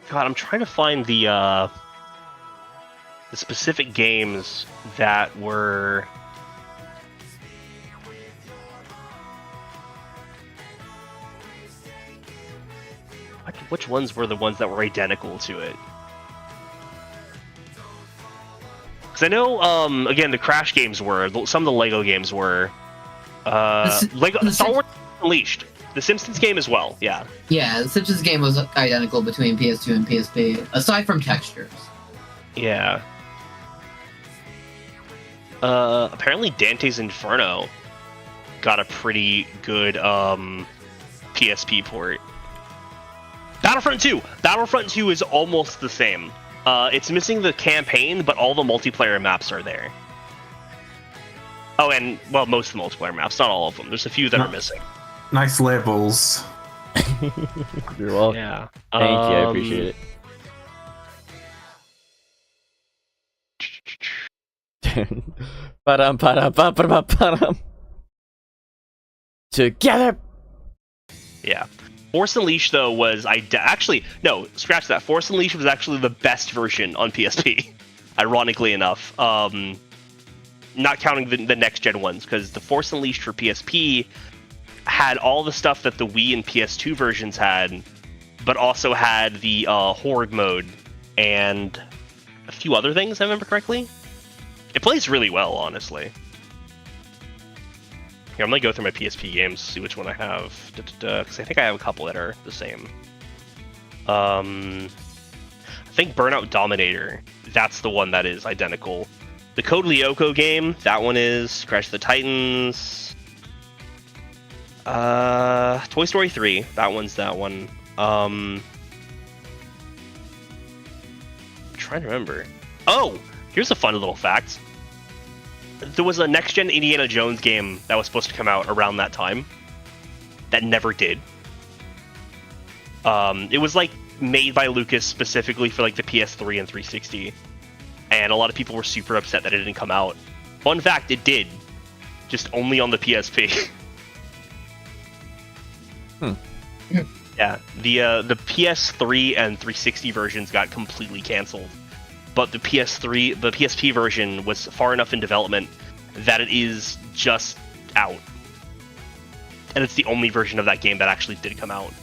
Speaker 6: God, I'm trying to find the specific games that were. Which ones were the ones that were identical to it? Because I know, again, the Crash games were. Some of the Lego games were. Star Wars Unleashed. The Simpsons game as well, yeah.
Speaker 5: Yeah, the Simpsons game was identical between PS2 and PSP, aside from textures.
Speaker 6: Yeah. Apparently Dante's Inferno got a pretty good PSP port. Battlefront 2! Battlefront 2 is almost the same. It's missing the campaign, but all the multiplayer maps are there. Oh, and, well, most of the multiplayer maps, not all of them. There's a few that are missing.
Speaker 1: Nice labels.
Speaker 2: You're welcome.
Speaker 6: Yeah.
Speaker 2: Thank you, I appreciate it. Ba-dum. Together!
Speaker 6: Yeah. Force Unleashed, though, was... actually, no, scratch that. Force Unleashed was actually the best version on PSP, ironically enough. Not counting the next-gen ones, because the Force Unleashed for PSP had all the stuff that the Wii and PS2 versions had, but also had the Horde mode and a few other things, if I remember correctly. It plays really well, honestly. Here, I'm gonna go through my PSP games, see which one I have, because I think I have a couple that are the same. I think Burnout Dominator, that's the one that is identical. The Code Lyoko game, that one is. Crash the Titans. Toy Story 3, that one's that one. I'm trying to remember. Oh, here's a fun little fact. There was a next-gen Indiana Jones game that was supposed to come out around that time. That never did. It was like made by Lucas specifically for like the PS3 and 360. And a lot of people were super upset that it didn't come out. Fun fact, it did. Just only on the PSP. Yeah, the PS3 and 360 versions got completely canceled. But the PSP version was far enough in development that it is just out. And it's the only version of that game that actually did come out.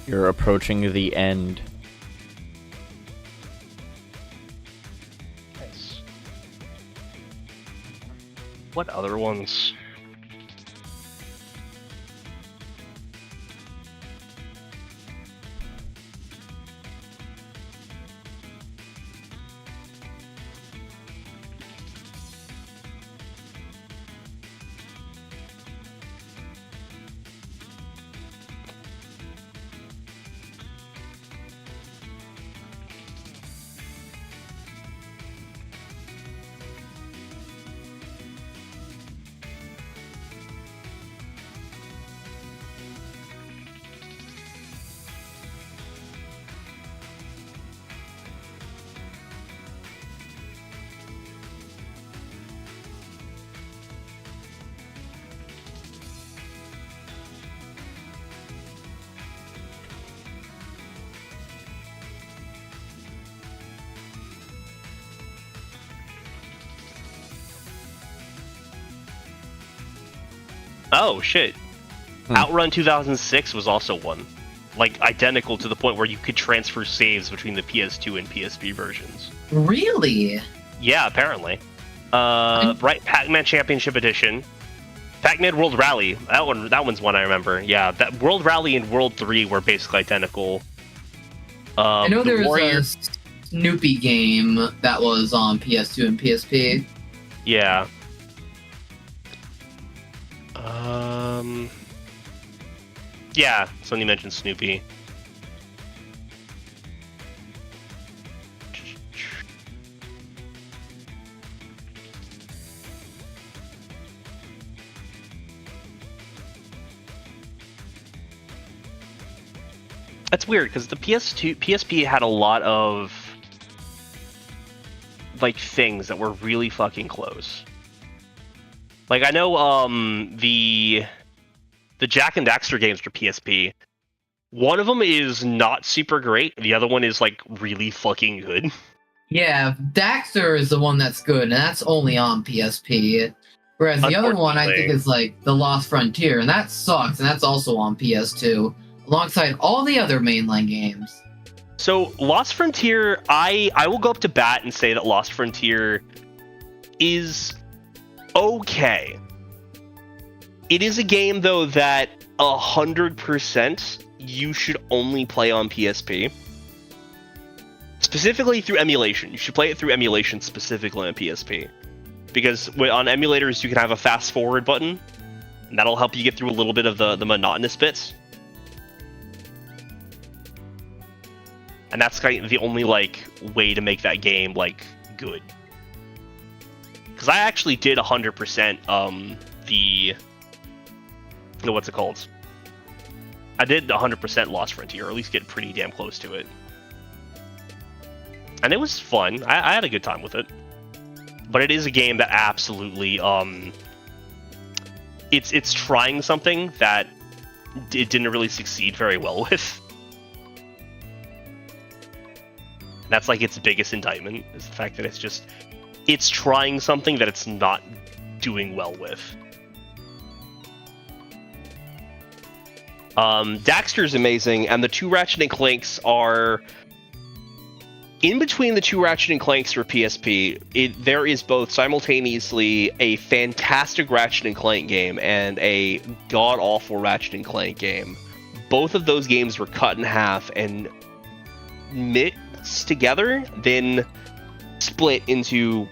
Speaker 2: You're approaching the end.
Speaker 6: Nice. What other ones?
Speaker 4: Oh shit! Outrun 2006 was also one, like identical to the point where you could transfer saves between the PS2 and PSP versions.
Speaker 5: Really?
Speaker 4: Yeah, apparently. Right, Pac-Man Championship Edition, Pac-Man World Rally. That one's one I remember. Yeah, that World Rally and World 3 were basically identical.
Speaker 5: I know there was a Snoopy game that was on PS2 and PSP.
Speaker 4: Yeah. Yeah, somebody mentioned Snoopy. That's weird because the PSP had a lot of like things that were really fucking close. Like I know the Jack and Daxter games for PSP. One of them is not super great. The other one is like really fucking good.
Speaker 5: Yeah, Daxter is the one that's good, and that's only on PSP. Whereas the other one I think is like The Lost Frontier, and that sucks, and that's also on PS2. Alongside all the other mainline games.
Speaker 4: So Lost Frontier, I will go up to bat and say that Lost Frontier is okay. It is a game though that 100% you should only play on PSP. Specifically through emulation. You should play it through emulation specifically on PSP. Because on emulators you can have a fast forward button, and that'll help you get through a little bit of the monotonous bits. And that's kind of the only like way to make that game like good. Because I actually did 100% what's it called? I did 100% Lost Frontier, or at least get pretty damn close to it. And it was fun. I had a good time with it. But it is a game that absolutely it's trying something that it didn't really succeed very well with. That's like its biggest indictment, is the fact that it's trying something that it's not doing well with. Daxter's amazing, and the two Ratchet & Clanks are... In between the two Ratchet & Clanks for PSP, there is both simultaneously a fantastic Ratchet & Clank game and a god-awful Ratchet & Clank game. Both of those games were cut in half and mixed together, then split into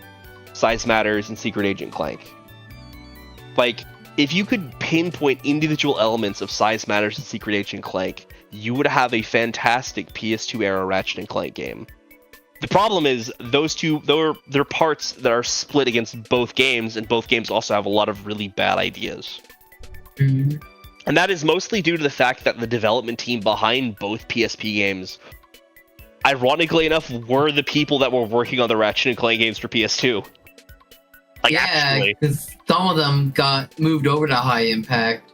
Speaker 4: Size Matters and Secret Agent Clank. Like, if you could pinpoint individual elements of Size Matters and Secret Agent Clank, you would have a fantastic PS2 era Ratchet & Clank game. The problem is, those two, they're parts that are split against both games, and both games also have a lot of really bad ideas.
Speaker 5: Mm-hmm.
Speaker 4: And that is mostly due to the fact that the development team behind both PSP games, ironically enough, were the people that were working on the Ratchet & Clank games for PS2. Like,
Speaker 5: yeah, because some of them got moved over to High Impact.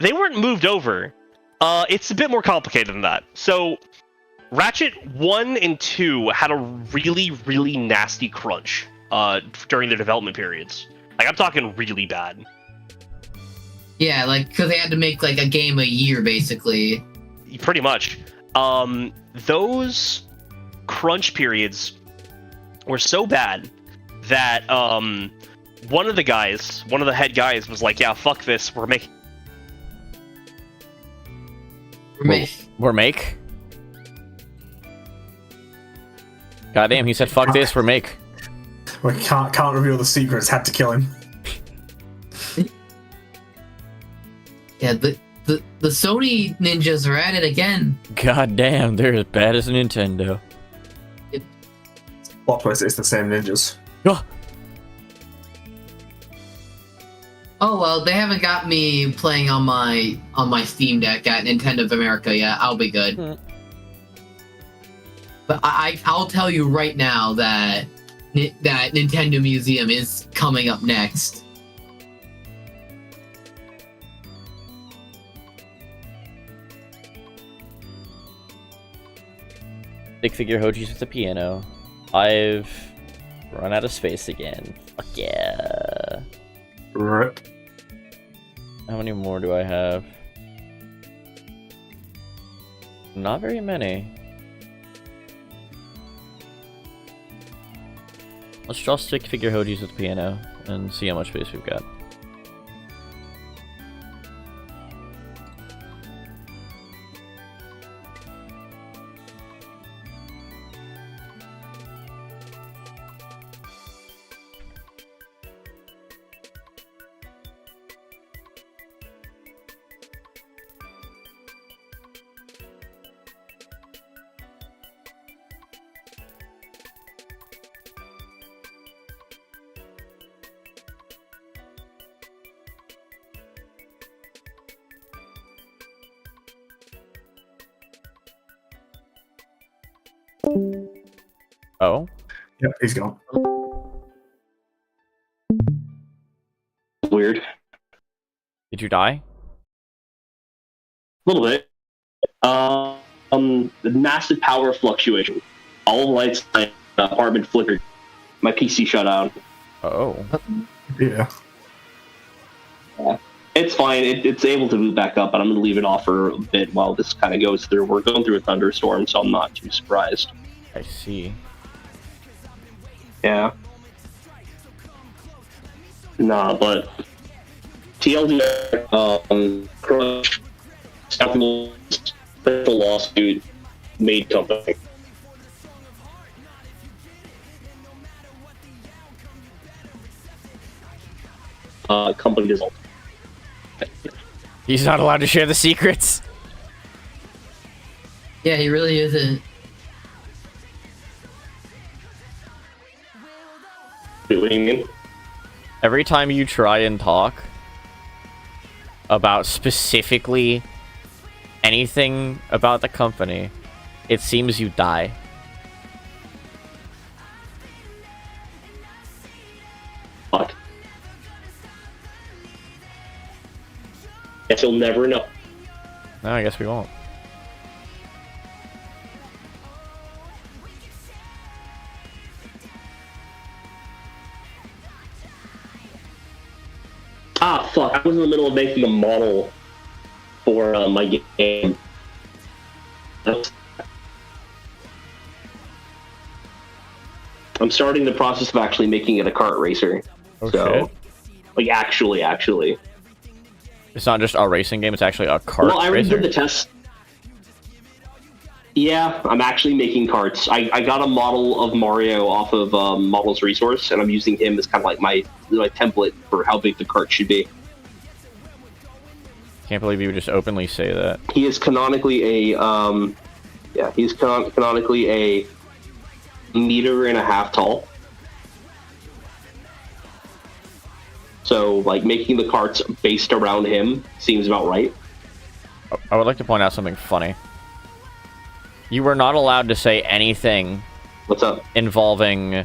Speaker 4: They weren't moved over. It's a bit more complicated than that. So, Ratchet 1 and 2 had a really, really nasty crunch during their development periods. Like, I'm talking really bad.
Speaker 5: Yeah, like, because they had to make, like, a game a year, basically.
Speaker 4: Pretty much. Those crunch periods were so bad that one of the head guys was like, yeah, fuck this, we're making...
Speaker 2: Remake? Goddamn, he said, fuck this, remake.
Speaker 1: We can't reveal the secrets, had to kill him.
Speaker 5: Yeah, the Sony ninjas are at it again.
Speaker 2: Goddamn, they're as bad as Nintendo.
Speaker 1: Plot twist, it's the same ninjas.
Speaker 2: Oh.
Speaker 5: Oh well, they haven't got me playing on my Steam Deck at Nintendo of America yet. I'll be good. But I'll tell you right now that Nintendo Museum is coming up next.
Speaker 2: Big figure Hogeez with the piano. I've run out of space again. Fuck yeah.
Speaker 1: Rip.
Speaker 2: How many more do I have? Not very many. Let's draw stick figure Hogeez with the piano and see how much space we've got. Oh?
Speaker 1: Yep, he's gone.
Speaker 9: Weird.
Speaker 2: Did you die?
Speaker 9: A little bit. Massive power fluctuation. All the lights in the apartment flickered. My PC shut down.
Speaker 2: Oh.
Speaker 1: Yeah.
Speaker 9: It's fine. It's able to boot back up, but I'm going to leave it off for a bit while this kind of goes through. We're going through a thunderstorm, so I'm not too surprised.
Speaker 2: I see.
Speaker 9: Yeah. Nah, but TLDR, Crush, special lawsuit, made company. Company dissolved.
Speaker 2: He's not allowed to share the secrets.
Speaker 5: Yeah, he really isn't.
Speaker 9: Wait, what do you mean?
Speaker 2: Every time you try and talk about specifically anything about the company, it seems you die.
Speaker 9: Fuck. Guess you'll never know.
Speaker 2: No, I guess we won't.
Speaker 9: Ah, fuck. I was in the middle of making a model for my game. I'm starting the process of actually making it a kart racer.
Speaker 2: Oh,
Speaker 9: so,
Speaker 2: shit.
Speaker 9: like, actually.
Speaker 2: It's not just a racing game, it's actually a kart
Speaker 9: Well, I already
Speaker 2: racer.
Speaker 9: did the test. Yeah, I'm actually making karts. I got a model of Mario off of Models Resource, and I'm using him as kind of like my template for how big the kart should be.
Speaker 2: Can't believe you would just openly say that.
Speaker 9: He is canonically a, he's canonically a 1.5 meters tall. So, like, making the karts based around him seems about right.
Speaker 2: I would like to point out something funny. You were not allowed to say anything
Speaker 9: What's up?
Speaker 2: involving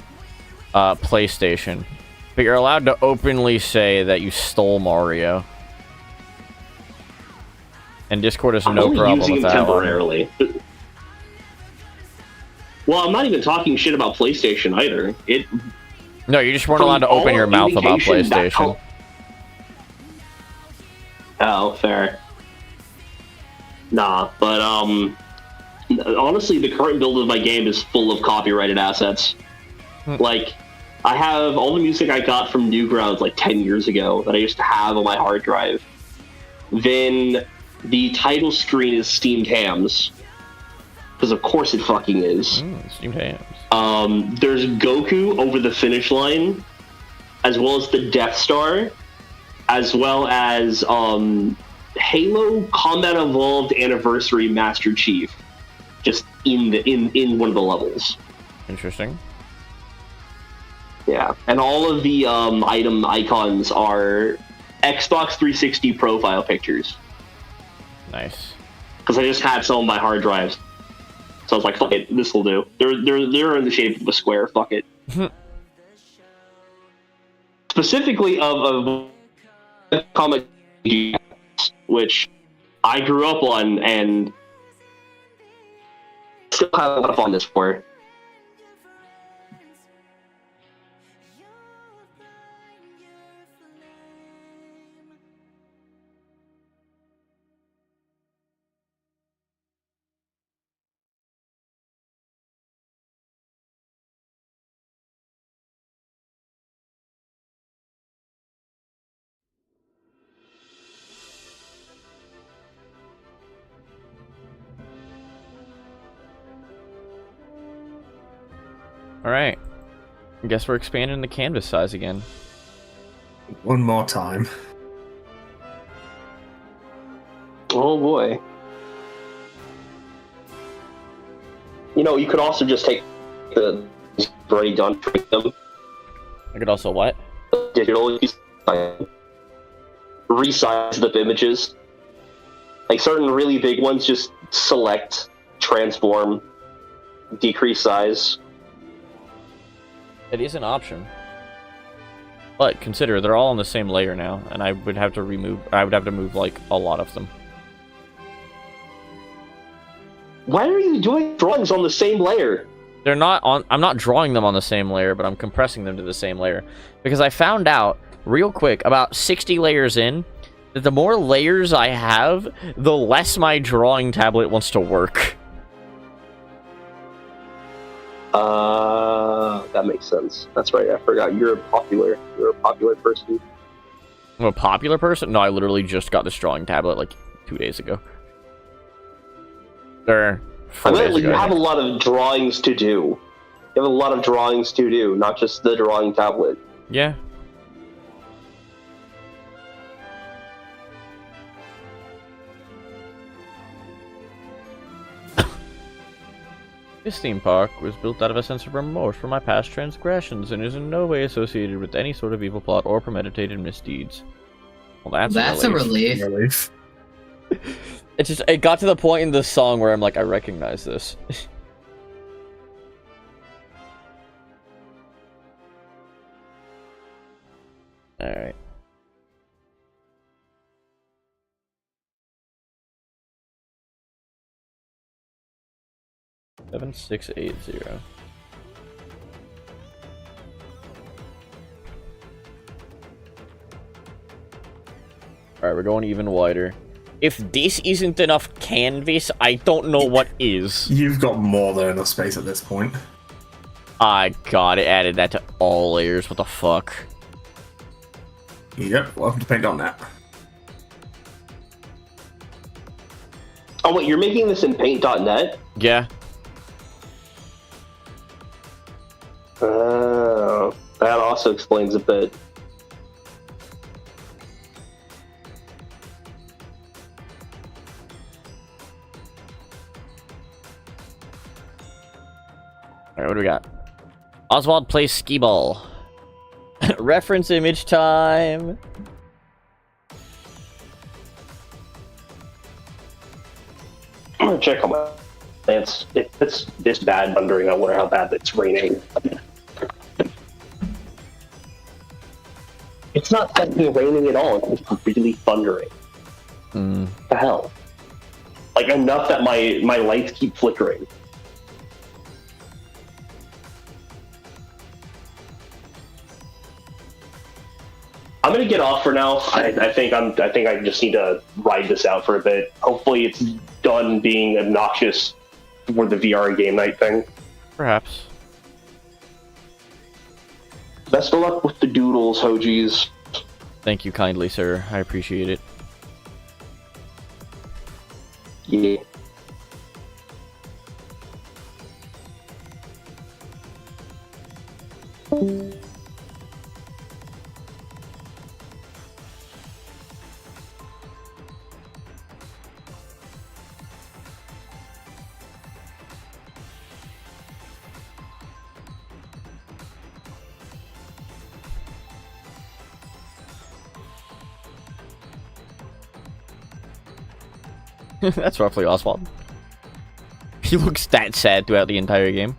Speaker 2: PlayStation, but you're allowed to openly say that you stole Mario. And Discord has
Speaker 9: I'm
Speaker 2: no
Speaker 9: only
Speaker 2: problem
Speaker 9: using
Speaker 2: with
Speaker 9: him
Speaker 2: that one.
Speaker 9: temporarily. Well, I'm not even talking shit about PlayStation either.
Speaker 2: No, you just weren't
Speaker 9: From
Speaker 2: allowed to open
Speaker 9: all
Speaker 2: your mouth about
Speaker 9: indication, that
Speaker 2: PlayStation.
Speaker 9: Oh, fair. Nah, but honestly, the current build of my game is full of copyrighted assets. Like, I have all the music I got from Newgrounds like 10 years ago that I used to have on my hard drive. Then the title screen is steamed hams. Because of course it fucking is.
Speaker 2: Steamed hams.
Speaker 9: There's Goku over the finish line, as well as the Death Star, as well as Halo Combat Evolved Anniversary Master Chief, just in one of the levels.
Speaker 2: Interesting.
Speaker 9: Yeah, and all of the item icons are Xbox 360 profile pictures.
Speaker 2: Nice.
Speaker 9: Because I just had some on my hard drives. So I was like, fuck it, this will do. They're in the shape of a square, fuck it. Specifically of comic, which I grew up on and still have a lot of fun this for.
Speaker 2: Alright. I guess we're expanding the canvas size again.
Speaker 1: One more time.
Speaker 9: Oh boy. You know, you could also just take the already done for them.
Speaker 2: I could also what?
Speaker 9: Digital resize the images. Like certain really big ones, just select, transform, decrease size.
Speaker 2: It is an option. But consider they're all on the same layer now, and I would have to move like a lot of them.
Speaker 9: Why are you doing drawings on the same layer?
Speaker 2: They're not on. I'm not drawing them on the same layer, but I'm compressing them to the same layer. Because I found out, real quick, about 60 layers in, that the more layers I have, the less my drawing tablet wants to work.
Speaker 9: That makes sense. That's right, I forgot. You're a popular person.
Speaker 2: I'm a popular person? No, I literally just got this drawing tablet like 2 days ago. Or 4 days ago.
Speaker 9: You have a lot of drawings to do. You have a lot of drawings to do, not just the drawing tablet.
Speaker 2: Yeah. This theme park was built out of a sense of remorse for my past transgressions and is in no way associated with any sort of evil plot or premeditated misdeeds. Well, that's
Speaker 5: a relief.
Speaker 2: It got to the point in the song where I'm like, I recognize this. Alright. Seven, 6, 8, 0. Alright, we're going even wider. If this isn't enough canvas, I don't know what is.
Speaker 1: You've got more than enough space at this point.
Speaker 2: God, it added that to all layers. What the fuck?
Speaker 1: Yep, welcome to Paint.net.
Speaker 9: Oh wait, you're making this in Paint.net?
Speaker 2: Yeah.
Speaker 9: That also explains a bit.
Speaker 2: Alright, what do we got? Oswald plays skee ball. Reference image time.
Speaker 9: I'm gonna check on my plants. If it's this bad, wondering, I wonder how bad it's raining. It's not technically raining at all. It's just really thundering. What the hell? Like enough that my lights keep flickering. I'm gonna get off for now. I think I just need to ride this out for a bit. Hopefully, it's done being obnoxious for the VR game night thing.
Speaker 2: Perhaps.
Speaker 9: Best of luck with the doodles, Hogeez.
Speaker 2: Thank you kindly, sir. I appreciate it.
Speaker 9: Yeah.
Speaker 2: That's roughly Oswald. He looks that sad throughout the entire game.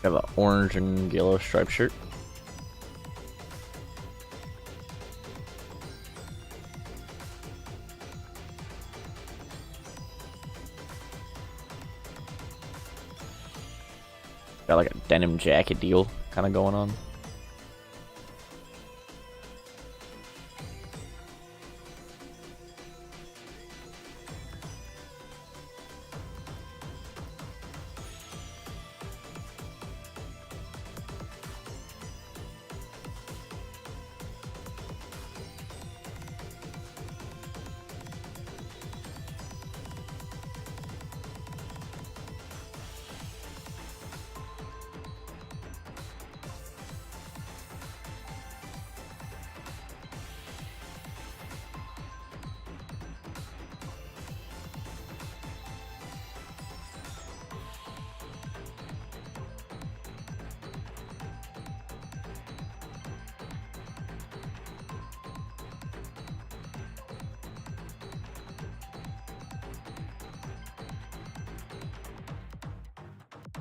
Speaker 2: Got an orange and yellow striped shirt. Got like a denim jacket deal kind of going on.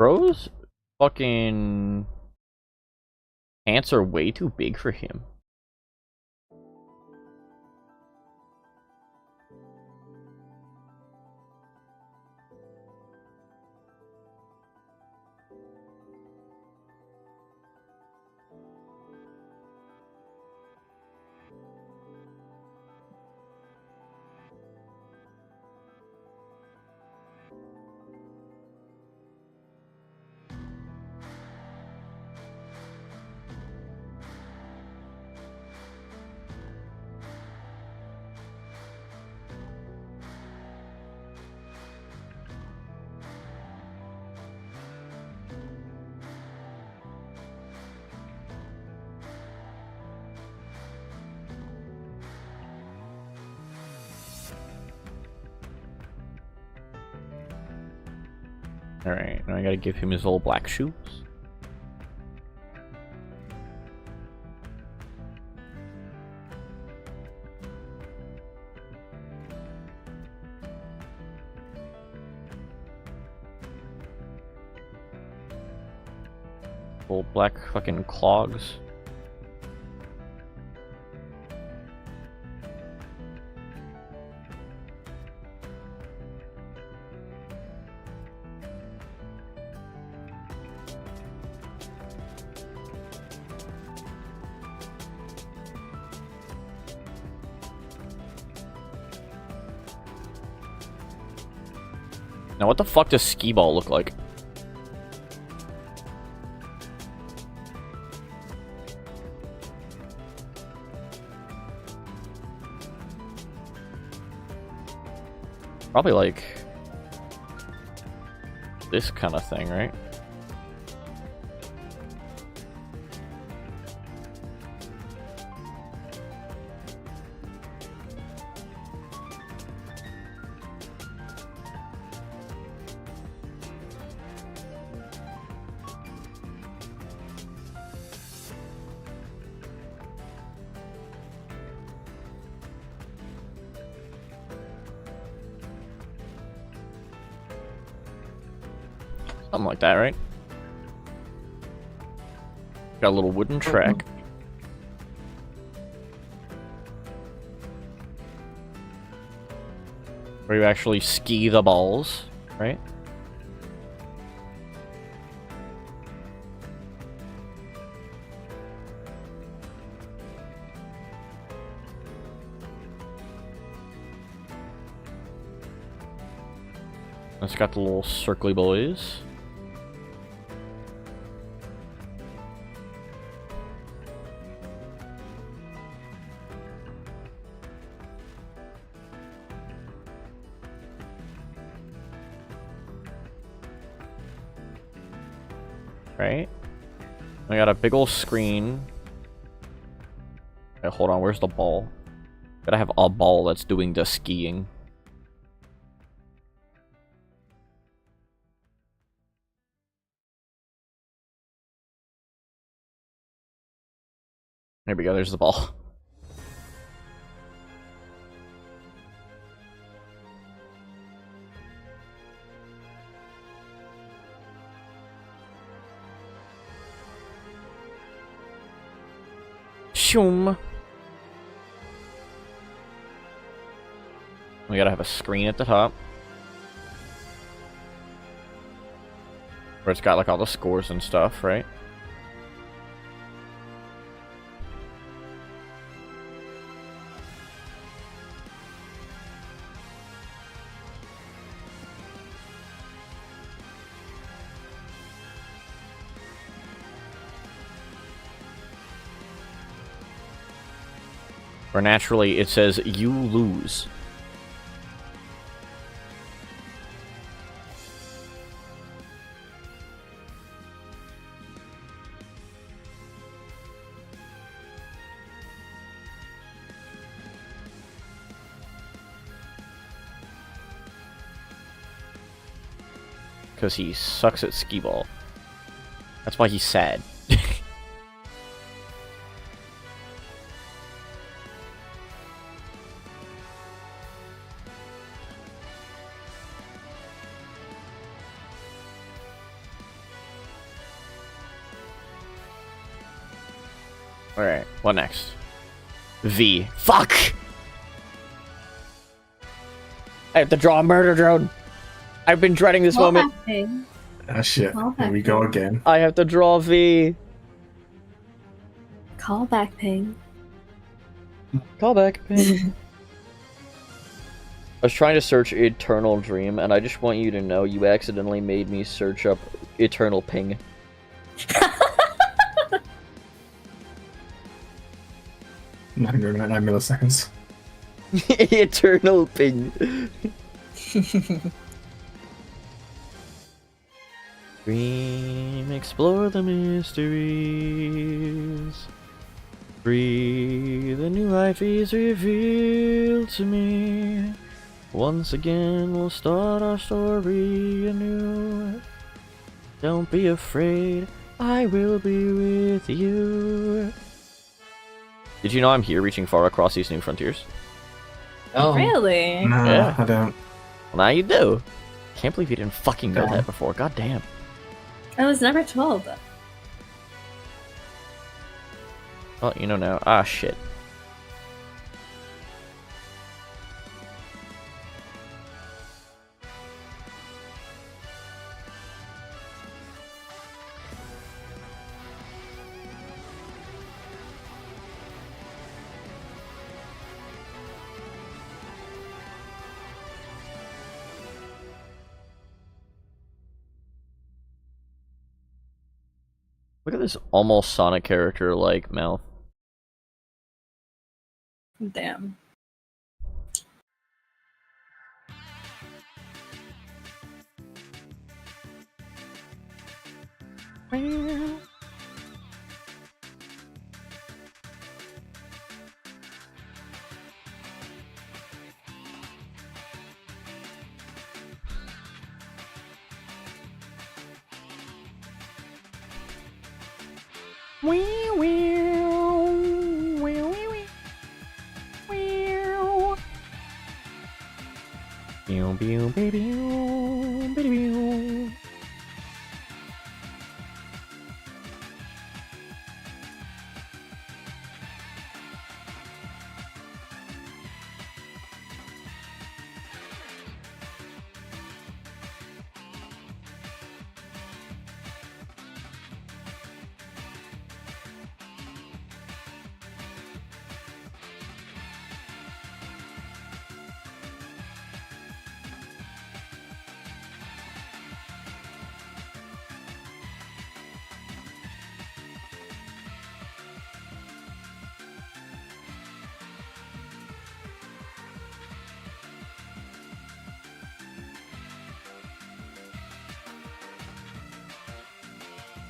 Speaker 2: Bro's fucking pants are way too big for him. Alright, now I gotta give him his old black shoes. Old black fucking clogs. Now what the fuck does skee ball look like? Probably like this kind of thing, right? Something like that, right? Got a little wooden track. Where you actually ski the balls, right? It's got the little circly boys. Right? I got a big old screen. Okay, hold on, where's the ball? Gotta have a ball that's doing the skiing. There we go, there's the ball. Shoom. We gotta have a screen at the top. Where it's got like all the scores and stuff, right? Where naturally it says you lose. Because he sucks at skee ball. That's why he's sad. Alright, what next? V. Fuck! I have to draw a murder drone! I've been dreading this moment.
Speaker 7: Callback.
Speaker 1: Ah, shit.
Speaker 7: Callback.
Speaker 1: Here we go again.
Speaker 2: I have to draw V.
Speaker 7: Callback ping.
Speaker 2: Callback. I was trying to search Eternal Dream, and I just want you to know you accidentally made me search up Eternal Ping.
Speaker 1: 999 milliseconds.
Speaker 2: Eternal Ping. Dream, explore the mysteries. Breathe, a new life is revealed to me. Once again, we'll start our story anew. Don't be afraid, I will be with you. Did you know I'm here reaching far across these new frontiers?
Speaker 5: Oh,
Speaker 7: Really?
Speaker 1: No,
Speaker 2: Yeah.
Speaker 1: I don't.
Speaker 2: Well, now you do. Can't believe you didn't fucking know
Speaker 1: Damn.
Speaker 2: that before. God damn.
Speaker 7: I was never told.
Speaker 2: Well, you know now. Ah, shit. Look at this almost Sonic character like mouth.
Speaker 7: Damn.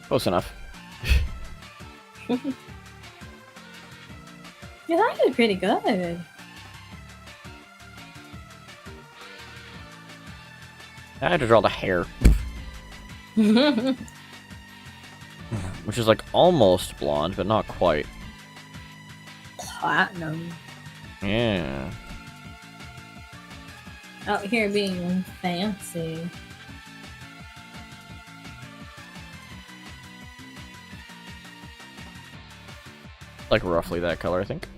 Speaker 7: Close enough. Yeah, that did pretty good.
Speaker 2: I had to draw the hair, which is like almost blonde, but not quite.
Speaker 7: Platinum.
Speaker 2: Yeah.
Speaker 7: Out here being fancy.
Speaker 2: Like roughly that color, I think.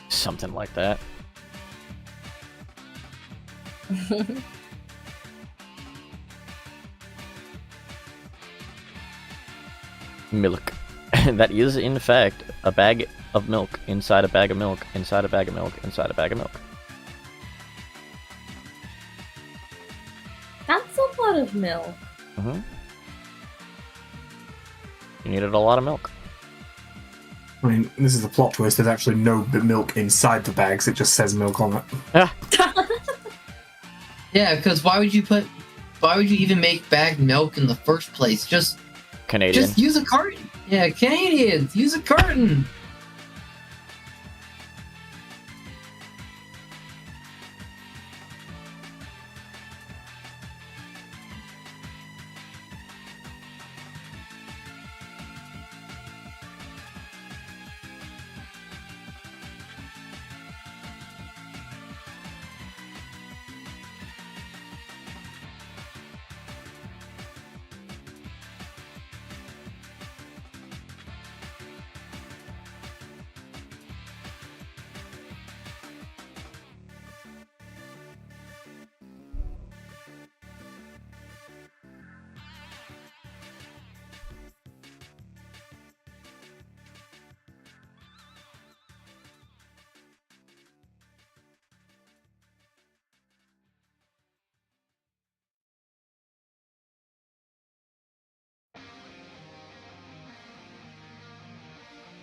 Speaker 2: Something like that. Milk. That is, in fact, a bag of milk inside a bag of milk inside a bag of milk inside a bag of milk.
Speaker 7: That's a lot of milk.
Speaker 2: Mm-hmm. You needed a lot of milk.
Speaker 1: I mean, this is a plot twist. There's actually no milk inside the bags. It just says milk on it.
Speaker 2: Ah.
Speaker 5: Yeah, because why would you even make bagged milk in the first place? Just use a carton. Yeah, Canadians, use a carton.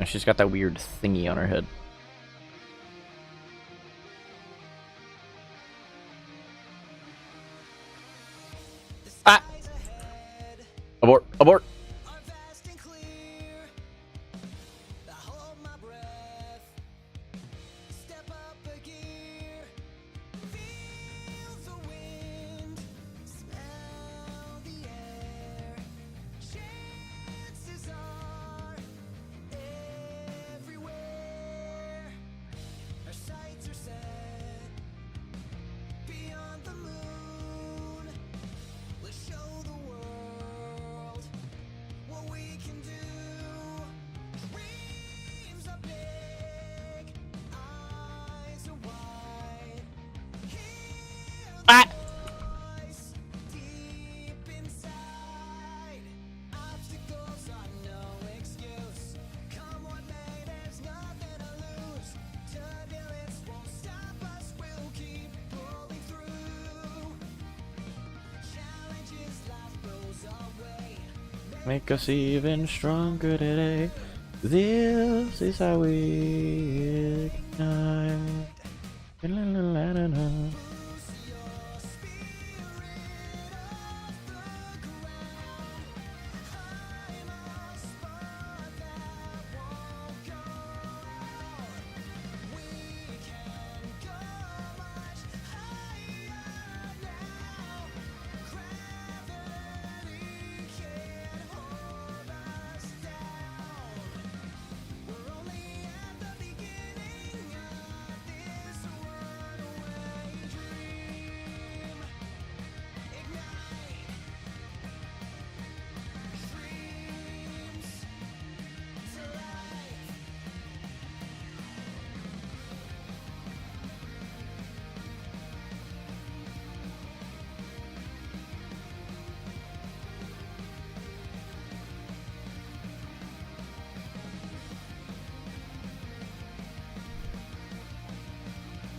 Speaker 2: And she's got that weird thingy on her head. Ah! Abort! Abort! Make us even stronger today. This is how we ignite.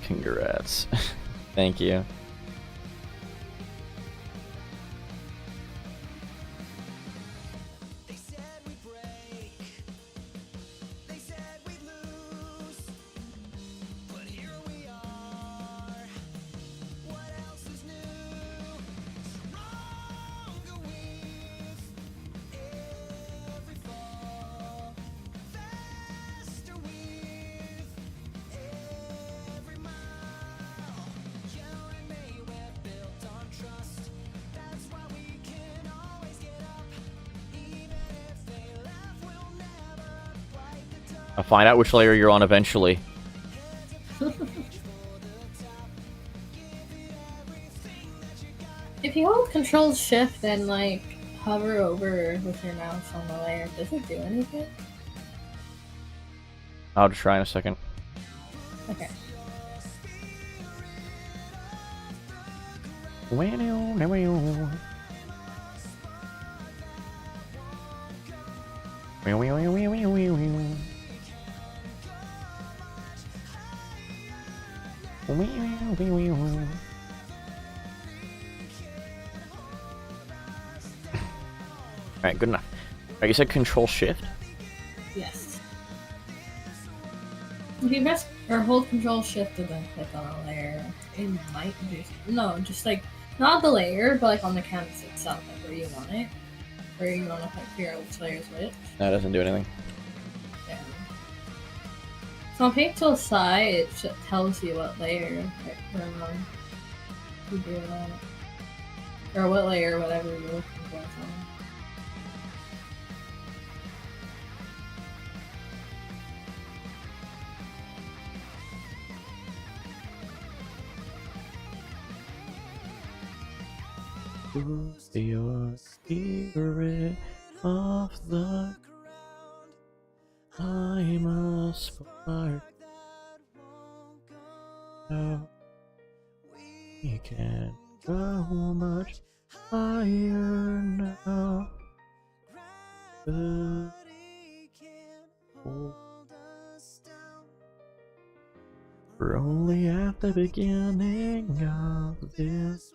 Speaker 2: Congrats. Thank you. I'll find out which layer you're on eventually.
Speaker 7: If you hold Control Shift and like hover over with your mouse on the layer, does it do anything?
Speaker 2: I'll try in a second.
Speaker 7: Okay.
Speaker 2: Alright, good enough. Alright, you said Control Shift?
Speaker 7: Yes. If you press or hold Control Shift and then click on a layer, it might do. No, just like not the layer, but like on the canvas itself, like where you want it, where you want to figure out which layer is which.
Speaker 2: That doesn't do anything.
Speaker 7: Yeah. So on Pixel side, it tells you what layer you do that, or what layer, whatever you're looking for. So.
Speaker 2: Your spirit off the I'm a spark. No, we can't go much higher now. We're only at the beginning of this.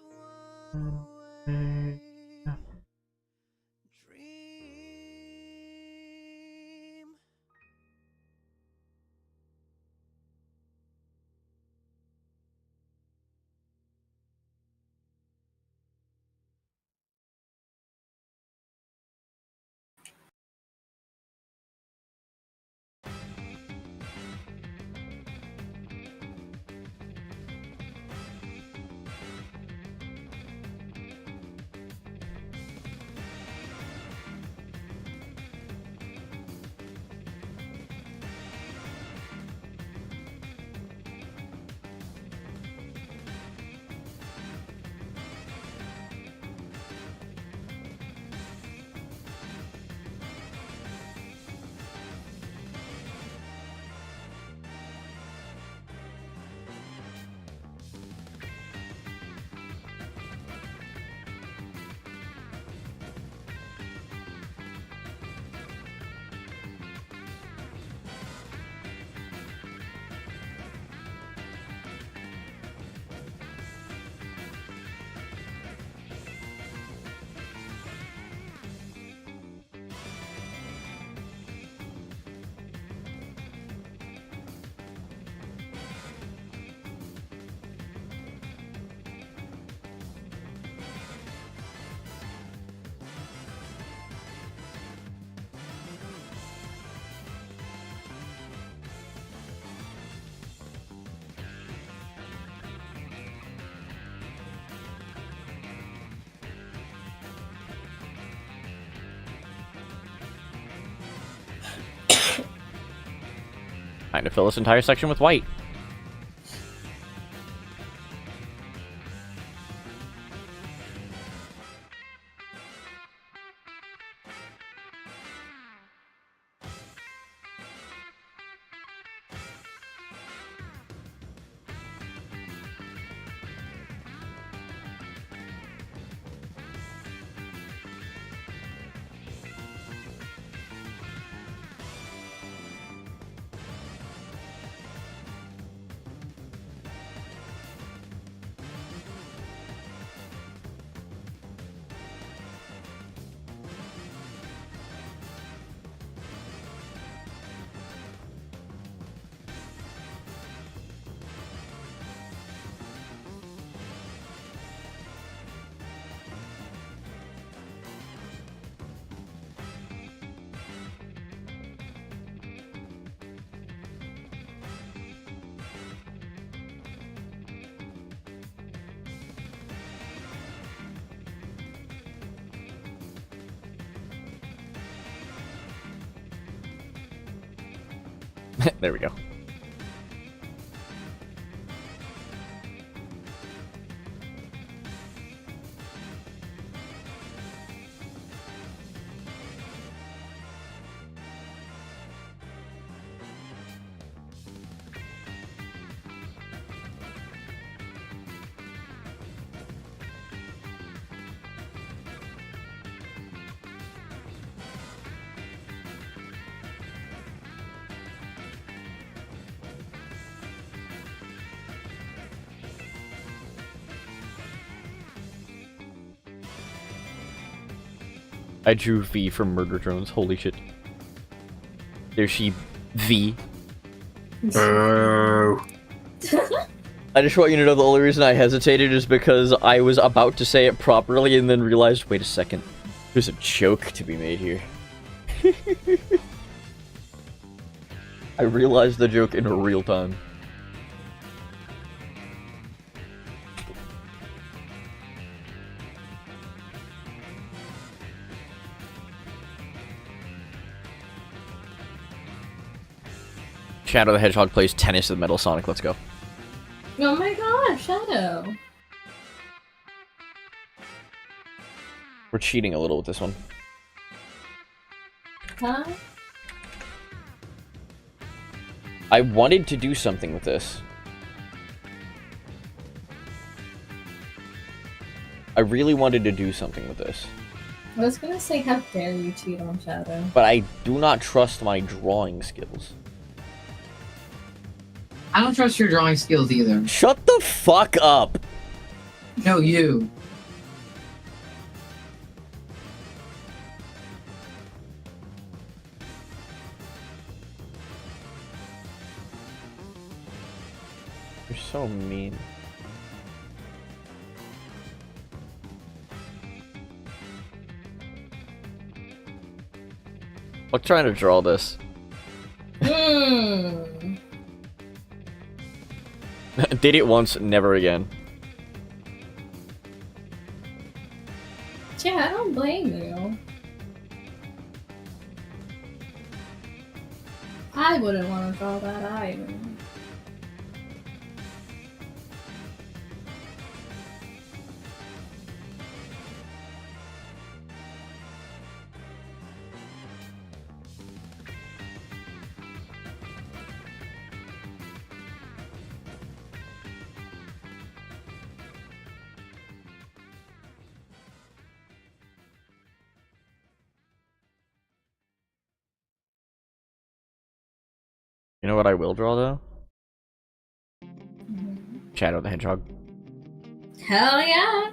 Speaker 2: Time to fill this entire section with white. There we go. I drew V from Murder Drones. Holy shit. There's she V.
Speaker 1: Oh.
Speaker 2: I just want you to know the only reason I hesitated is because I was about to say it properly and then realized, wait a second, there's a joke to be made here. I realized the joke in real time. Shadow the Hedgehog plays tennis with Metal Sonic, let's go.
Speaker 7: Oh my god, Shadow.
Speaker 2: We're cheating a little with this one.
Speaker 7: Huh?
Speaker 2: I wanted to do something with this. I really wanted to do something with this.
Speaker 7: I was gonna say, how dare you cheat on Shadow?
Speaker 2: But I do not trust my drawing skills.
Speaker 5: I don't trust your drawing skills either.
Speaker 2: Shut the fuck up!
Speaker 5: No, you.
Speaker 2: You're so mean. I'm trying to draw this. Did it once, never again.
Speaker 7: Yeah, I don't blame you. I wouldn't want to draw that either.
Speaker 2: You know what I will draw though? Shadow the Hedgehog.
Speaker 7: Hell yeah!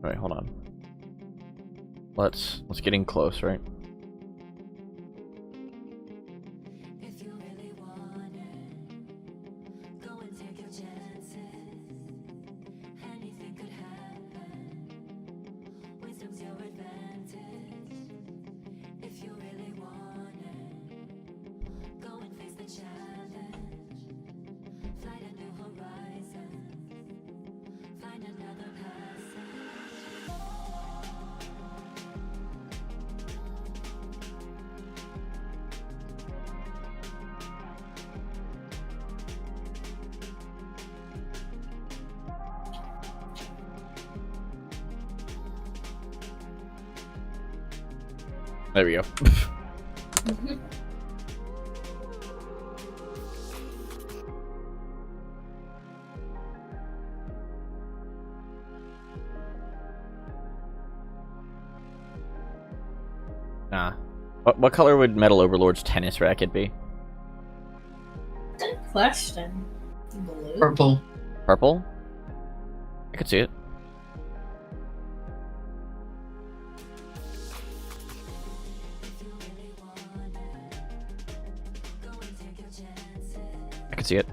Speaker 2: Alright, hold on. Let's get in close, right? There we go. Nah. What color would Metal Overlord's tennis racket be?
Speaker 7: Good question. Blue?
Speaker 5: Purple.
Speaker 2: Purple? I could see it. I could see it.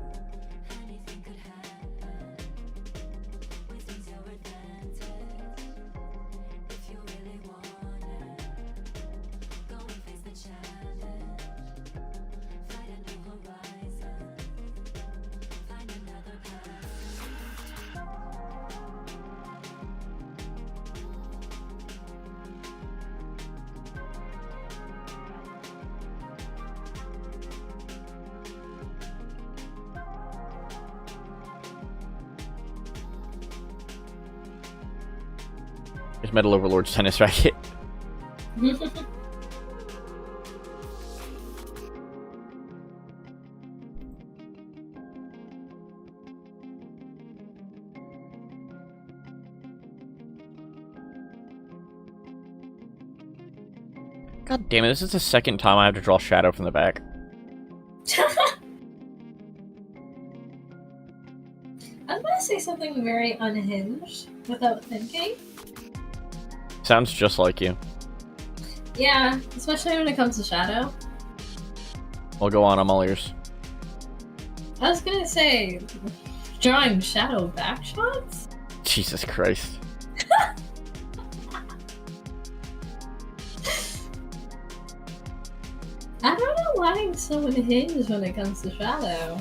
Speaker 2: There's Metal Overlord's tennis racket. God damn it, this is the second time I have to draw Shadow from the back.
Speaker 7: I'm gonna say something very unhinged without thinking.
Speaker 2: Sounds just like you.
Speaker 7: Yeah, especially when it comes to Shadow.
Speaker 2: Well, go on, I'm all ears.
Speaker 7: I was gonna say, drawing Shadow back shots?
Speaker 2: Jesus Christ.
Speaker 7: I don't know why I'm so unhinged when it comes to Shadow.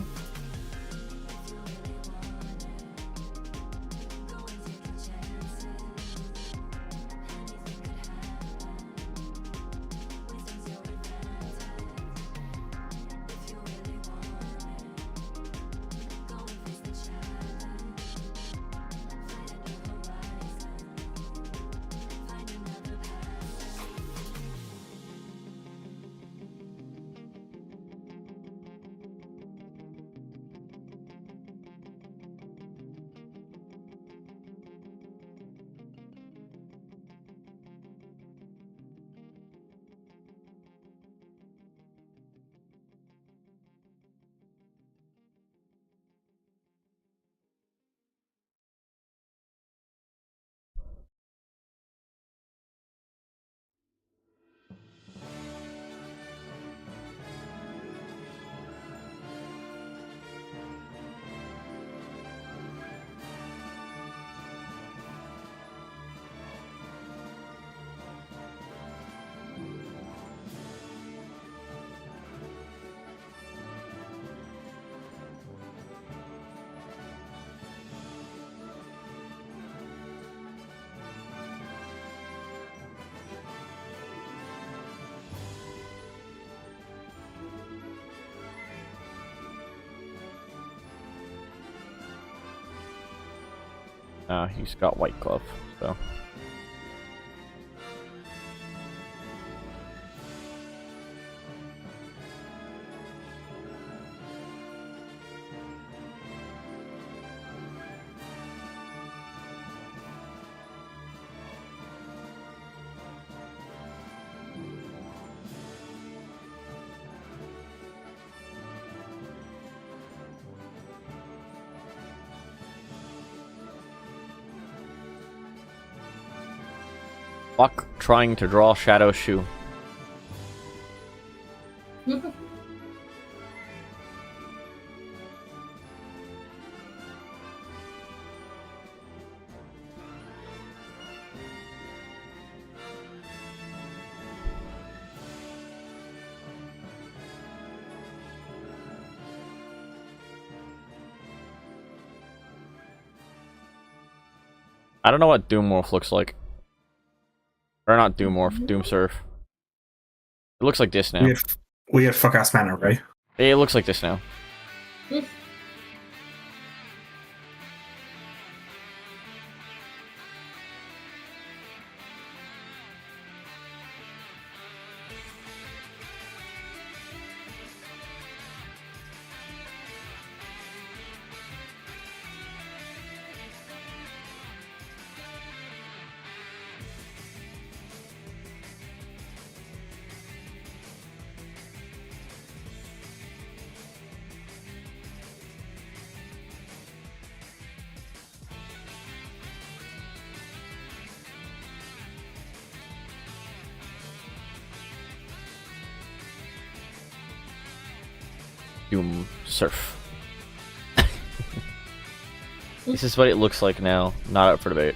Speaker 2: He's got White Glove, so. Fuck trying to draw Shadow Shoe. I don't know what Doomorph looks like. Or not Doomorph, Doomsurf. It looks like this now.
Speaker 1: Weird fuck ass manner, right?
Speaker 2: It looks like this now. Doomsurf. This is what it looks like now. Not up for debate.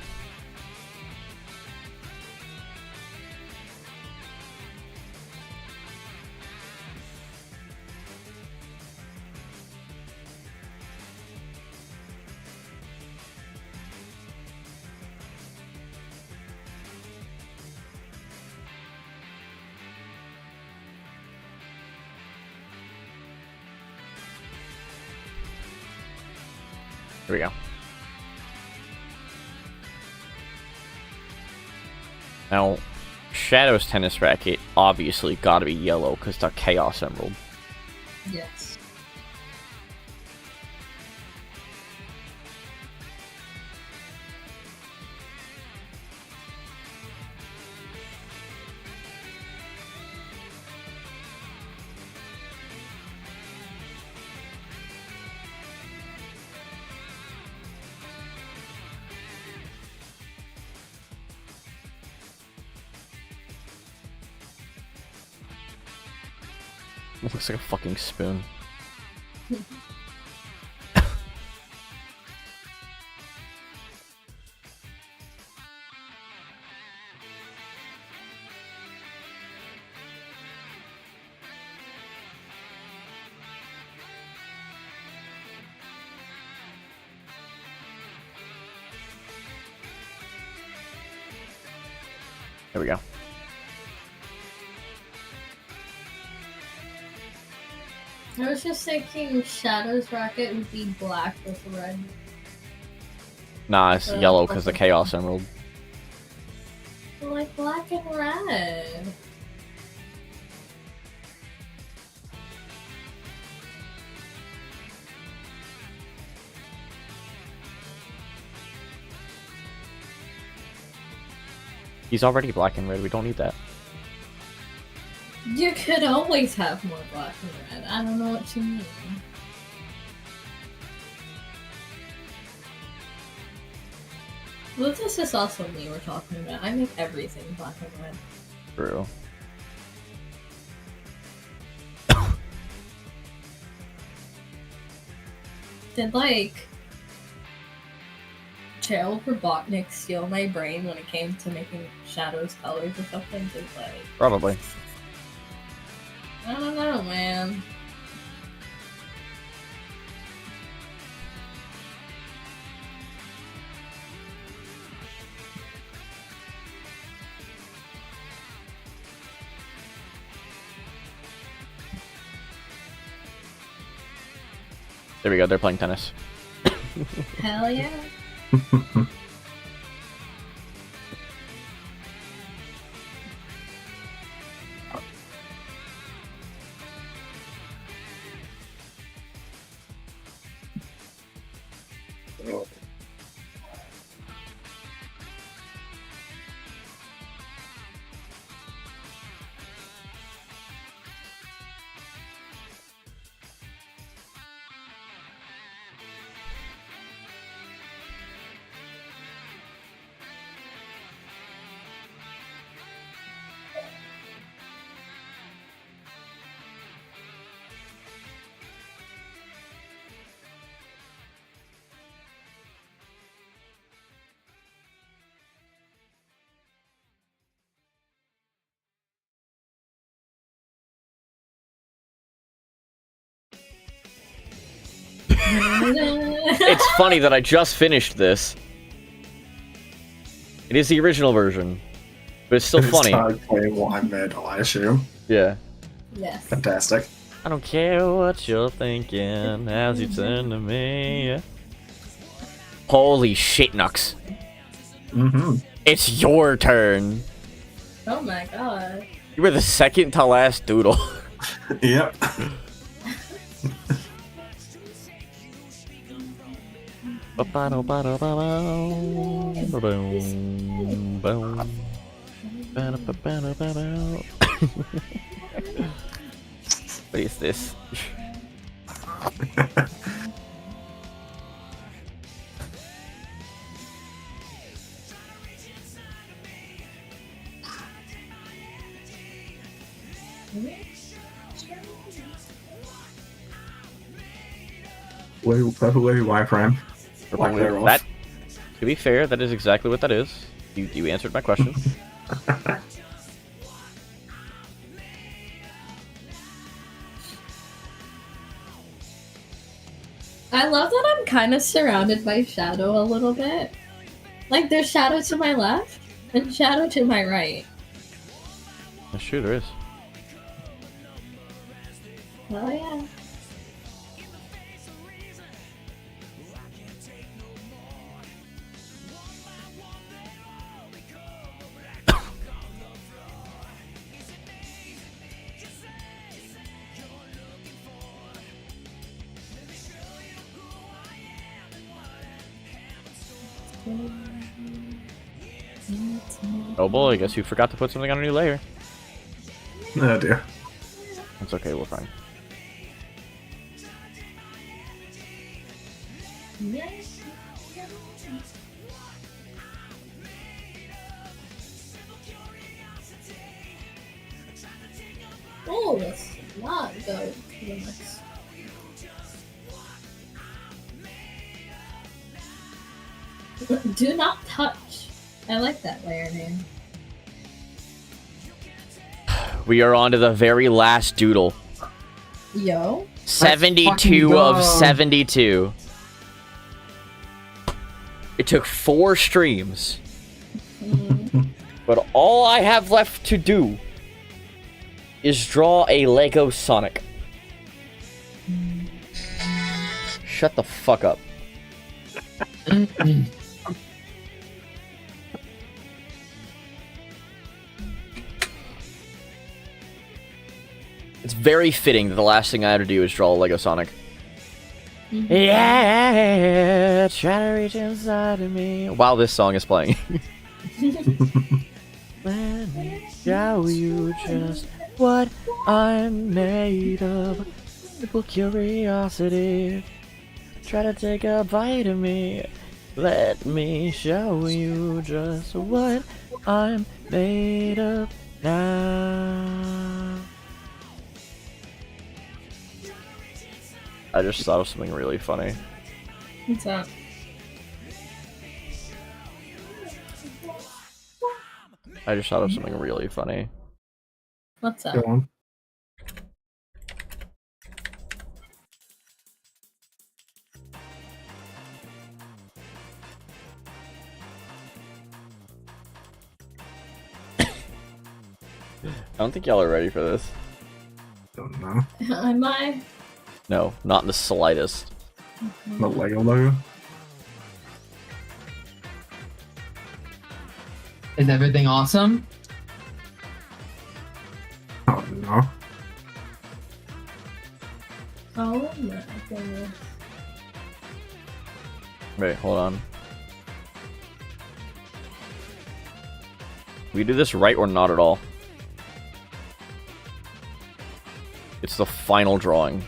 Speaker 2: Here we go. Now, Shadow's tennis racket obviously gotta be yellow because it's a Chaos Emerald.
Speaker 7: Yes.
Speaker 2: It looks like a fucking spoon. There we go.
Speaker 7: I was just thinking Shadow's Rocket would be black with red.
Speaker 2: Nah, it's yellow because the Chaos Emerald.
Speaker 7: Like black and red.
Speaker 2: He's already black and red. We don't need that.
Speaker 7: You could always have more black and red. I don't know what you mean. Well, this is also me we're talking about. I make everything black and red.
Speaker 2: True.
Speaker 7: Did, like, Gerald Robotnik steal my brain when it came to making shadows colors or something? Did, like...
Speaker 2: Probably.
Speaker 7: I don't know, man.
Speaker 2: There we go. They're playing tennis.
Speaker 7: Hell yeah.
Speaker 2: It's funny that I just finished this. It is the original version, but it's still funny.
Speaker 1: It's playing what I made, I assume.
Speaker 2: Yeah.
Speaker 7: Yes.
Speaker 1: Fantastic.
Speaker 2: I don't care what you're thinking as you turn to me. Holy shit, Nux.
Speaker 1: Mm-hmm.
Speaker 2: It's your turn.
Speaker 7: Oh my god.
Speaker 2: You were the second to last doodle.
Speaker 1: Yep.
Speaker 2: What is this?
Speaker 1: Purple wavy Y prime.
Speaker 2: That, to be fair, that is exactly what that is. You answered my question.
Speaker 7: I love that I'm kind of surrounded by shadow a little bit. Like, there's shadow to my left and shadow to my right.
Speaker 2: Sure, there is.
Speaker 7: Oh yeah.
Speaker 2: Oh boy, I guess you forgot to put something on a new layer.
Speaker 1: Oh dear.
Speaker 2: That's okay, we're fine.
Speaker 7: Oh, that's not go to the next. Do not touch. I like that layer name.
Speaker 2: We are on to the very last doodle.
Speaker 7: Yo.
Speaker 2: 72 of 72. It took 4 streams. But all I have left to do is draw a Lego Sonic. Shut the fuck up. It's very fitting that the last thing I had to do is draw a Lego Sonic. Yeah, try to reach inside of me. While this song is playing. Let me show you just what I'm made of. Simple curiosity. Try to take a bite of me. Let me show you just what I'm made of now. I just thought of something really funny.
Speaker 7: What's up?
Speaker 2: I just thought of something really funny.
Speaker 7: What's up?
Speaker 1: Go on.
Speaker 2: I don't think y'all are ready for this.
Speaker 1: Don't know.
Speaker 7: Am I?
Speaker 2: No, not in the slightest.
Speaker 1: The Lego logo.
Speaker 5: Is everything awesome?
Speaker 1: Oh no.
Speaker 7: Oh my goodness.
Speaker 2: Wait, hold on. We do this right or not at all? It's the final drawing.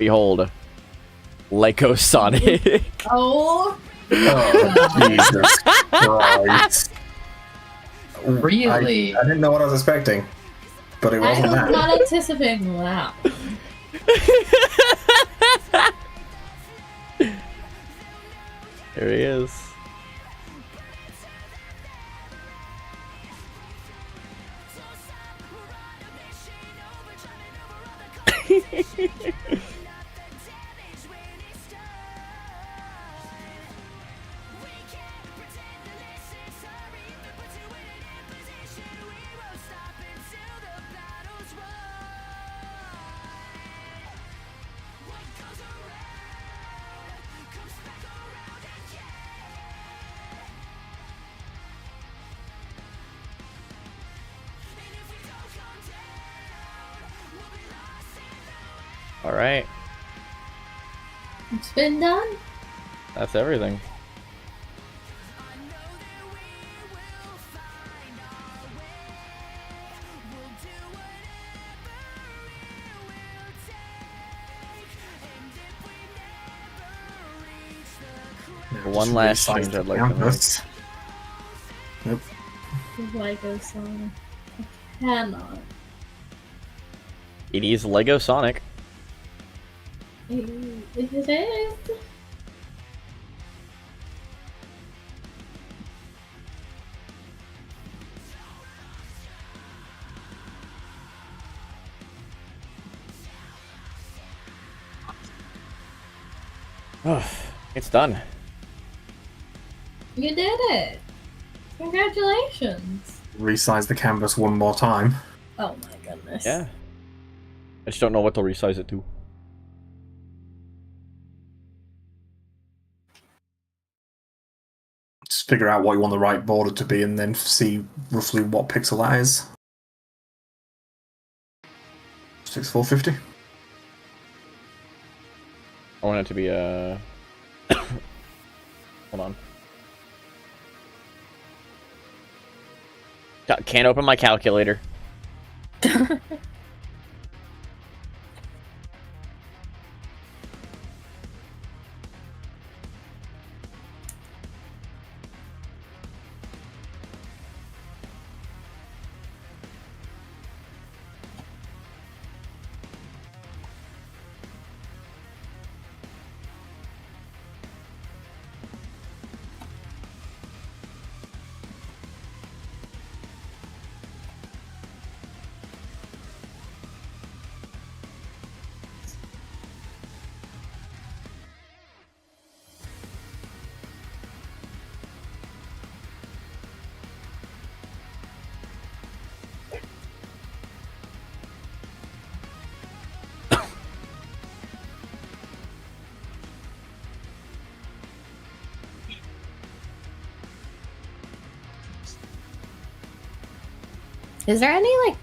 Speaker 2: Behold, Lego Sonic.
Speaker 7: Oh,
Speaker 1: Oh, Jesus Christ.
Speaker 5: Really?
Speaker 1: I didn't know what I was expecting, but it
Speaker 7: I
Speaker 1: wasn't
Speaker 7: was
Speaker 1: that.
Speaker 7: not anticipating that.
Speaker 2: Here he is. All right,
Speaker 7: It's been done.
Speaker 2: that's everything. One last
Speaker 1: Resize
Speaker 2: change
Speaker 1: the
Speaker 2: I'd like to make.
Speaker 1: canvas. Nope.
Speaker 7: Lego Sonic. I cannot.
Speaker 2: It is Lego Sonic.
Speaker 7: It is.
Speaker 2: It's done.
Speaker 7: You did it. Congratulations.
Speaker 1: Resize the canvas one more time.
Speaker 7: Oh my goodness.
Speaker 2: Yeah. I just don't know what to resize it to.
Speaker 1: Just figure out what you want the right border to be and then see roughly what pixel that is. 6450.
Speaker 2: I want it to be Hold on. Can't open my calculator.
Speaker 7: Is there any like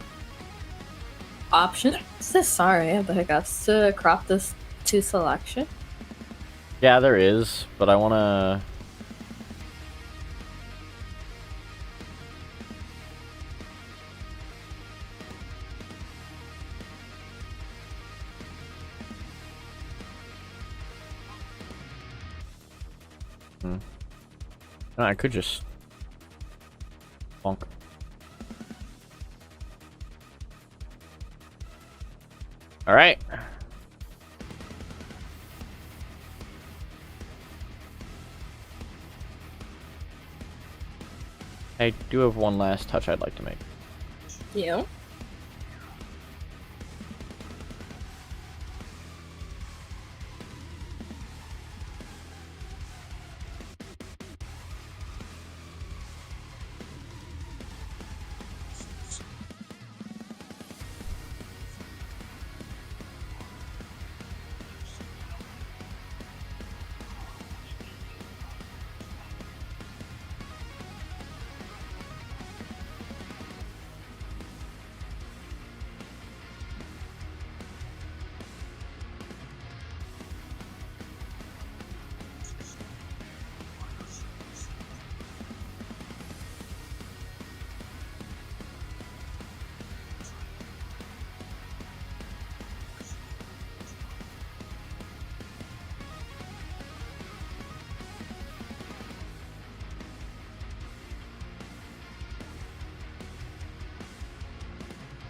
Speaker 7: option? Sorry, I have the hiccups to crop this to selection.
Speaker 2: Yeah, there is, but I wanna. I could just bonk. All right. I do have one last touch I'd like to make.
Speaker 7: You?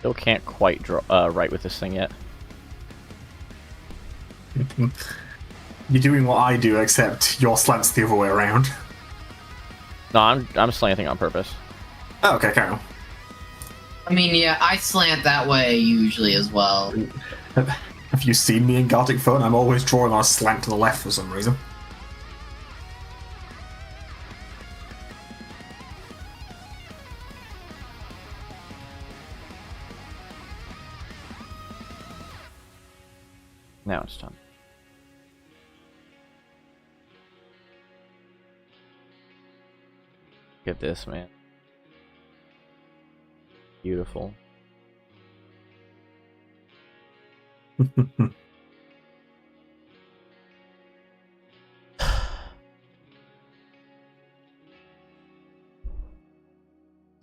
Speaker 2: Still can't quite draw write with this thing yet.
Speaker 1: You're doing what I do, except your slant's the other way around.
Speaker 2: No, I'm slanting on purpose.
Speaker 1: Oh, okay, carry on.
Speaker 5: I mean, yeah, I slant that way usually as well.
Speaker 1: Have you seen me in Gartic Phone? I'm always drawing on a slant to the left for some reason.
Speaker 2: Now it's done. Look at this, man. Beautiful.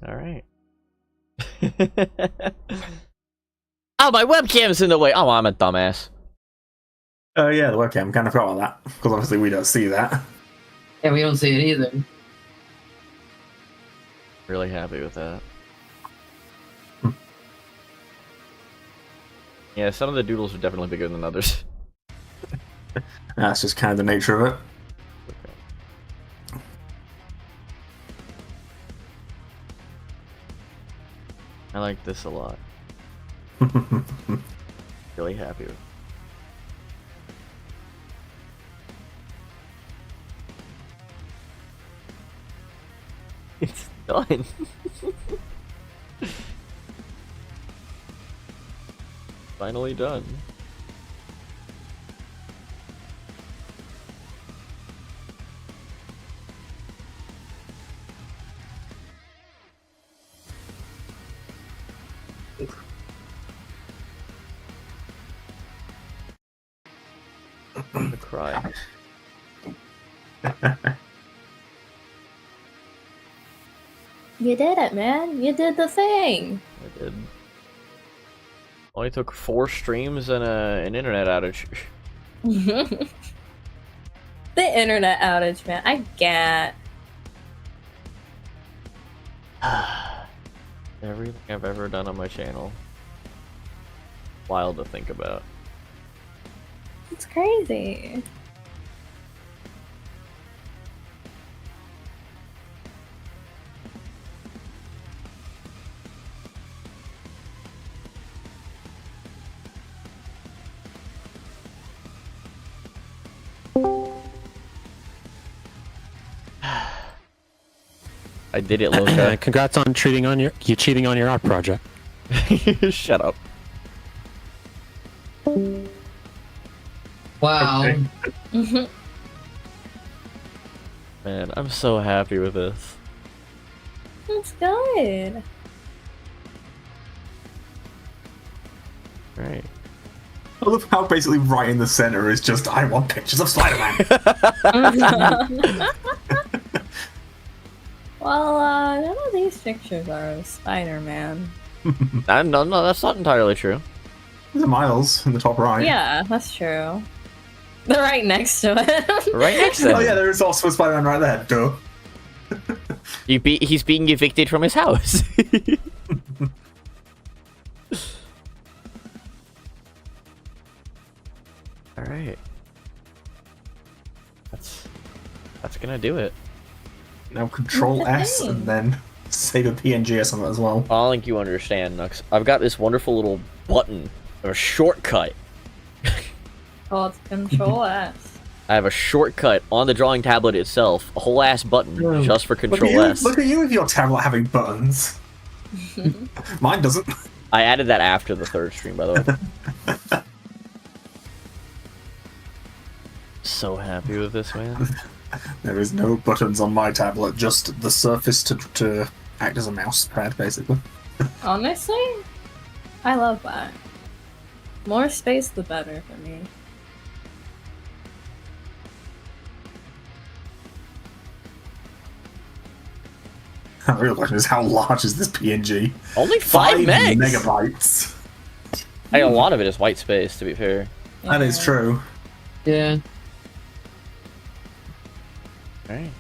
Speaker 2: All right. Oh, my webcam's in the way. Oh, I'm a dumbass.
Speaker 1: Oh yeah, the webcam. Kind of forgot about that because obviously we don't see that.
Speaker 5: Yeah, we don't see it either.
Speaker 2: Really happy with that. Yeah, some of the doodles are definitely bigger than others.
Speaker 1: That's just kind of the nature of it.
Speaker 2: Okay. I like this a lot. Really happy with it. It's done. Finally done. I'm gonna cry.
Speaker 7: You did it, man. You did the thing.
Speaker 2: I did. Only took 4 streams and an internet outage.
Speaker 7: The internet outage, man. I get.
Speaker 2: Everything I've ever done on my channel. Wild to think about.
Speaker 7: It's crazy.
Speaker 2: I did it, Loka.
Speaker 10: Congrats on cheating on your art project.
Speaker 2: Shut up.
Speaker 5: Wow.
Speaker 1: Okay.
Speaker 2: Man, I'm so happy with this.
Speaker 7: That's good.
Speaker 2: Right.
Speaker 1: I love how basically right in the center is just, I want pictures of Spider-Man.
Speaker 7: Well, none of these pictures are of Spider-Man.
Speaker 2: No, that's not entirely true.
Speaker 1: There's a Miles in the top right.
Speaker 7: Yeah, that's true. They're right next to it.
Speaker 2: Right next to him.
Speaker 1: Oh yeah, there is also a Spider-Man right there, duh.
Speaker 2: He's being evicted from his house. Alright. That's gonna do it.
Speaker 1: Now Control S and then save a PNG or something as well.
Speaker 2: I don't think you understand, Nux. I've got this wonderful little button, or shortcut.
Speaker 7: Oh, it's Control S.
Speaker 2: I have a shortcut on the drawing tablet itself, a whole ass button just for Control S.
Speaker 1: Look at you with your tablet having buttons. Mine doesn't.
Speaker 2: I added that after the 3rd stream, by the way. So happy with this, man.
Speaker 1: There is no buttons on my tablet, just the surface to act as a mouse pad, basically.
Speaker 7: Honestly, I love that. More space, the better for me.
Speaker 1: The real question is, how large is this PNG?
Speaker 2: Only 5 megs!
Speaker 1: megabytes.
Speaker 2: Hey, a lot of it is white space, to be fair.
Speaker 1: That is true.
Speaker 5: Yeah.
Speaker 2: Alright.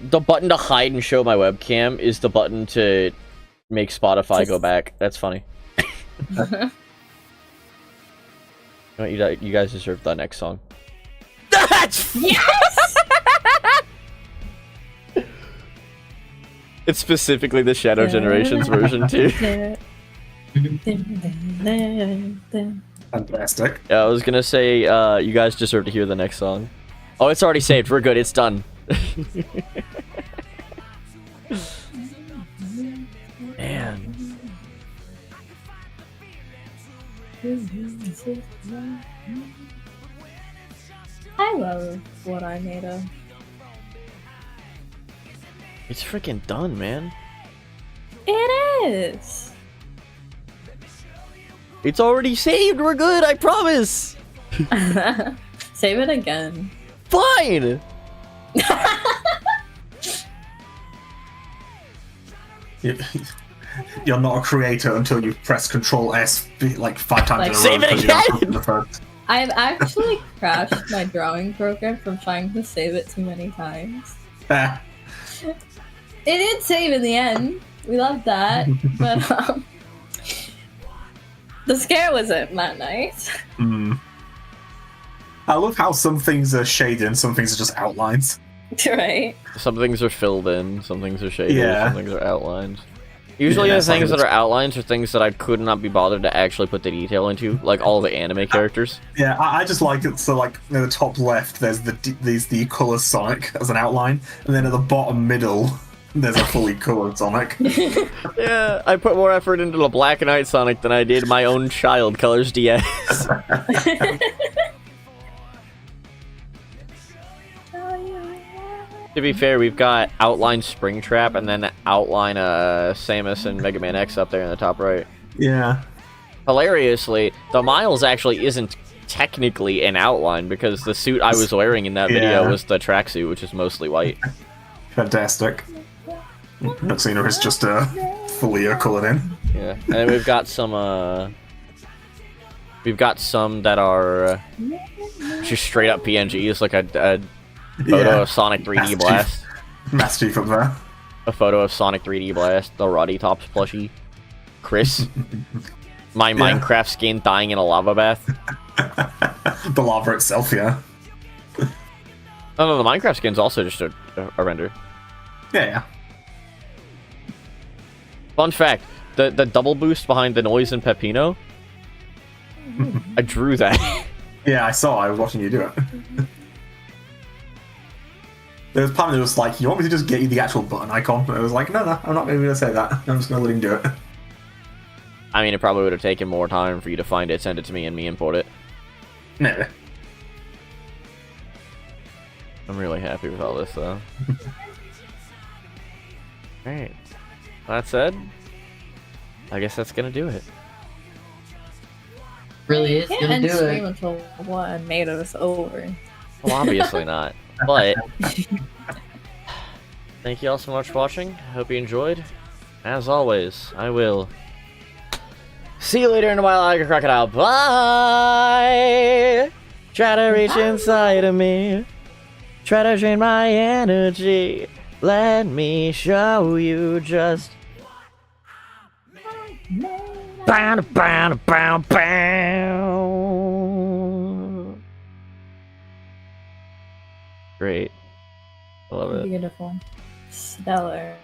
Speaker 2: The button to hide and show my webcam is the button to make Spotify go back. That's funny. You guys deserve the next song. That's
Speaker 7: Yes!
Speaker 2: It's specifically the Shadow Generations version too.
Speaker 1: Fantastic.
Speaker 2: Yeah, I was gonna say, you guys deserve to hear the next song. Oh, it's already saved. We're good. It's done. Man.
Speaker 7: I love what I made of.
Speaker 2: It's freaking done, man.
Speaker 7: It is.
Speaker 2: It's already saved. We're good. I promise.
Speaker 7: Save it again.
Speaker 2: Fine.
Speaker 1: You're not a creator until you press Control S like 5 times in a row.
Speaker 2: Save it again!
Speaker 7: I've actually crashed my drawing program from trying to save it too many times. It did save in the end. We loved that, but the scare wasn't that nice.
Speaker 1: I love how some things are shaded and some things are just outlines.
Speaker 7: Right.
Speaker 2: Some things are filled in, some things are shaded,
Speaker 1: Yeah.
Speaker 2: some things are outlined. Usually the things that are outlines are things that I could not be bothered to actually put the detail into, like all the anime characters.
Speaker 1: Yeah, I just like it. So, like, in the top left, there's the colours Sonic as an outline, and then at the bottom middle, there's a fully coloured Sonic.
Speaker 2: Yeah, I put more effort into the black and white Sonic than I did my own child Colors DS. To be fair, we've got outline Springtrap and then outline Samus and Mega Man X up there in the top right.
Speaker 1: Yeah.
Speaker 2: Hilariously, the Miles actually isn't technically an outline because the suit I was wearing in that video was the tracksuit, which is mostly white.
Speaker 1: Fantastic. Noxina is just fully coloured in.
Speaker 2: Yeah, and then we've got some that are just straight up PNGs, like a photo of Sonic 3D Blast.
Speaker 1: Master Chief up there.
Speaker 2: A photo of Sonic 3D Blast, the Roddy Tops plushie. Chris. My Minecraft skin dying in a lava bath.
Speaker 1: The lava itself, yeah.
Speaker 2: Oh no, the Minecraft skin's also just a render.
Speaker 1: Yeah.
Speaker 2: Fun fact, the double boost behind the noise in Pepino, I drew that.
Speaker 1: Yeah, I saw. I was watching you do it. There was part of it was like, you want me to just get you the actual button icon? And I was like, no, I'm not going to say that. I'm just going to let him do it.
Speaker 2: I mean, it probably would have taken more time for you to find it, send it to me, and me import it.
Speaker 1: No.
Speaker 2: I'm really happy with all this, though. Alright. That said, I guess that's gonna do it.
Speaker 5: Really is
Speaker 7: Can't
Speaker 5: gonna
Speaker 7: end
Speaker 5: do
Speaker 7: stream
Speaker 5: it.
Speaker 7: until what I made of is over.
Speaker 2: Well, obviously not. But thank you all so much for watching. Hope you enjoyed. As always, I will see you later in a while like a crocodile. Bye! Try to reach inside of me. Try to drain my energy. Let me show you just. Bow, bow, bow, bow. Great. I love it.
Speaker 7: Beautiful. Stellar.